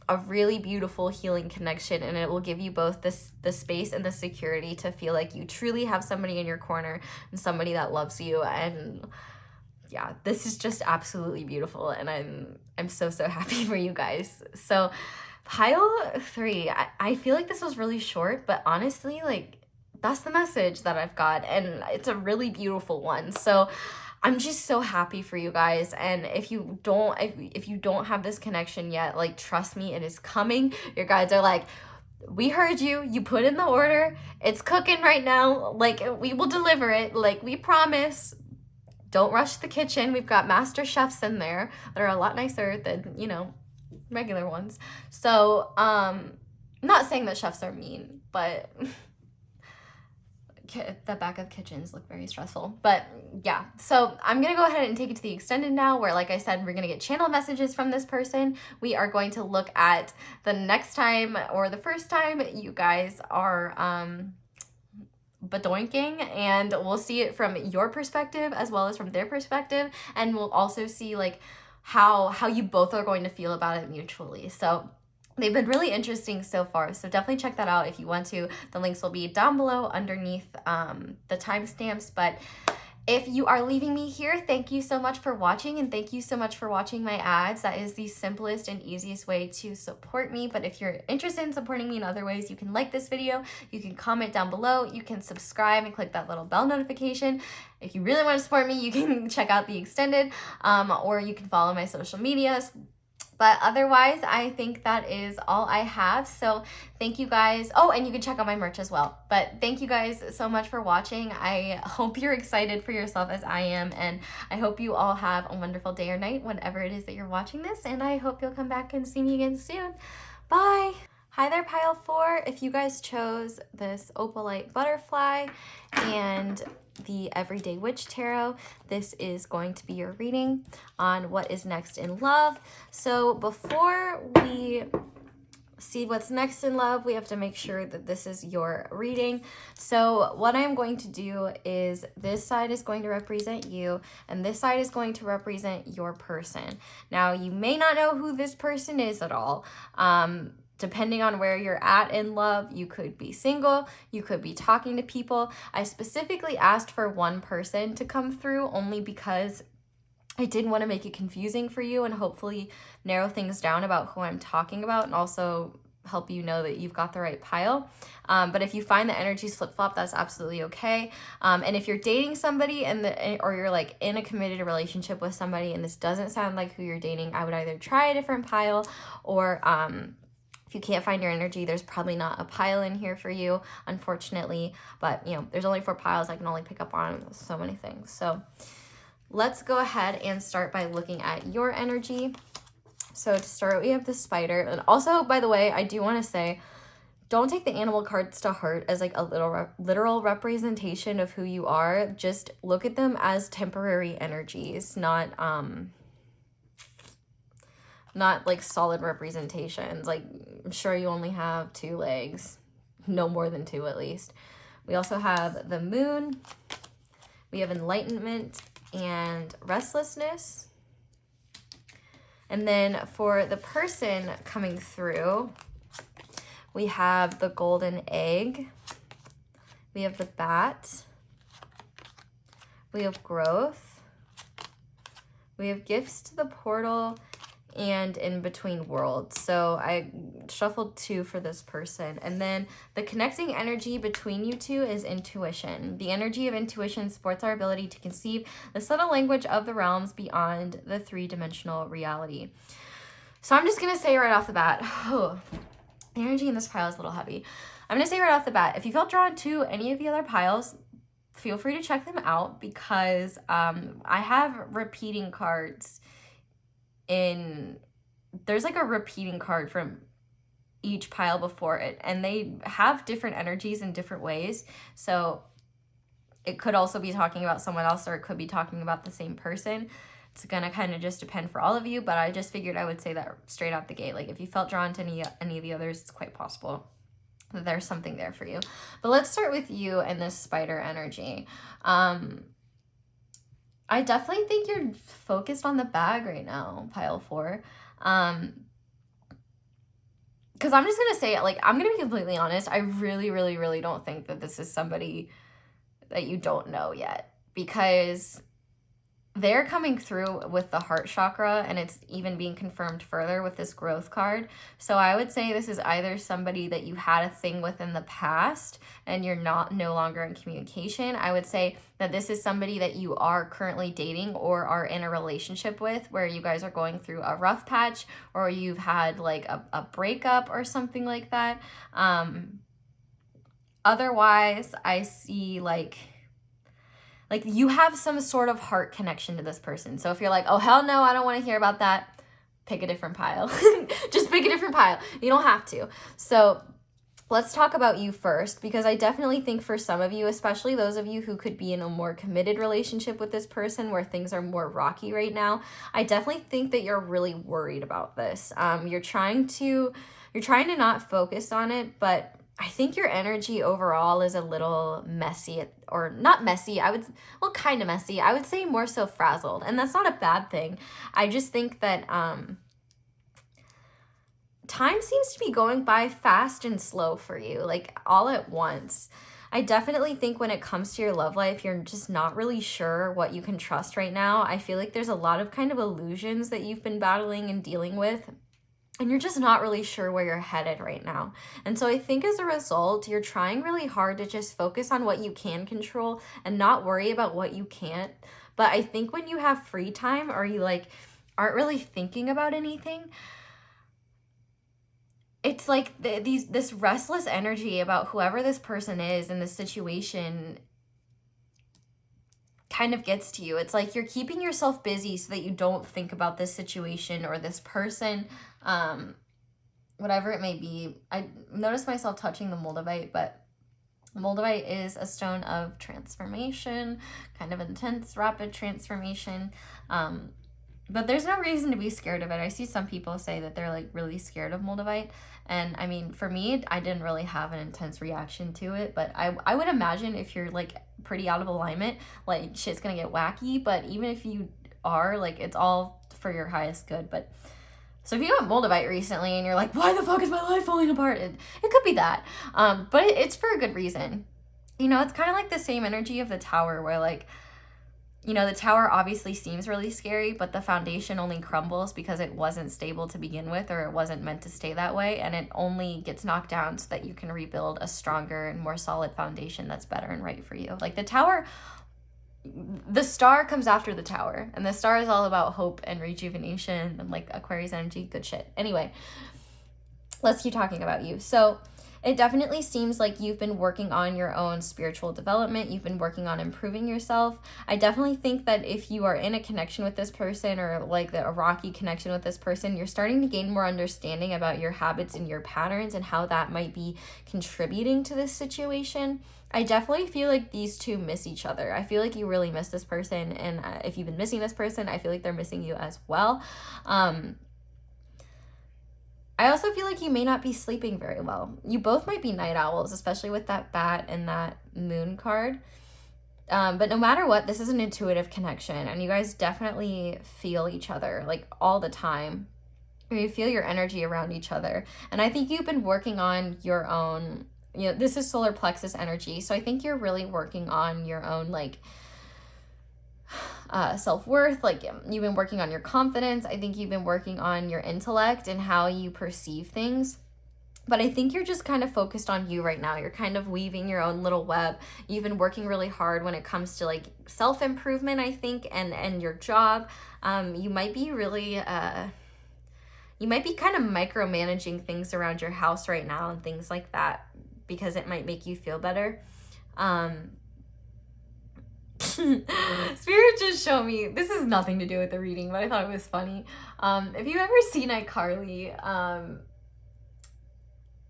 A: a really beautiful healing connection, and it will give you both the space and the security to feel like you truly have somebody in your corner and somebody that loves you. And yeah, this is just absolutely beautiful, and I'm so happy for you guys. So pile 3, I feel like this was really short, but honestly, like, that's the message that I've got, and it's a really beautiful one. So I'm just so happy for you guys. And if you don't have this connection yet, like, trust me, it is coming. Your guides are like, we heard you, you put in the order, it's cooking right now, like, we will deliver it, like, we promise. Don't rush the kitchen. We've got master chefs in there that are a lot nicer than, you know, regular ones. So I'm not saying that chefs are mean, but the back of kitchens look very stressful. But yeah, so I'm gonna go ahead and take it to the extended now, where, like I said, we're gonna get channel messages from this person. We are going to look at the next time, or the first time you guys are badoinking, and we'll see it from your perspective as well as from their perspective, and we'll also see like how you both are going to feel about it mutually. So they've been really interesting so far, so definitely check that out if you want to. The links will be down below underneath the timestamps. But if you are leaving me here, thank you so much for watching, and thank you so much for watching my ads. That is the simplest and easiest way to support me. But if you're interested in supporting me in other ways, you can like this video, you can comment down below, you can subscribe and click that little bell notification. If you really want to support me, you can check out the extended, or you can follow my social medias. But otherwise, I think that is all I have. So thank you guys. Oh, and you can check out my merch as well. But thank you guys so much for watching. I hope you're excited for yourself as I am. And I hope you all have a wonderful day or night, whenever it is that you're watching this. And I hope you'll come back and see me again soon. Bye. Hi there, pile 4. If you guys chose this Opalite butterfly and the Everyday Witch Tarot, this is going to be your reading on what is next in love. So before we see what's next in love, we have to make sure that this is your reading. So what I'm going to do is, this side is going to represent you, and this side is going to represent your person. Now, you may not know who this person is at all. Depending on where you're at in love, you could be single, you could be talking to people. I specifically asked for one person to come through, only because I didn't want to make it confusing for you, and hopefully narrow things down about who I'm talking about, and also help you know that you've got the right pile. But if you find the energies flip-flop, that's absolutely okay. And if you're dating somebody or you're like in a committed relationship with somebody and this doesn't sound like who you're dating, I would either try a different pile, or if you can't find your energy, there's probably not a pile in here for you, unfortunately. But, you know, there's only 4 piles. I can only pick up on so many things. So let's go ahead and start by looking at your energy. So to start, we have the spider. And also, by the way, I do want to say, don't take the animal cards to heart as like a literal representation of who you are. Just look at them as temporary energies, not like solid representations. Like, I'm sure you only have 2 legs, no more than 2 at least. We also have the moon. We have enlightenment and restlessness. And then for the person coming through, we have the golden egg. We have the bat. We have growth. We have gifts to the portal and in between worlds. So I shuffled 2 for this person. And then the connecting energy between you two is intuition. The energy of intuition supports our ability to conceive the subtle language of the realms beyond the 3-dimensional reality. So I'm just going to say right off the bat, the energy in this pile is a little heavy. I'm going to say right off the bat, if you felt drawn to any of the other piles, feel free to check them out, because I have repeating cards there's like a repeating card from each pile before it, and they have different energies in different ways. So it could also be talking about someone else, or it could be talking about the same person. It's gonna kind of just depend for all of you, but I just figured I would say that straight out the gate. Like, if you felt drawn to any of the others, it's quite possible that there's something there for you. But let's start with you and this spider energy. I definitely think you're focused on the bag right now, pile 4. Because I'm just going to say, like, I'm going to be completely honest. I really, really, really don't think that this is somebody that you don't know yet. Because they're coming through with the heart chakra, and it's even being confirmed further with this growth card. So I would say this is either somebody that you had a thing with in the past and you're no longer in communication. I would say that this is somebody that you are currently dating or are in a relationship with, where you guys are going through a rough patch, or you've had like a breakup or something like that. Otherwise, I see like you have some sort of heart connection to this person. So if you're like, oh, hell no, I don't want to hear about that, pick a different pile. Just pick a different pile. You don't have to. So let's talk about you first, because I definitely think for some of you, especially those of you who could be in a more committed relationship with this person where things are more rocky right now, I definitely think that you're really worried about this. You're trying to not focus on it, but I think your energy overall is a little messy, or not messy. Kind of messy. I would say more so frazzled, and that's not a bad thing. I just think that time seems to be going by fast and slow for you, like all at once. I definitely think when it comes to your love life, you're just not really sure what you can trust right now. I feel like there's a lot of kind of illusions that you've been battling and dealing with, and you're just not really sure where you're headed right now. And so I think as a result, you're trying really hard to just focus on what you can control and not worry about what you can't. But I think when you have free time, or you like aren't really thinking about anything, it's like this restless energy about whoever this person is in this situation kind of gets to you. It's like you're keeping yourself busy so that you don't think about this situation or this person, whatever it may be. I noticed myself touching the moldavite, but moldavite is a stone of transformation, kind of intense, rapid transformation. But there's no reason to be scared of it. I see some people say that they're like really scared of moldavite. And I mean, for me, I didn't really have an intense reaction to it, but I would imagine if you're like pretty out of alignment, like shit's gonna get wacky. But even if you are, like, it's all for your highest good. But so if you got moldavite recently and you're like, why the fuck is my life falling apart? It could be that. But it's for a good reason. You know, it's kind of like the same energy of the tower, where like, you know, the tower obviously seems really scary, but the foundation only crumbles because it wasn't stable to begin with, or it wasn't meant to stay that way. And it only gets knocked down so that you can rebuild a stronger and more solid foundation that's better and right for you. Like the tower, the star comes after the tower, and the star is all about hope and rejuvenation and like Aquarius energy, good shit. Anyway, let's keep talking about you. So it definitely seems like you've been working on your own spiritual development. You've been working on improving yourself. I definitely think that if you are in a connection with this person, or like a rocky connection with this person, you're starting to gain more understanding about your habits and your patterns and how that might be contributing to this situation. I definitely feel like these two miss each other. I feel like you really miss this person, and if you've been missing this person, I feel like they're missing you as well. I also feel like you may not be sleeping very well. You both might be night owls, especially with that bat and that moon card. But no matter what, this is an intuitive connection, and you guys definitely feel each other like all the time. Or you feel your energy around each other. And I think you've been working on your own, you know, this is solar plexus energy. So I think you're really working on your own, like, self-worth. Like, you've been working on your confidence. I think you've been working on your intellect and how you perceive things. But I think you're just kind of focused on you right now. You're kind of weaving your own little web. You've been working really hard when it comes to like self-improvement, I think, and your job. You might be really, you might be kind of micromanaging things around your house right now and things like that because it might make you feel better. Spirit just showed me, this has nothing to do with the reading, but I thought it was funny. If you've ever seen iCarly,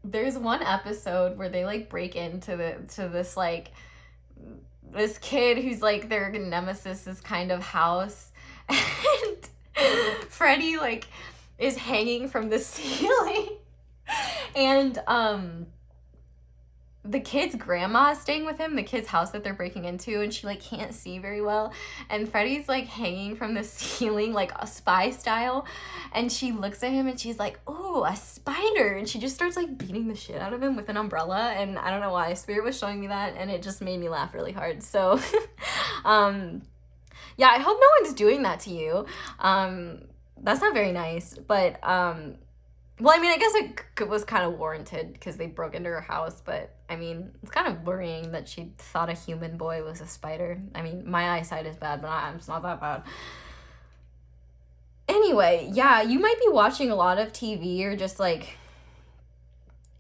A: there's one episode where they like break into this like this kid who's like their nemesis's kind of house, and Freddie like is hanging from the ceiling, and the kid's grandma is staying with him, the kid's house that they're breaking into, and she like can't see very well, and Freddie's like hanging from the ceiling like a spy style, and she looks at him and she's like, "Oh, a spider," and she just starts like beating the shit out of him with an umbrella. And I don't know why, Spirit was showing me that and it just made me laugh really hard. So yeah, I hope no one's doing that to you. That's not very nice, but well, I mean, I guess it was kind of warranted because they broke into her house, but I mean, it's kind of worrying that she thought a human boy was a spider. I mean, my eyesight is bad, but it's not that bad. Anyway, yeah, you might be watching a lot of TV or just like,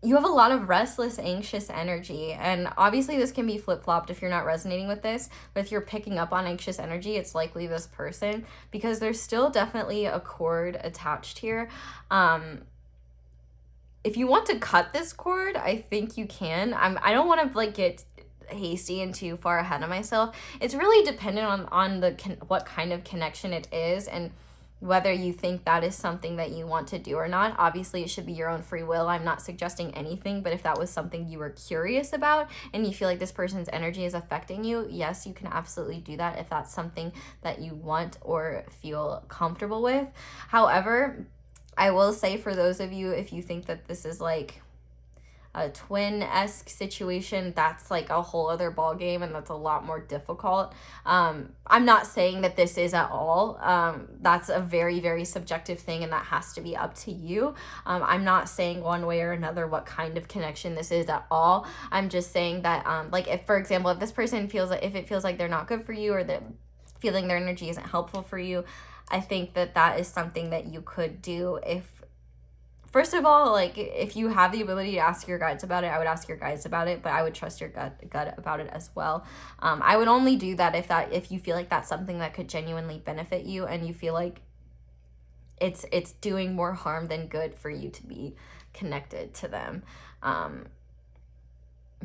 A: you have a lot of restless, anxious energy. And obviously this can be flip-flopped if you're not resonating with this, but if you're picking up on anxious energy, it's likely this person because there's still definitely a cord attached here. If you want to cut this cord, I think you can. I don't want to like get hasty and too far ahead of myself. It's really dependent on what kind of connection it is and whether you think that is something that you want to do or not. Obviously, it should be your own free will. I'm not suggesting anything, but if that was something you were curious about and you feel like this person's energy is affecting you, yes, you can absolutely do that if that's something that you want or feel comfortable with. However, I will say for those of you, if you think that this is like a twin-esque situation, that's like a whole other ball game and that's a lot more difficult. I'm not saying that this is at all. That's a very, very subjective thing and that has to be up to you. I'm not saying one way or another what kind of connection this is at all. I'm just saying that like if, for example, if this person feels like, if it feels like they're not good for you or that feeling their energy isn't helpful for you, I think that that is something that you could do if, first of all, like if you have the ability to ask your guides about it, I would ask your guides about it, but I would trust your gut about it as well. I would only do that if you feel like that's something that could genuinely benefit you and you feel like it's doing more harm than good for you to be connected to them.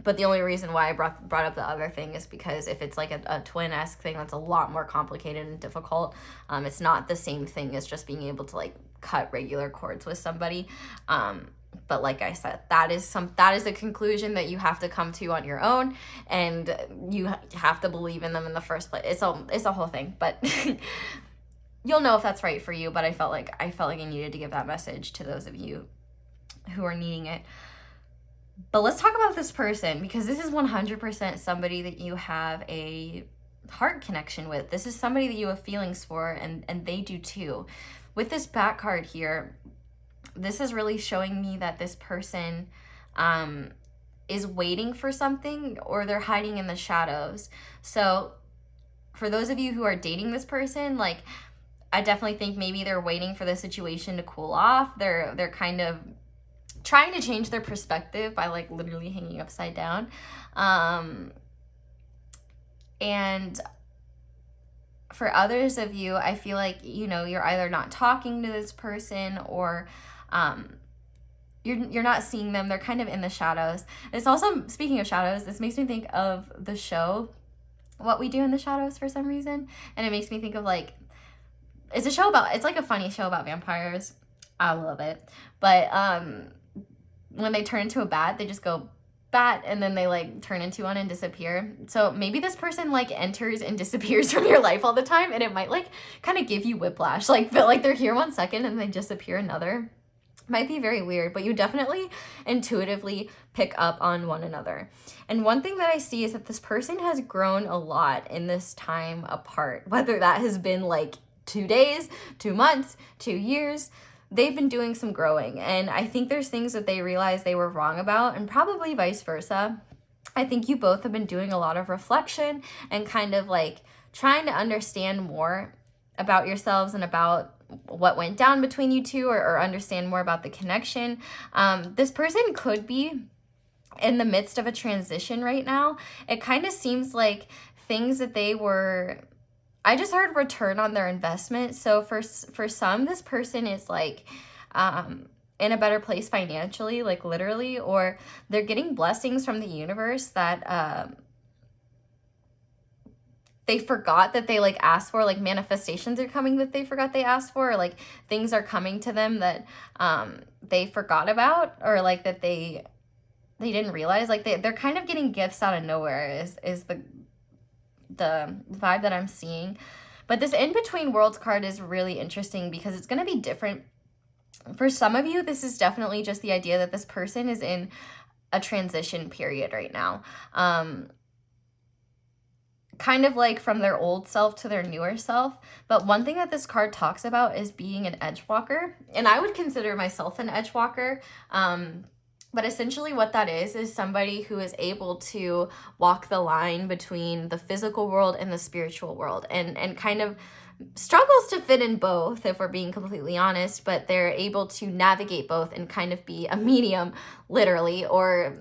A: But the only reason why I brought up the other thing is because if it's like a twin-esque thing, that's a lot more complicated and difficult. It's not the same thing as just being able to like cut regular cords with somebody. But like I said, that is a conclusion that you have to come to on your own, and you have to believe in them in the first place. It's a whole thing, but you'll know if that's right for you. But I felt like I needed to give that message to those of you who are needing it. But let's talk about this person, because this is 100% somebody that you have a heart connection with. This is somebody that you have feelings for, and they do too. With this back card here, this is really showing me that this person is waiting for something, or they're hiding in the shadows. So for those of you who are dating this person, like, I definitely think maybe they're waiting for the situation to cool off. They're kind of trying to change their perspective by like literally hanging upside down. And for others of you, I feel like, you know, you're either not talking to this person or you're not seeing them. They're kind of in the shadows. It's also, speaking of shadows, this makes me think of the show What We Do in the Shadows for some reason. And it makes me think of like, it's like a funny show about vampires. I love it. But when they turn into a bat, they just go bat, and then they like turn into one and disappear. So maybe this person like enters and disappears from your life all the time, and it might like kind of give you whiplash, like feel like they're here 1 second and they disappear another. Might be very weird, but you definitely intuitively pick up on one another. And one thing that I see is that this person has grown a lot in this time apart, whether that has been like 2 days, 2 months, 2 years. They've been doing some growing, and I think there's things that they realize they were wrong about, and probably vice versa. I think you both have been doing a lot of reflection and kind of like trying to understand more about yourselves and about what went down between you two, or understand more about the connection. This person could be in the midst of a transition right now. It kind of seems like things that they were, I just heard return on their investment. So for some, this person is like in a better place financially, like literally, or they're getting blessings from the universe that they forgot that they like asked for, like manifestations are coming that they forgot they asked for, or like things are coming to them that they forgot about, or like that they didn't realize. Like they're kind of getting gifts out of nowhere is the vibe that I'm seeing. But this in between worlds card is really interesting because it's going to be different for some of you. This is definitely just the idea that this person is in a transition period right now. Kind of like from their old self to their newer self. But one thing that this card talks about is being an edge walker. And I would consider myself an edge walker. But essentially what that is somebody who is able to walk the line between the physical world and the spiritual world, and kind of struggles to fit in both, if we're being completely honest, but they're able to navigate both and kind of be a medium, literally. Or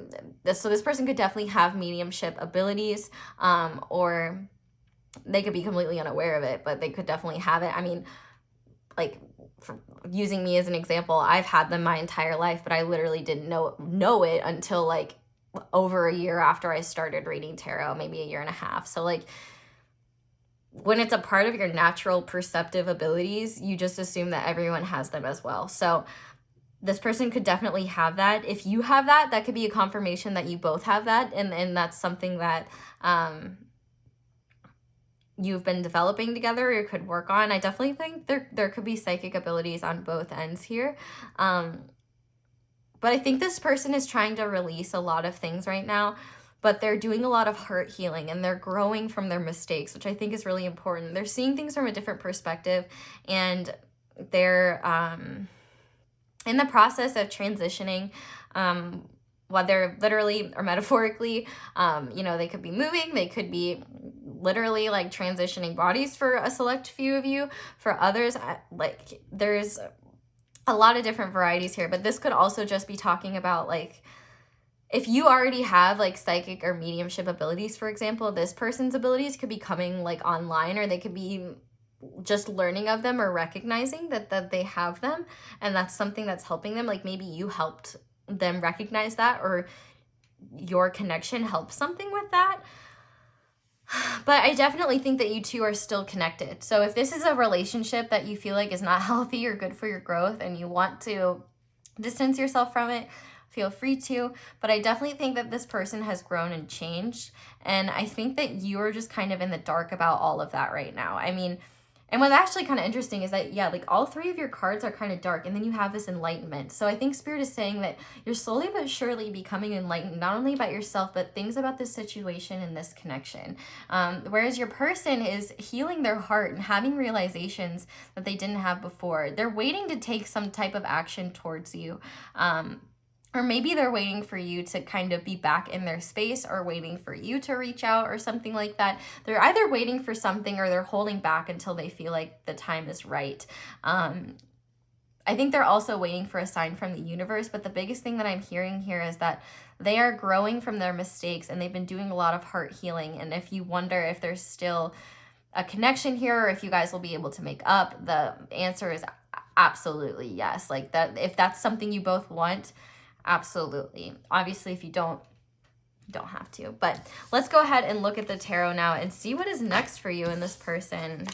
A: so this person could definitely have mediumship abilities, or they could be completely unaware of it, but they could definitely have it. I mean, like, for using me as an example, I've had them my entire life, but I literally didn't know it until like over a year after I started reading tarot, maybe a year and a half. So like, when it's a part of your natural perceptive abilities, you just assume that everyone has them as well. So this person could definitely have that. If you have that, that could be a confirmation that you both have that, and that's something that you've been developing together or could work on. I definitely think there could be psychic abilities on both ends here. But I think this person is trying to release a lot of things right now, but they're doing a lot of heart healing, and they're growing from their mistakes, which I think is really important. They're seeing things from a different perspective, and they're in the process of transitioning, whether literally or metaphorically. They could be moving, they could be literally like transitioning bodies for a select few of you. For others, like there's a lot of different varieties here, but this could also just be talking about like, if you already have like psychic or mediumship abilities, for example, this person's abilities could be coming like online, or they could be just learning of them or recognizing that they have them, and that's something that's helping them. Like maybe you helped them recognize that, or your connection helps something with that. But I definitely think that you two are still connected. So if this is a relationship that you feel like is not healthy or good for your growth, and you want to distance yourself from it, feel free to. But I definitely think that this person has grown and changed. And I think that you're just kind of in the dark about all of that right now. I mean, and what's actually kind of interesting is that, yeah, like all three of your cards are kind of dark, and then you have this enlightenment. So I think Spirit is saying that you're slowly but surely becoming enlightened, not only about yourself, but things about this situation and this connection. Whereas your person is healing their heart and having realizations that they didn't have before. They're waiting to take some type of action towards you. Or maybe they're waiting for you to kind of be back in their space, or waiting for you to reach out or something like that. They're either waiting for something, or they're holding back until they feel like the time is right. I think they're also waiting for a sign from the universe, but the biggest thing that I'm hearing here is that they are growing from their mistakes, and they've been doing a lot of heart healing. And if you wonder if there's still a connection here, or if you guys will be able to make up, the answer is absolutely yes. Like that, if that's something you both want, absolutely. Obviously, if you don't have to. But let's go ahead and look at the tarot now and see what is next for you and this person.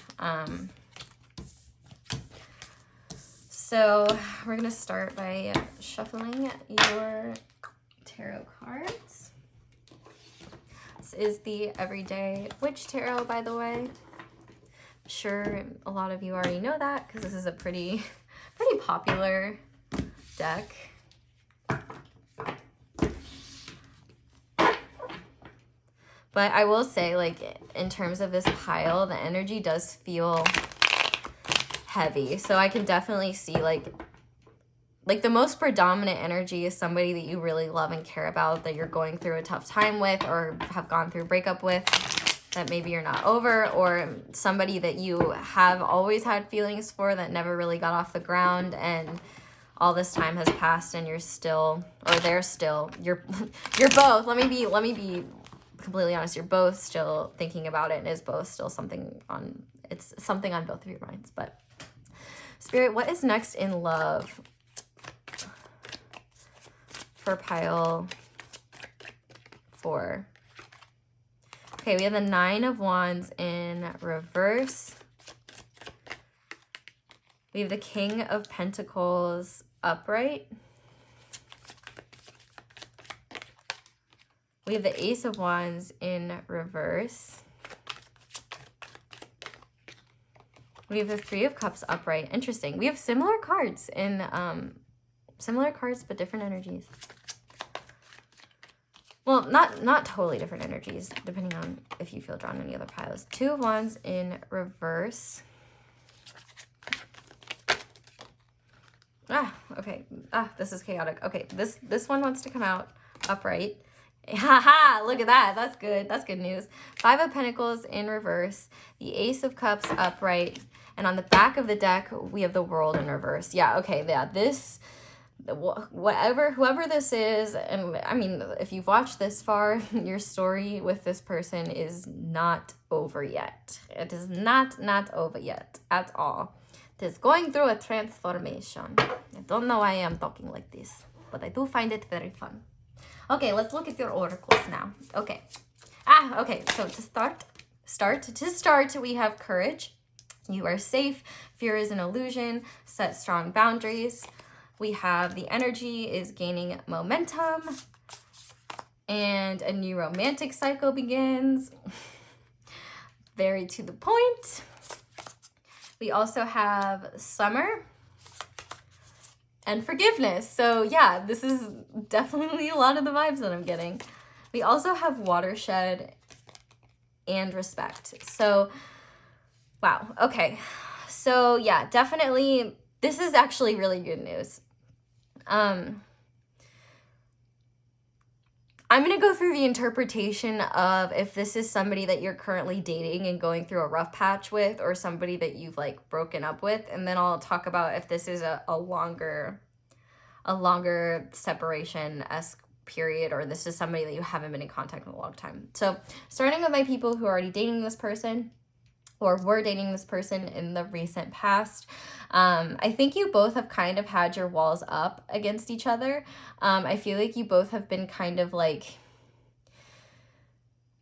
A: So we're going to start by shuffling your tarot cards. This is the Everyday Witch Tarot, by the way. I'm sure a lot of you already know that because this is a pretty popular deck. But I will say, like, in terms of this pile, the energy does feel heavy. So I can definitely see, like the most predominant energy is somebody that you really love and care about, that you're going through a tough time with or have gone through a breakup with, that maybe you're not over, or somebody that you have always had feelings for that never really got off the ground, and all this time has passed and you're still, or they're still, you're both, let me be completely honest, you're both still thinking about it, and is both still something on, it's something on both of your minds. But Spirit, what is next in love for pile 4? Okay, we have the 9 of Wands in reverse. We have the King of Pentacles upright. We have the Ace of Wands in reverse. We have the 3 of Cups upright. Interesting. We have similar cards in similar cards but different energies. Well, not totally different energies, depending on if you feel drawn to any other piles. 2 of Wands in reverse. Okay. This is chaotic. Okay, this one wants to come out upright. Haha, look at that. That's good. That's good news. 5 of Pentacles in reverse. The Ace of Cups upright. And on the back of the deck, we have the World in reverse. Yeah, okay. Yeah, this, whoever this is, and I mean, if you've watched this far, your story with this person is not over yet. It is not over yet at all. It is going through a transformation. I don't know why I'm talking like this, but I do find it very fun. Okay, let's look at your oracles now. Okay. Okay, so to start, we have courage. You are safe. Fear is an illusion. Set strong boundaries. We have the energy is gaining momentum. And a new romantic cycle begins. Very to the point. We also have summer and forgiveness. So yeah, this is definitely a lot of the vibes that I'm getting. We also have watershed and respect. So, wow. Okay. So yeah, definitely, this is actually really good news. I'm going to go through the interpretation of if this is somebody that you're currently dating and going through a rough patch with, or somebody that you've like broken up with. And then I'll talk about if this is a longer separation-esque period, or this is somebody that you haven't been in contact with in a long time. So starting with my people who are already dating this person, or were dating this person in the recent past, I think you both have kind of had your walls up against each other. I feel like you both have been kind of like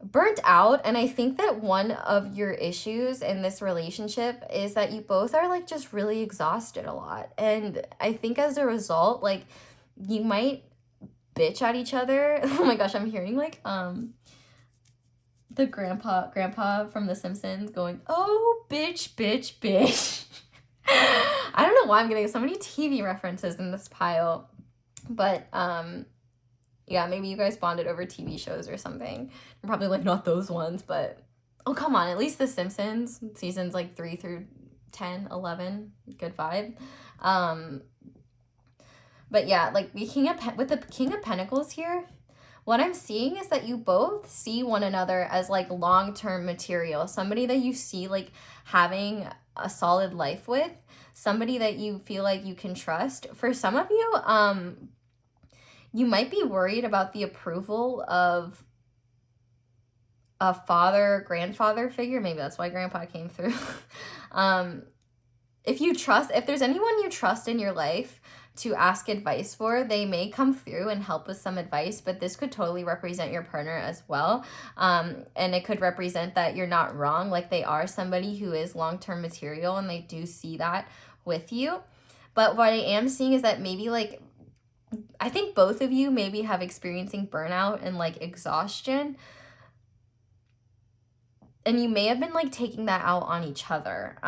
A: burnt out, and I think that one of your issues in this relationship is that you both are like just really exhausted a lot, and I think as a result, like, you might bitch at each other. Oh my gosh, I'm hearing like the grandpa from The Simpsons going, "Oh, bitch." I don't know why I'm getting so many TV references in this pile, but yeah, maybe you guys bonded over TV shows or something. I'm probably like, not those ones, but oh, come on, at least The Simpsons seasons like 3 through 10, 11, good vibe. But yeah, like with the King of Pentacles here, what I'm seeing is that you both see one another as like long-term material, somebody that you see like having a solid life with, somebody that you feel like you can trust. For some of you, you might be worried about the approval of a father, grandfather figure. Maybe that's why grandpa came through. If there's anyone you trust in your life to ask advice for, they may come through and help with some advice, but this could totally represent your partner as well. And it could represent that you're not wrong, like they are somebody who is long-term material and they do see that with you. But what I am seeing is that maybe like, I think both of you maybe have experiencing burnout and like exhaustion. And you may have been like taking that out on each other.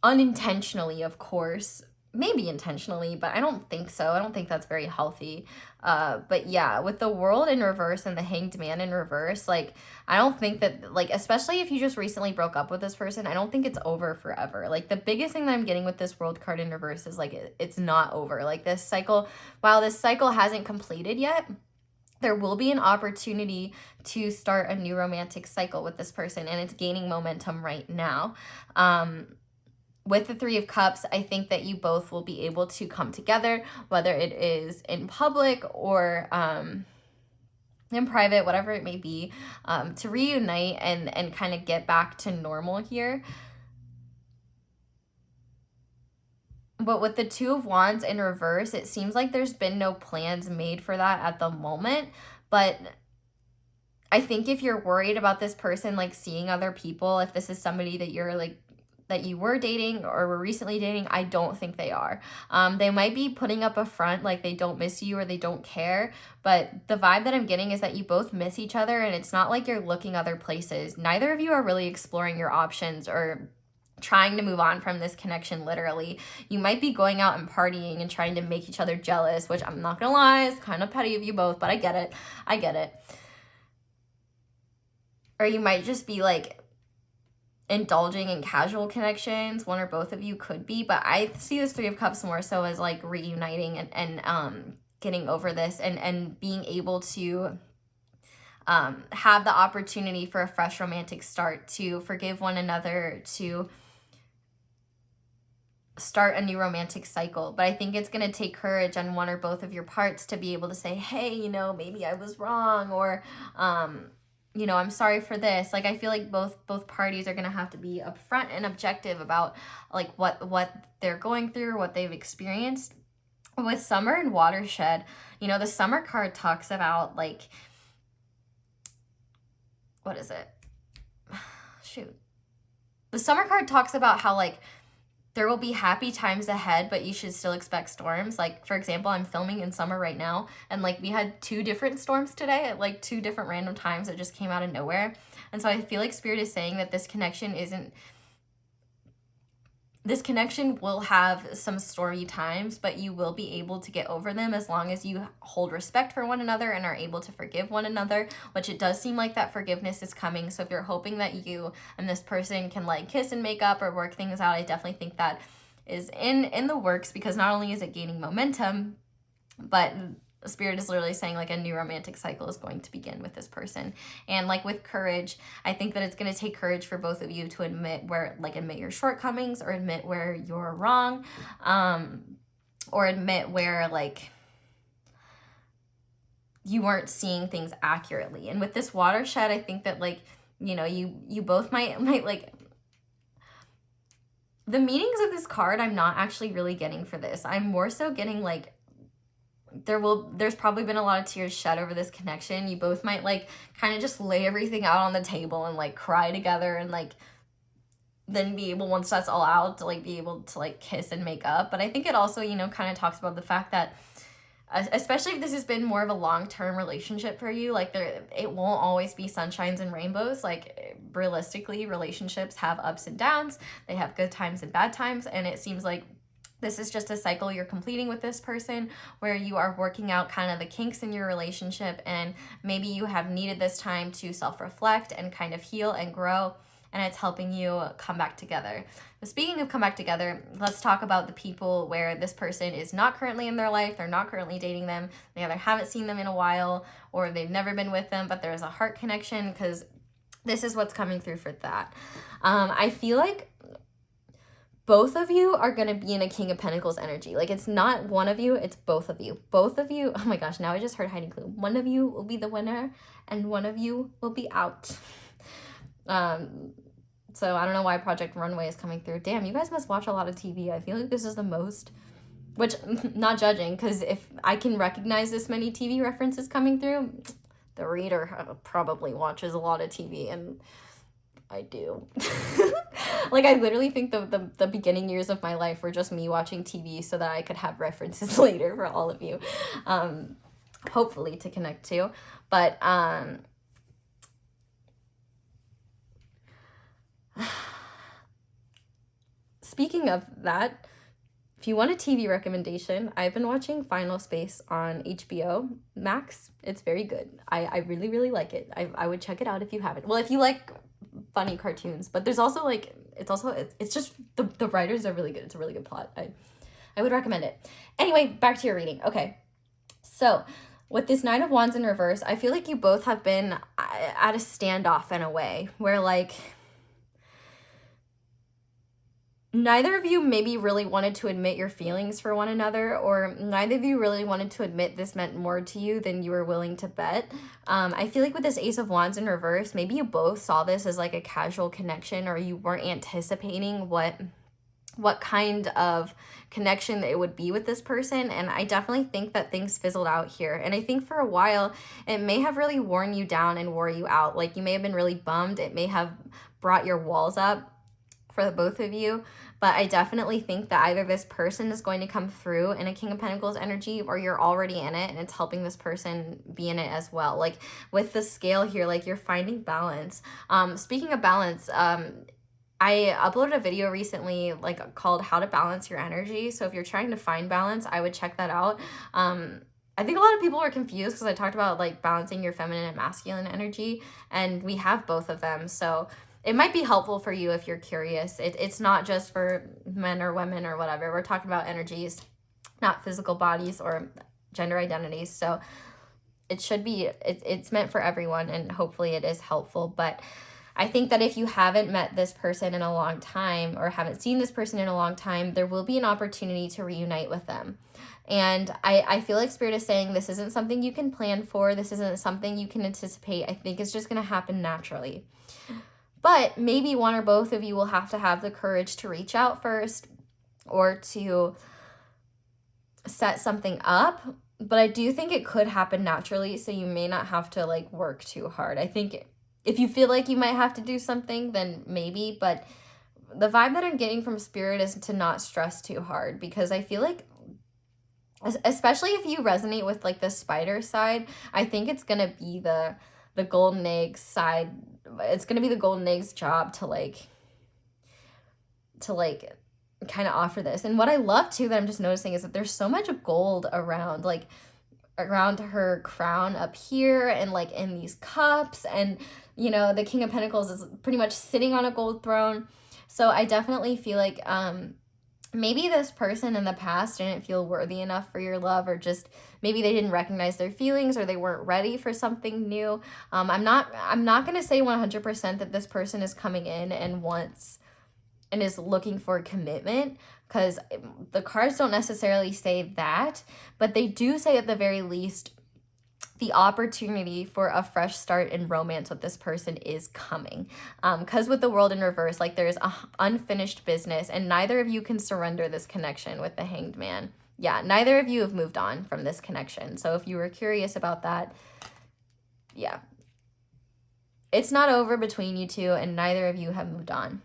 A: Unintentionally, of course. Maybe intentionally, but I don't think so. I don't think that's very healthy. But yeah, with the World in reverse and the Hanged Man in reverse, like, I don't think that, like, especially if you just recently broke up with this person, I don't think it's over forever. Like, the biggest thing that I'm getting with this World card in reverse is, like, it's not over. Like, this cycle, while this cycle hasn't completed yet, there will be an opportunity to start a new romantic cycle with this person, and it's gaining momentum right now. With the Three of Cups, I think that you both will be able to come together, whether it is in public or in private, whatever it may be, to reunite and kind of get back to normal here. But with the Two of Wands in reverse, it seems like there's been no plans made for that at the moment. But I think if you're worried about this person, like, seeing other people, if this is somebody that you're, like, that you were dating or were recently dating, I don't think they are. They might be putting up a front like they don't miss you or they don't care, but the vibe that I'm getting is that you both miss each other, and it's not like you're looking other places. Neither of you are really exploring your options or trying to move on from this connection, literally. You might be going out and partying and trying to make each other jealous, which I'm not gonna lie, is kind of petty of you both, but I get it. I get it. Or you might just be like indulging in casual connections. One or both of you could be, but I see this Three of Cups more so as like reuniting and getting over this and being able to have the opportunity for a fresh romantic start, to forgive one another, to start a new romantic cycle. But I think it's going to take courage on one or both of your parts to be able to say, hey, you know, maybe I was wrong, or you know, I'm sorry for this. Like, I feel like both parties are going to have to be upfront and objective about like what they're going through, what they've experienced. With Summer and Watershed, you know, the Summer card talks about like, what is it? Shoot. The Summer card talks about how like there will be happy times ahead, but you should still expect storms. Like, for example, I'm filming in summer right now, and like we had 2 different storms today at like 2 different random times that just came out of nowhere. And so I feel like Spirit is saying that this connection will have some stormy times, but you will be able to get over them as long as you hold respect for one another and are able to forgive one another, which it does seem like that forgiveness is coming. So if you're hoping that you and this person can like kiss and make up or work things out, I definitely think that is in the works, because not only is it gaining momentum, but Spirit is literally saying like a new romantic cycle is going to begin with this person. And like with courage, I think that it's going to take courage for both of you to admit your shortcomings, or admit where you're wrong, or admit where like you weren't seeing things accurately. And with this Watershed, I think that like, you know, you both might like, the meanings of this card I'm not actually really getting for this. I'm more so getting like there's probably been a lot of tears shed over this connection. You both might like kind of just lay everything out on the table and like cry together, and like then be able, once that's all out, to like be able to like kiss and make up. But I think it also, you know, kind of talks about the fact that especially if this has been more of a long-term relationship for you, like it won't always be sunshines and rainbows. Like, realistically, relationships have ups and downs. They have good times and bad times, and it seems like this is just a cycle you're completing with this person, where you are working out kind of the kinks in your relationship, and maybe you have needed this time to self-reflect and kind of heal and grow, and it's helping you come back together. But speaking of come back together, let's talk about the people where this person is not currently in their life, they're not currently dating them, they either haven't seen them in a while or they've never been with them, but there's a heart connection, because this is what's coming through for that. I feel like both of you are going to be in a King of Pentacles energy. Like, it's not one of you, it's both of you. Both of you, oh my gosh, now I just heard hiding clue. One of you will be the winner and one of you will be out. So I don't know why Project Runway is coming through. Damn, you guys must watch a lot of TV. I feel like this is the most, which, not judging, because if I can recognize this many TV references coming through, the reader probably watches a lot of TV, and I do. Like, I literally think the beginning years of my life were just me watching TV so that I could have references later for all of you, hopefully to connect to. But speaking of that, if you want a TV recommendation, I've been watching Final Space on HBO Max. It's very good. I really, really like it. I would check it out if you haven't. Well, if you like funny cartoons, but there's also like, it's just, the writers are really good. It's a really good plot. I would recommend it. Anyway, back to your reading. Okay. So with this Nine of Wands in reverse, I feel like you both have been at a standoff in a way where like, neither of you maybe really wanted to admit your feelings for one another, or neither of you really wanted to admit this meant more to you than you were willing to bet. I feel like with this Ace of Wands in reverse, maybe you both saw this as like a casual connection, or you weren't anticipating what kind of connection it would be with this person. And I definitely think that things fizzled out here. And I think for a while, it may have really worn you down and wore you out. Like, you may have been really bummed. It may have brought your walls up for the both of you. But I definitely think that either this person is going to come through in a King of Pentacles energy, or you're already in it and it's helping this person be in it as well. Like with the scale here, like you're finding balance. Speaking of balance, I uploaded a video recently like called How to Balance Your Energy. So if you're trying to find balance, I would check that out. I think a lot of people are confused because I talked about like balancing your feminine and masculine energy, and we have both of them. So it might be helpful for you if you're curious. It's not just for men or women or whatever. We're talking about energies, not physical bodies or gender identities. So it should be, it's meant for everyone, and hopefully it is helpful. But I think that if you haven't met this person in a long time, or haven't seen this person in a long time, there will be an opportunity to reunite with them. And I feel like Spirit is saying this isn't something you can plan for. This isn't something you can anticipate. I think it's just going to happen naturally. But maybe one or both of you will have to have the courage to reach out first, or to set something up. But I do think it could happen naturally, so you may not have to like work too hard. I think if you feel like you might have to do something, then maybe. But the vibe that I'm getting from Spirit is to not stress too hard, because I feel like, especially if you resonate with like the spider side, I think it's going to be the golden egg side. It's going to be the golden egg's job to kind of offer this. And what I love too that I'm just noticing is that there's so much gold around, like around her crown up here, and like in these cups, and you know, the King of Pentacles is pretty much sitting on a gold throne. So I definitely feel like maybe this person in the past didn't feel worthy enough for your love, or just maybe they didn't recognize their feelings, or they weren't ready for something new. I'm not going to say 100% that this person is coming in and wants and is looking for commitment, because the cards don't necessarily say that, but they do say at the very least the opportunity for a fresh start in romance with this person is coming. Because with the World in reverse, like there's a unfinished business, and neither of you can surrender this connection with the Hanged Man. Yeah, neither of you have moved on from this connection. So if you were curious about that, yeah, it's not over between you two, and neither of you have moved on.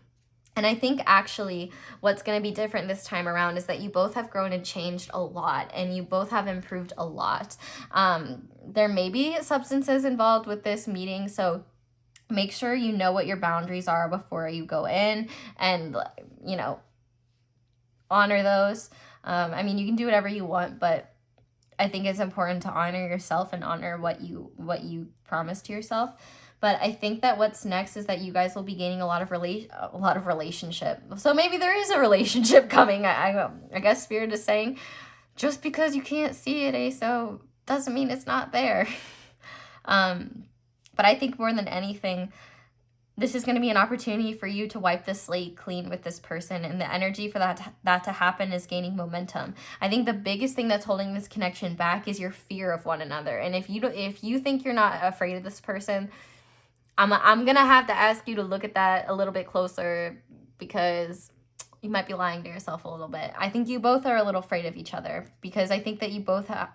A: And I think actually what's going to be different this time around is that you both have grown and changed a lot, and you both have improved a lot. There may be substances involved with this meeting, so make sure you know what your boundaries are before you go in, and, you know, honor those. I mean, you can do whatever you want, but I think it's important to honor yourself and honor what you promised to yourself. But I think that what's next is that you guys will be gaining a lot of relationship. So maybe there is a relationship coming. I guess Spirit is saying, just because you can't see it, ASO, doesn't mean it's not there. But I think more than anything, this is going to be an opportunity for you to wipe the slate clean with this person, and the energy for that to happen is gaining momentum. I think the biggest thing that's holding this connection back is your fear of one another. And if you think you're not afraid of this person, I'm going to have to ask you to look at that a little bit closer, because you might be lying to yourself a little bit. I think you both are a little afraid of each other, because I think that you both have,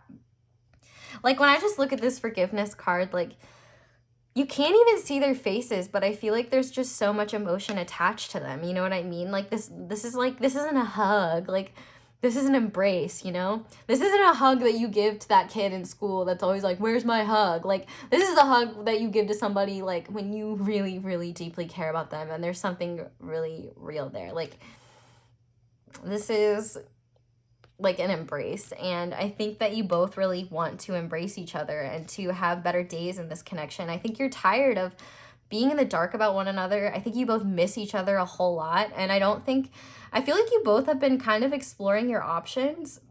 A: like when I just look at this forgiveness card, like you can't even see their faces, but I feel like there's just so much emotion attached to them. You know what I mean? Like this isn't a hug. Like this is an embrace, you know? This isn't a hug that you give to that kid in school that's always like, where's my hug? Like this is a hug that you give to somebody like when you really, really deeply care about them and there's something really real there. Like this is like an embrace, and I think that you both really want to embrace each other and to have better days in this connection. I think you're tired of being in the dark about one another. I think you both miss each other a whole lot, and I feel like you both have been kind of exploring your options.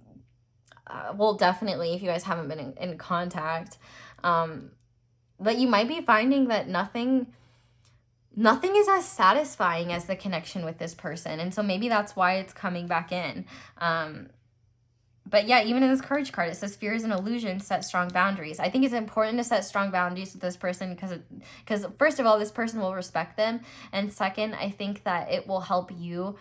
A: Well, definitely if you guys haven't been in contact, but you might be finding that nothing is as satisfying as the connection with this person, and so maybe that's why it's coming back in. But yeah, even in this courage card, it says fear is an illusion, set strong boundaries. I think it's important to set strong boundaries with this person because first of all, this person will respect them. And second, I think that it will help you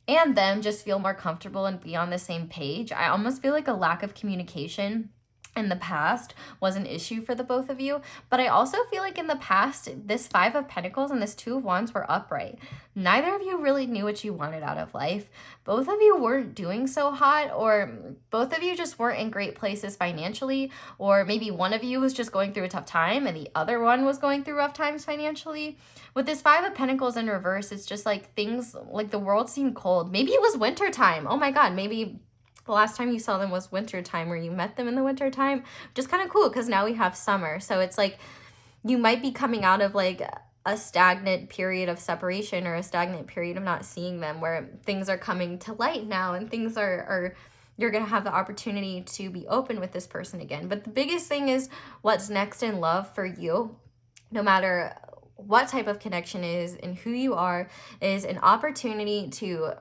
A: and them just feel more comfortable and be on the same page. I almost feel like a lack of communication in the past was an issue for the both of you, but I also feel like in the past, this Five of Pentacles and this Two of Wands were upright. Neither of you really knew what you wanted out of life. Both of you weren't doing so hot, or both of you just weren't in great places financially, or maybe one of you was just going through a tough time and the other one was going through rough times financially. With this Five of Pentacles in reverse, it's just like things, like the world seemed cold. Maybe it was winter time. Oh my God, maybe the last time you saw them was winter time, where you met them in the winter time. Just kind of cool because now we have summer. So it's like you might be coming out of like a stagnant period of separation or a stagnant period of not seeing them, where things are coming to light now and things are you're going to have the opportunity to be open with this person again. But the biggest thing is what's next in love for you, no matter what type of connection is and who you are, is an opportunity to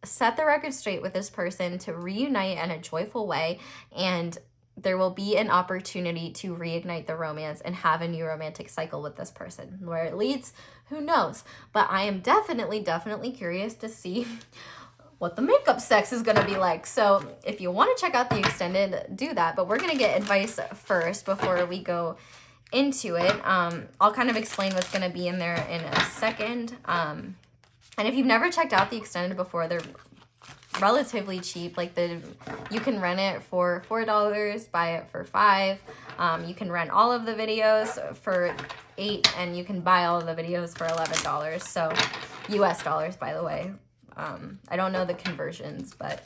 A: set the record straight with this person, to reunite in a joyful way, and there will be an opportunity to reignite the romance and have a new romantic cycle with this person. Where it leads, who knows? But I am definitely curious to see what the makeup sex is going to be like. So if you want to check out the extended, do that. But we're going to get advice first before we go into it. I'll kind of explain what's going to be in there in a second. And if you've never checked out the extended before, they're relatively cheap. Like you can rent it for $4, buy it for $5. You can rent all of the videos for $8, and you can buy all of the videos for $11. So US dollars, by the way. I don't know the conversions, but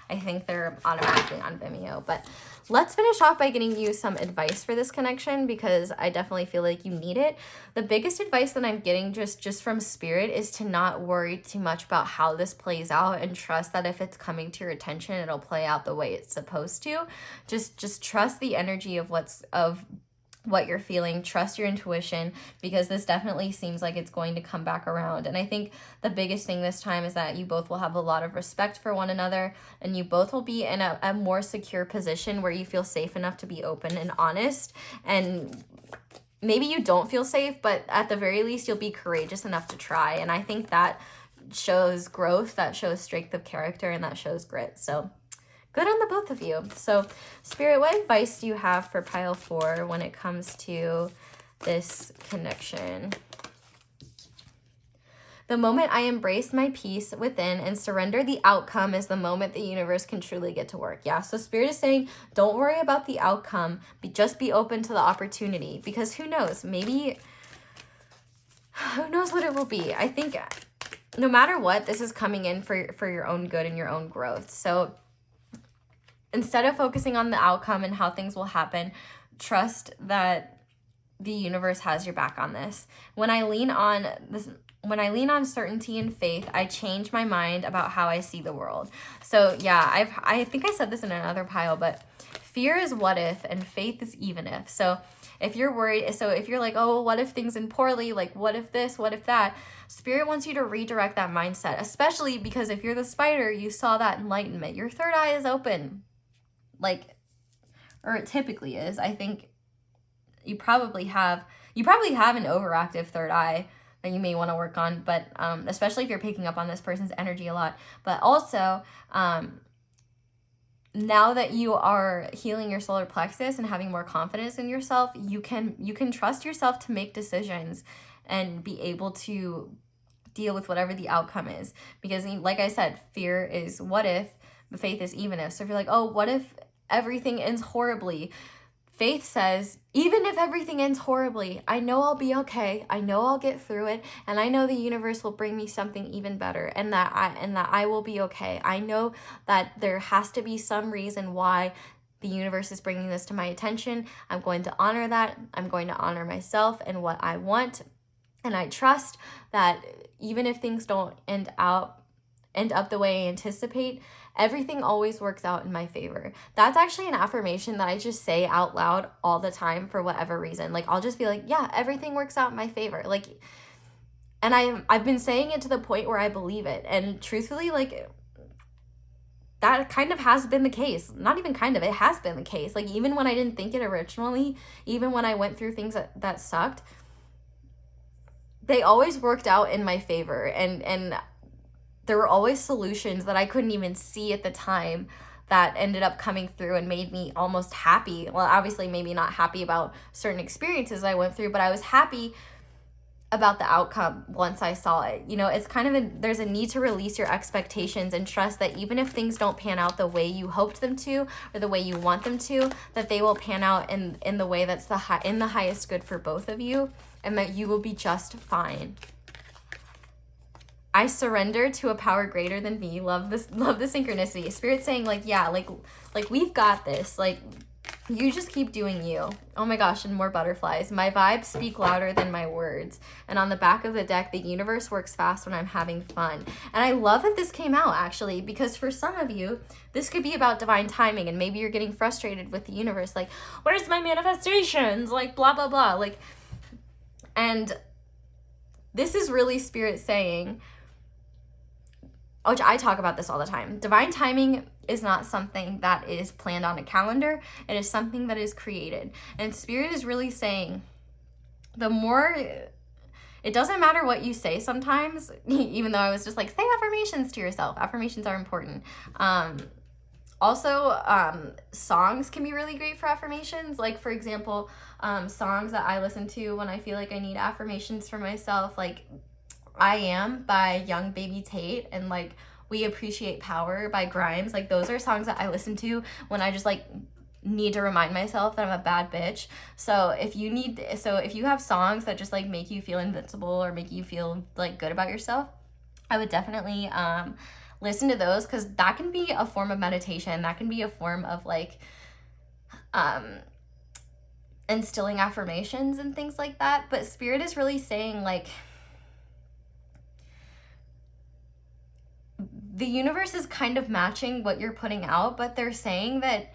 A: I think they're automatically on Vimeo. But let's finish off by getting you some advice for this connection, because I definitely feel like you need it. The biggest advice that I'm getting just from Spirit is to not worry too much about how this plays out, and trust that if it's coming to your attention, it'll play out the way it's supposed to. Just trust the energy of what you're feeling, trust your intuition, because this definitely seems like it's going to come back around. And I think the biggest thing this time is that you both will have a lot of respect for one another, and you both will be in a more secure position where you feel safe enough to be open and honest. And maybe you don't feel safe, but at the very least, you'll be courageous enough to try. And I think that shows growth, that shows strength of character, and that shows grit. So good on the both of you. So Spirit, what advice do you have for pile 4 when it comes to this connection? The moment I embrace my peace within and surrender the outcome is the moment the universe can truly get to work. Yeah, so Spirit is saying, don't worry about the outcome, just be open to the opportunity, because who knows, maybe, who knows what it will be. I think no matter what, this is coming in for your own good and your own growth. So instead of focusing on the outcome and how things will happen, trust that the universe has your back on this. When I lean on certainty and faith, I change my mind about how I see the world. So yeah, I think I said this in another pile, but fear is what if and faith is even if. So if you're worried, so if you're like, oh, what if things end poorly? Like, what if this, what if that? Spirit wants you to redirect that mindset, especially because if you're the spider, you saw that enlightenment. Your third eye is open. Like, or it typically is. I think you probably have an overactive third eye that you may want to work on, but especially if you're picking up on this person's energy a lot. But also, now that you are healing your solar plexus and having more confidence in yourself, you can trust yourself to make decisions and be able to deal with whatever the outcome is. Because like I said, fear is what if, but faith is even if. So if you're like, oh, what if everything ends horribly? Faith says, even if everything ends horribly, I know I'll be okay. I know I'll get through it, and I know the universe will bring me something even better, and that I will be okay. I know that there has to be some reason why the universe is bringing this to my attention. I'm going to honor that. I'm going to honor myself and what I want, and I trust that even if things don't end up the way I anticipate, everything always works out in my favor. That's actually an affirmation that I just say out loud all the time for whatever reason. Like, I'll just be like, yeah, everything works out in my favor. Like, and I've been saying it to the point where I believe it. And truthfully, like, that kind of has been the case. Not even kind of, it has been the case. Like, even when I didn't think it originally, even when I went through things that sucked, they always worked out in my favor. And there were always solutions that I couldn't even see at the time that ended up coming through and made me almost happy. Well, obviously maybe not happy about certain experiences I went through, but I was happy about the outcome once I saw it. You know, it's kind of there's a need to release your expectations and trust that even if things don't pan out the way you hoped them to or the way you want them to, that they will pan out in the way that's in the highest good for both of you, and that you will be just fine. I surrender to a power greater than me. Love the synchronicity. Spirit saying, like, yeah, like we've got this. Like, you just keep doing you. Oh my gosh, and more butterflies. My vibes speak louder than my words. And on the back of the deck, the universe works fast when I'm having fun. And I love that this came out, actually, because for some of you, this could be about divine timing, and maybe you're getting frustrated with the universe. Like, where's my manifestations? Like, blah, blah, blah. Like, and this is really Spirit saying, which I talk about this all the time. Divine timing is not something that is planned on a calendar. It is something that is created. And Spirit is really saying, the more, it doesn't matter what you say sometimes, even though I was just like, say affirmations to yourself. Affirmations are important. Also, songs can be really great for affirmations. Like, for example, songs that I listen to when I feel like I need affirmations for myself, like I Am by Young Baby Tate, and like We Appreciate Power by Grimes. Like, those are songs that I listen to when I just like need to remind myself that I'm a bad bitch. So if you have songs that just like make you feel invincible or make you feel like good about yourself, I would definitely listen to those, because that can be a form of meditation. That can be a form of like instilling affirmations and things like that. But Spirit is really saying, like, the universe is kind of matching what you're putting out, but they're saying that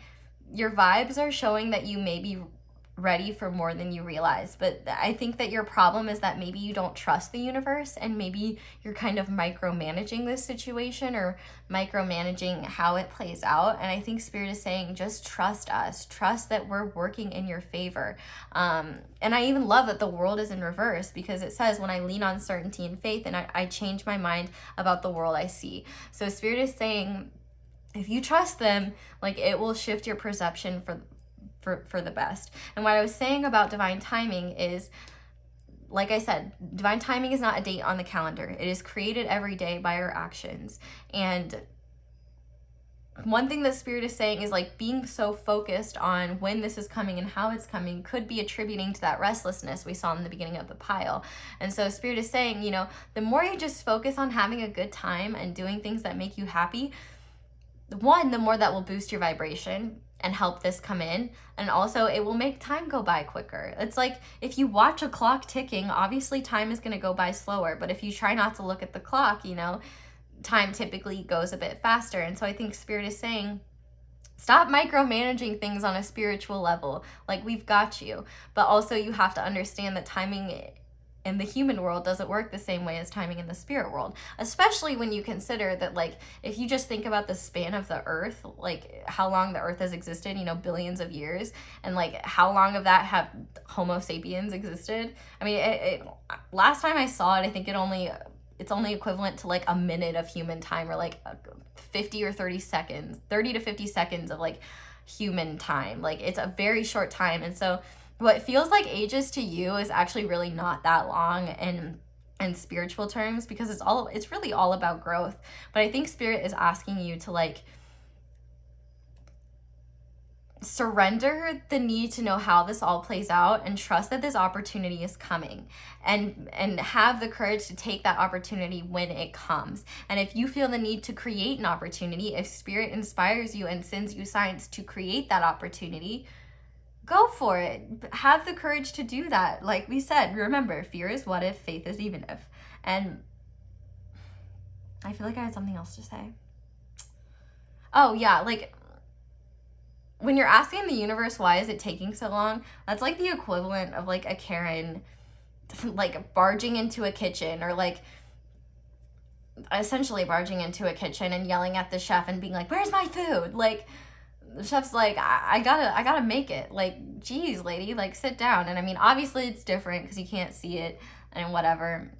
A: your vibes are showing that you may be ready for more than you realize. But I think that your problem is that maybe you don't trust the universe, and maybe you're kind of micromanaging this situation or micromanaging how it plays out. And I think Spirit is saying, just trust us. Trust that we're working in your favor. And I even love that the world is in reverse, because it says, when I lean on certainty and faith, and I change my mind about the world I see. So Spirit is saying, if you trust them, like, it will shift your perception for the best. And what I was saying about divine timing is, like I said, divine timing is not a date on the calendar. It is created every day by our actions. And one thing that Spirit is saying is, like, being so focused on when this is coming and how it's coming could be attributing to that restlessness we saw in the beginning of the pile. And so Spirit is saying, you know, the more you just focus on having a good time and doing things that make you happy, the more that will boost your vibration and help this come in. And also, it will make time go by quicker. It's like, if you watch a clock ticking, obviously time is going to go by slower. But if you try not to look at the clock, you know, time typically goes a bit faster. And so I think Spirit is saying, stop micromanaging things on a spiritual level. Like, we've got you. But also, you have to understand that timing in the human world doesn't work the same way as timing in the spirit world, especially when you consider that, like, if you just think about the span of the earth, like how long the earth has existed, you know, billions of years, and like how long of that have Homo sapiens existed. I mean, last time I saw it, I think it's only equivalent to like a minute of human time, or like 50 or 30 seconds, 30 to 50 seconds of like human time. Like it's a very short time. And so what feels like ages to you is actually really not that long in spiritual terms, because it's really all about growth. But I think Spirit is asking you to like surrender the need to know how this all plays out and trust that this opportunity is coming, and have the courage to take that opportunity when it comes. And if you feel the need to create an opportunity, if Spirit inspires you and sends you signs to create that opportunity, go for it. Have the courage to do that. Like we said, remember, fear is what if, faith is even if. And I feel like I had something else to say. Oh yeah, like when you're asking the universe, why is it taking so long? That's like the equivalent of like a Karen like barging into a kitchen, or like essentially barging into a kitchen and yelling at the chef and being like, where's my food? Like the chef's like, I gotta make it. Like, geez, lady, like sit down. And I mean, obviously it's different because you can't see it and whatever.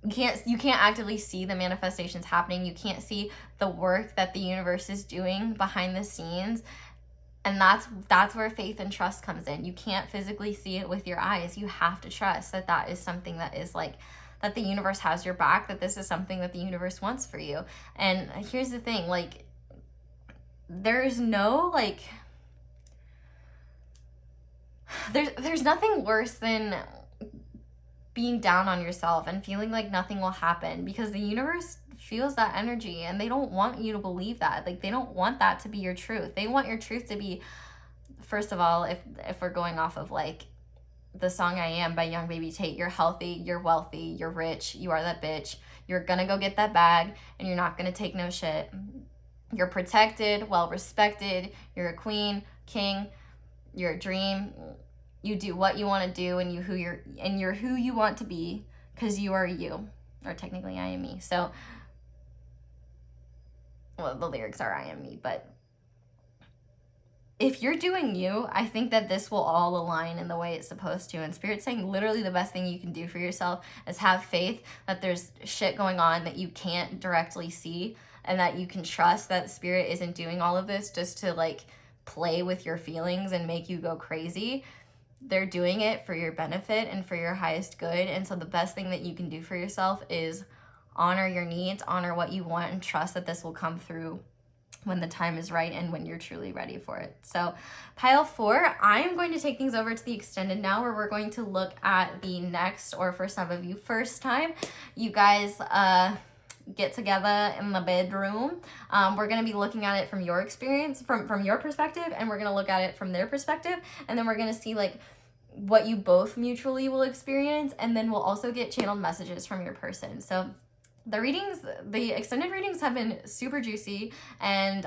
A: You can't actively see the manifestations happening. You can't see the work that the universe is doing behind the scenes. And that's where faith and trust comes in. You can't physically see it with your eyes. You have to trust that that is something that is like, that the universe has your back, that this is something that the universe wants for you. And here's the thing, like, there's no, like, there's nothing worse than being down on yourself and feeling like nothing will happen, because the universe feels that energy and they don't want you to believe that. Like, they don't want that to be your truth. They want your truth to be, first of all, if we're going off of like the song I Am by Young Baby Tate, you're healthy, you're wealthy, you're rich, you are that bitch, you're gonna go get that bag, and you're not gonna take no shit. You're protected, well respected, you're a queen, king, you're a dream. You do what you want to do, and you're who you want to be, because you are you. Or technically I am me. So, well, the lyrics are I am me, but if you're doing you, I think that this will all align in the way it's supposed to. And Spirit's saying literally the best thing you can do for yourself is have faith that there's shit going on that you can't directly see, and that you can trust that Spirit isn't doing all of this just to like play with your feelings and make you go crazy. They're doing it for your benefit and for your highest good. And so the best thing that you can do for yourself is honor your needs, honor what you want, and trust that this will come through when the time is right and when you're truly ready for it. So pile 4, I'm going to take things over to the extended now, where we're going to look at the next, or for some of you, first time you guys get together in the bedroom. We're going to be looking at it from your experience, from your perspective, and we're going to look at it from their perspective, and then we're going to see like what you both mutually will experience, and then we'll also get channeled messages from your person. So the extended readings have been super juicy, and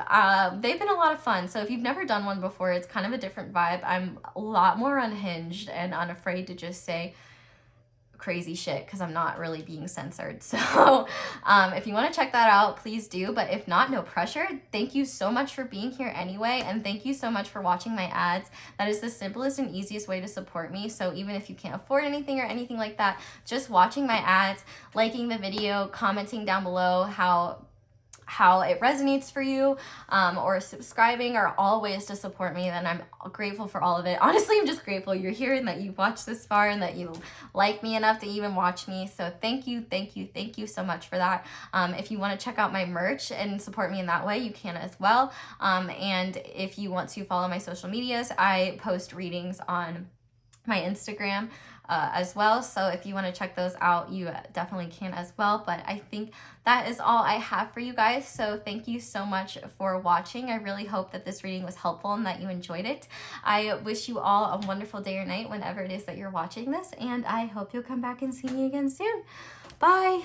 A: they've been a lot of fun. So if you've never done one before, it's kind of a different vibe. I'm a lot more unhinged and unafraid to just say crazy shit, because I'm not really being censored. So if you want to check that out, please do. But if not, no pressure. Thank you so much for being here anyway, and thank you so much for watching my ads. That is the simplest and easiest way to support me. So even if you can't afford anything or anything like that, just watching my ads, liking the video, commenting down below how it resonates for you, or subscribing, are all ways to support me, and I'm grateful for all of it. Honestly, I'm just grateful you're here and that you've watched this far and that you like me enough to even watch me. So thank you so much for that. If you want to check out my merch and support me in that way, you can as well. And if you want to follow my social medias, I post readings on my Instagram as well. So if you want to check those out, you definitely can as well. But I think that is all I have for you guys. So thank you so much for watching. I really hope that this reading was helpful and that you enjoyed it. I wish you all a wonderful day or night whenever it is that you're watching this, and I hope you'll come back and see me again soon. Bye.